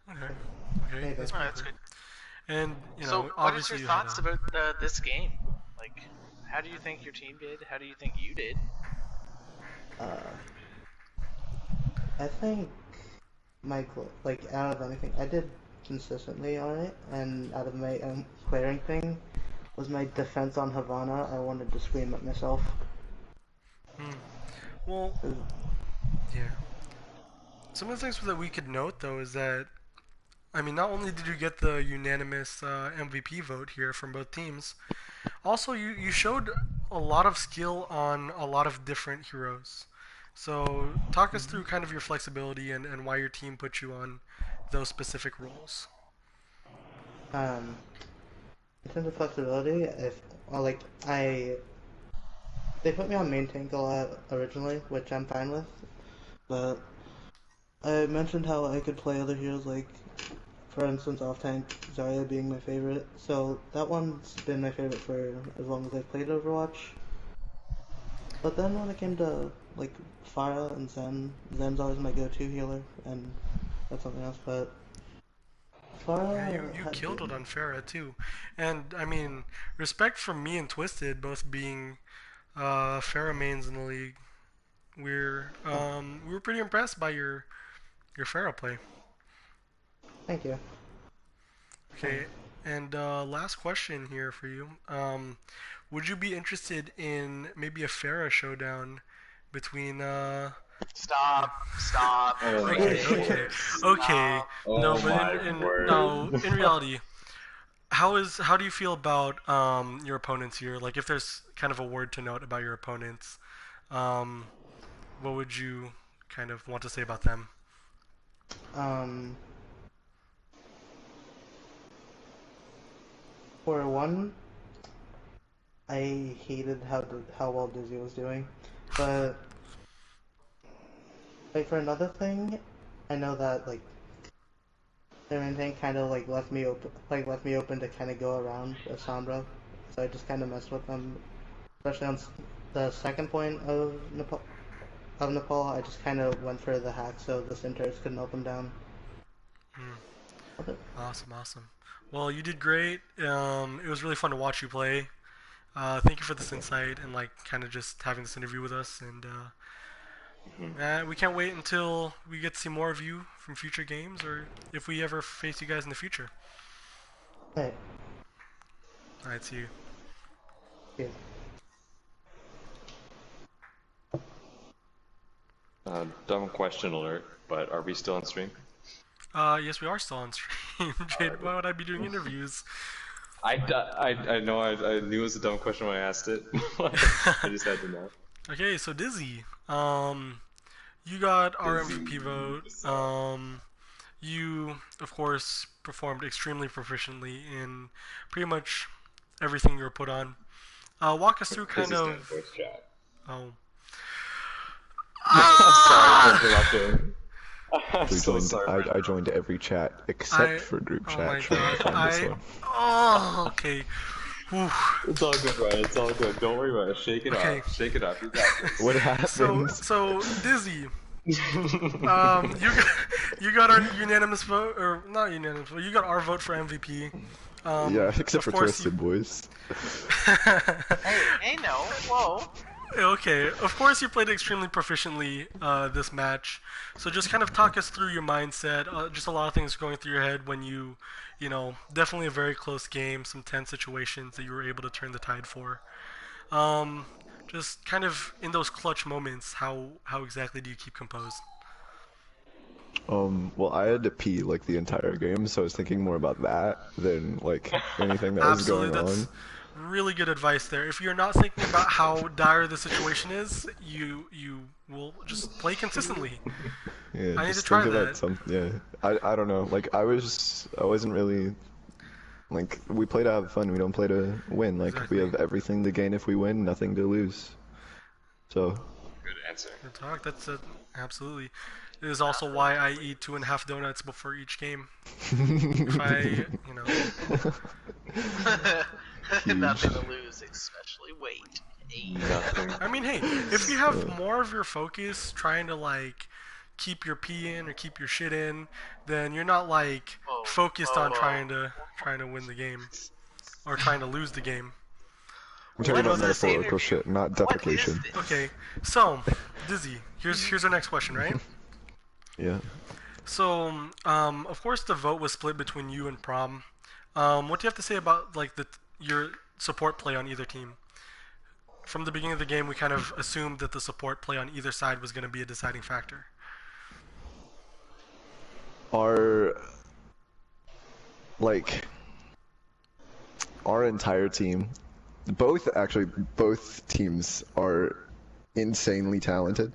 Okay. Okay. That's Alright, that's good. And you know, So, what is obviously your you had thoughts a- about this game? Like, how do you think your team did? How do you think you did? I think like out of anything, I did consistently alright, and out of my clearing thing was my defense on Havana. I wanted to scream at myself. Well, yeah. Some of the things that we could note, though, is that, I mean, not only did you get the unanimous MVP vote here from both teams, also you showed a lot of skill on a lot of different heroes. So talk us through kind of your flexibility and why your team put you on those specific roles. In terms of flexibility, they put me on main tank a lot originally, which I'm fine with, but I mentioned how I could play other heroes, like, for instance, off tank, Zarya being my favorite, so that one's been my favorite for as long as I've played Overwatch. But then when it came to, like, Pharah and Zen's always my go-to healer, and that's something else, but Pharah... Yeah, you killed it on Pharah too. And, I mean, respect from me and Twisted, both being Pharah mains in the league. We were pretty impressed by your Pharah play. Thank you. Okay, and last question here for you. Would you be interested in maybe a Pharah showdown between Stop. Okay. Oh No, my but word. in reality, how do you feel about your opponents here? Like, if there's kind of a word to note about your opponents, what would you kind of want to say about them? For one, I hated how well Dizzy was doing, but like for another thing, I know that like their main tank kind of like left me open to kind of go around Sombra, so I just kind of messed with them, especially on the second point of Nepal. I just kind of went for the hack so the Centaurs could melt them down. Awesome. Well, you did great. It was really fun to watch you play. Thank you for this insight and like kind of just having this interview with us. And we can't wait until we get to see more of you from future games, or if we ever face you guys in the future. Hey. All right, see you. Yeah. Dumb question alert, but are we still on stream? Yes, we are still on stream. Jade, why would I be doing interviews? I know I knew it was a dumb question when I asked it. I just had to know. Okay, so Dizzy, you got our Dizzy. MVP vote. You, of course, performed extremely proficiently in pretty much everything you were put on. Walk us through kind Dizzy's doing of. voice chat. Oh. Sorry for interrupting. I'm so joined, sorry. I joined every chat except for group Oh chat. my trying to god. find this one. Oh, okay. Whew. It's all good, Ryan. It's all good. Don't worry about it. Shake it Okay. up. Shake it up. You got this. What happened? So Dizzy, you got our unanimous vote, or not unanimous, but you got our vote for MVP. Yeah, except of for course Twisted Boys. Hey, no, whoa. Okay, of course you played extremely proficiently this match. So just kind of talk us through your mindset. Just a lot of things going through your head when you know, definitely a very close game, some tense situations that you were able to turn the tide for. Just kind of in those clutch moments, how exactly do you keep composed? Well, I had to pee like the entire game, so I was thinking more about that than like anything that was Absolutely, going that's on. really good advice there. If you're not thinking about how dire the situation is, you will just play consistently. Yeah, I need just to try think that. about some. Yeah, I don't know. Like I wasn't really. Like we play to have fun. We don't play to win. Like Exactly. we have everything to gain if we win, nothing to lose. So. Good answer. Good talk. That's it. Absolutely. It is also why I eat 2.5 donuts before each game. If I, Nothing to lose, especially weight. Hey. Nothing. I mean, hey, if you have more of your focus trying to like keep your pee in or keep your shit in, then you're not like Whoa, focused whoa, on whoa. trying to win the game or trying to lose the game. We're talking What about is this metaphorical interview? shit, not What is defecation. this? Okay, so Dizzy, here's our next question, right? Yeah. So, of course, the vote was split between you and Prom. What do you have to say about like your support play on either team? From the beginning of the game, we kind of assumed that the support play on either side was going to be a deciding factor. Our entire team, both teams are insanely talented.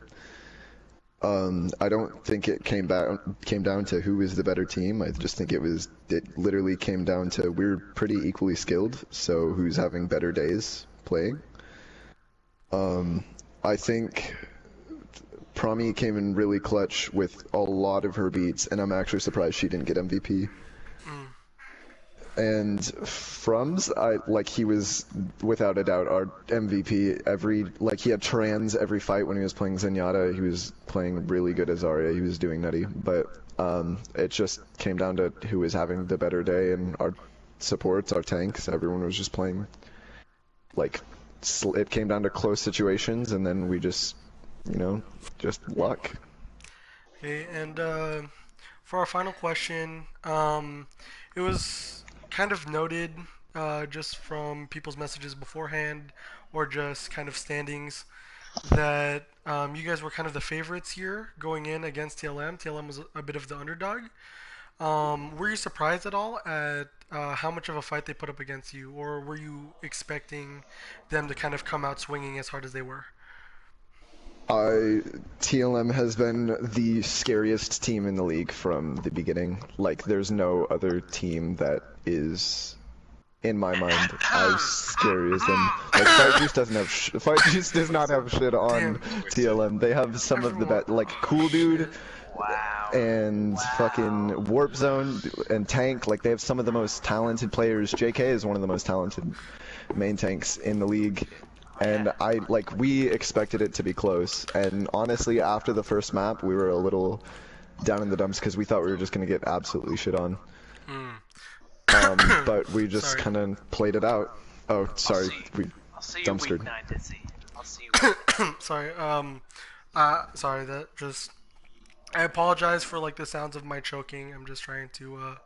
I don't think it came down to who was the better team. I just think it literally came down to we're pretty equally skilled, so who's having better days playing. I think Promi came in really clutch with a lot of her beats, and I'm actually surprised she didn't get MVP. And Frums, he was without a doubt our MVP. He had trans every fight when he was playing Zenyatta. He was playing really good as Zarya. He was doing nutty, but it just came down to who was having the better day, and our supports, our tanks, everyone was just playing. It came down to close situations, and then we just luck. Okay, and for our final question, it was kind of noted just from people's messages beforehand or just kind of standings that you guys were kind of the favorites here going in against TLM. TLM was a bit of the underdog. Were you surprised at all at how much of a fight they put up against you, or were you expecting them to kind of come out swinging as hard as they were? TLM has been the scariest team in the league from the beginning. There's no other team that is, in my mind, as scary as them. Fight Juice Fight Juice does not have shit on TLM. They have some of the best, Cool Dude. Wow. And fucking Warp Zone and Tank, they have some of the most talented players. JK is one of the most talented main tanks in the league. And we expected it to be close. And honestly, after the first map, we were a little down in the dumps because we thought we were just going to get absolutely shit on. But we just kind of played it out. Oh, sorry. I'll see you dumpstered. week 9, Dizzy. I'll see you. Sorry, sorry, that just... I apologize for the sounds of my choking. I'm just trying to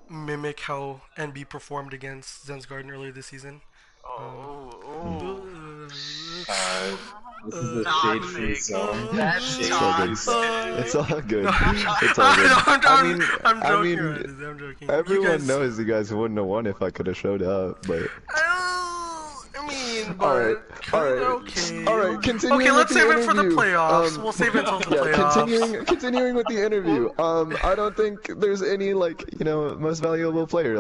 mimic how NB performed against Zen's Garden earlier this season. Oh. This is a shade-free Toxic. zone. That's Shade-free toxic. zone. It's all good. No, It's all good. I'm I joking. mean, Ryan, I'm joking. everyone you guys, knows you guys wouldn't have won if I could have showed up, but. I mean, but Alright, okay. alright, continuing Okay, let's with the save it for the interview. playoffs. We'll save it until the Yeah, playoffs. continuing with the interview. I don't think there's any most valuable player.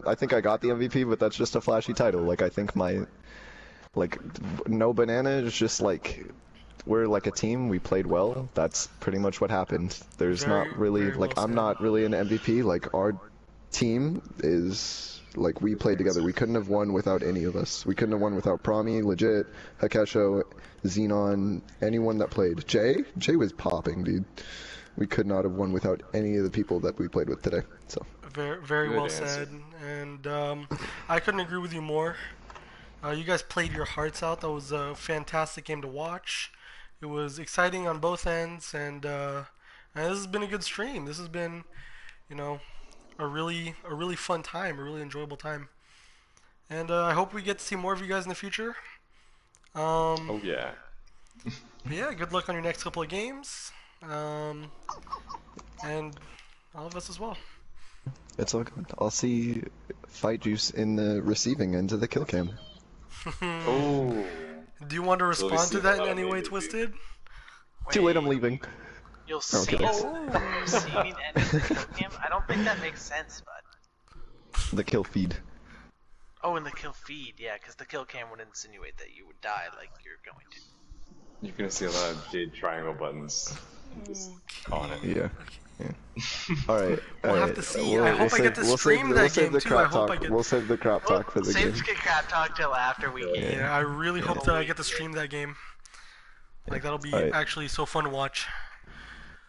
I think I got the MVP, but that's just a flashy title. I think no banana is just we're like a team. We played well. That's pretty much what happened. There's not really very well I'm said. not really an MVP. Our team is. We played together. We couldn't have won without any of us. We couldn't have won without Promi, Legit, Hakesho, Xenon, anyone that played. Jay was popping, dude. We could not have won without any of the people that we played with today. So. Very Good well answer. said, and I couldn't agree with you more. You guys played your hearts out. That was a fantastic game to watch. It was exciting on both ends, and this has been a good stream. This has been, a really fun time, a really enjoyable time, and I hope we get to see more of you guys in the future. Oh yeah. But yeah, good luck on your next couple of games, and all of us as well. It's all good. I'll see Fight Juice in the receiving end of the kill cam. Oh. Do you want to So we respond see to that in that any way, immediately. Twisted? Too late, I'm leaving. You'll Oh, see okay. the receiving end of the kill cam? I don't think that makes sense, bud. The kill feed. Oh, in the kill feed, yeah, because the kill cam would insinuate that you would die like you're going to. You're gonna see a lot of jade triangle buttons on it. Yeah. Alright. We'll have to see. I hope I get to stream that game too. I hope I get. We'll save the crap talk for the Save game. crap talk till after we get. Yeah, I really hope that I get to stream that game. That'll be Alright. actually so fun to watch.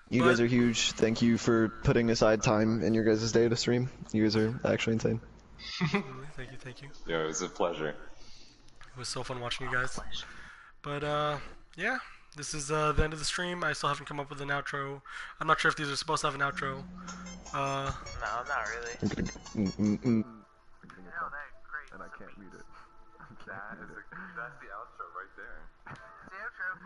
You But- guys are huge. Thank you for putting aside time in your guys' day to stream. You guys are actually insane. Thank you. Yeah, it was a pleasure. It was so fun watching you guys. But yeah, this is the end of the stream. I still haven't come up with an outro. I'm not sure if these are supposed to have an outro. No, not really. I'm gonna. No, that's great. And I can't read it. That's the outro right there. It's the outro.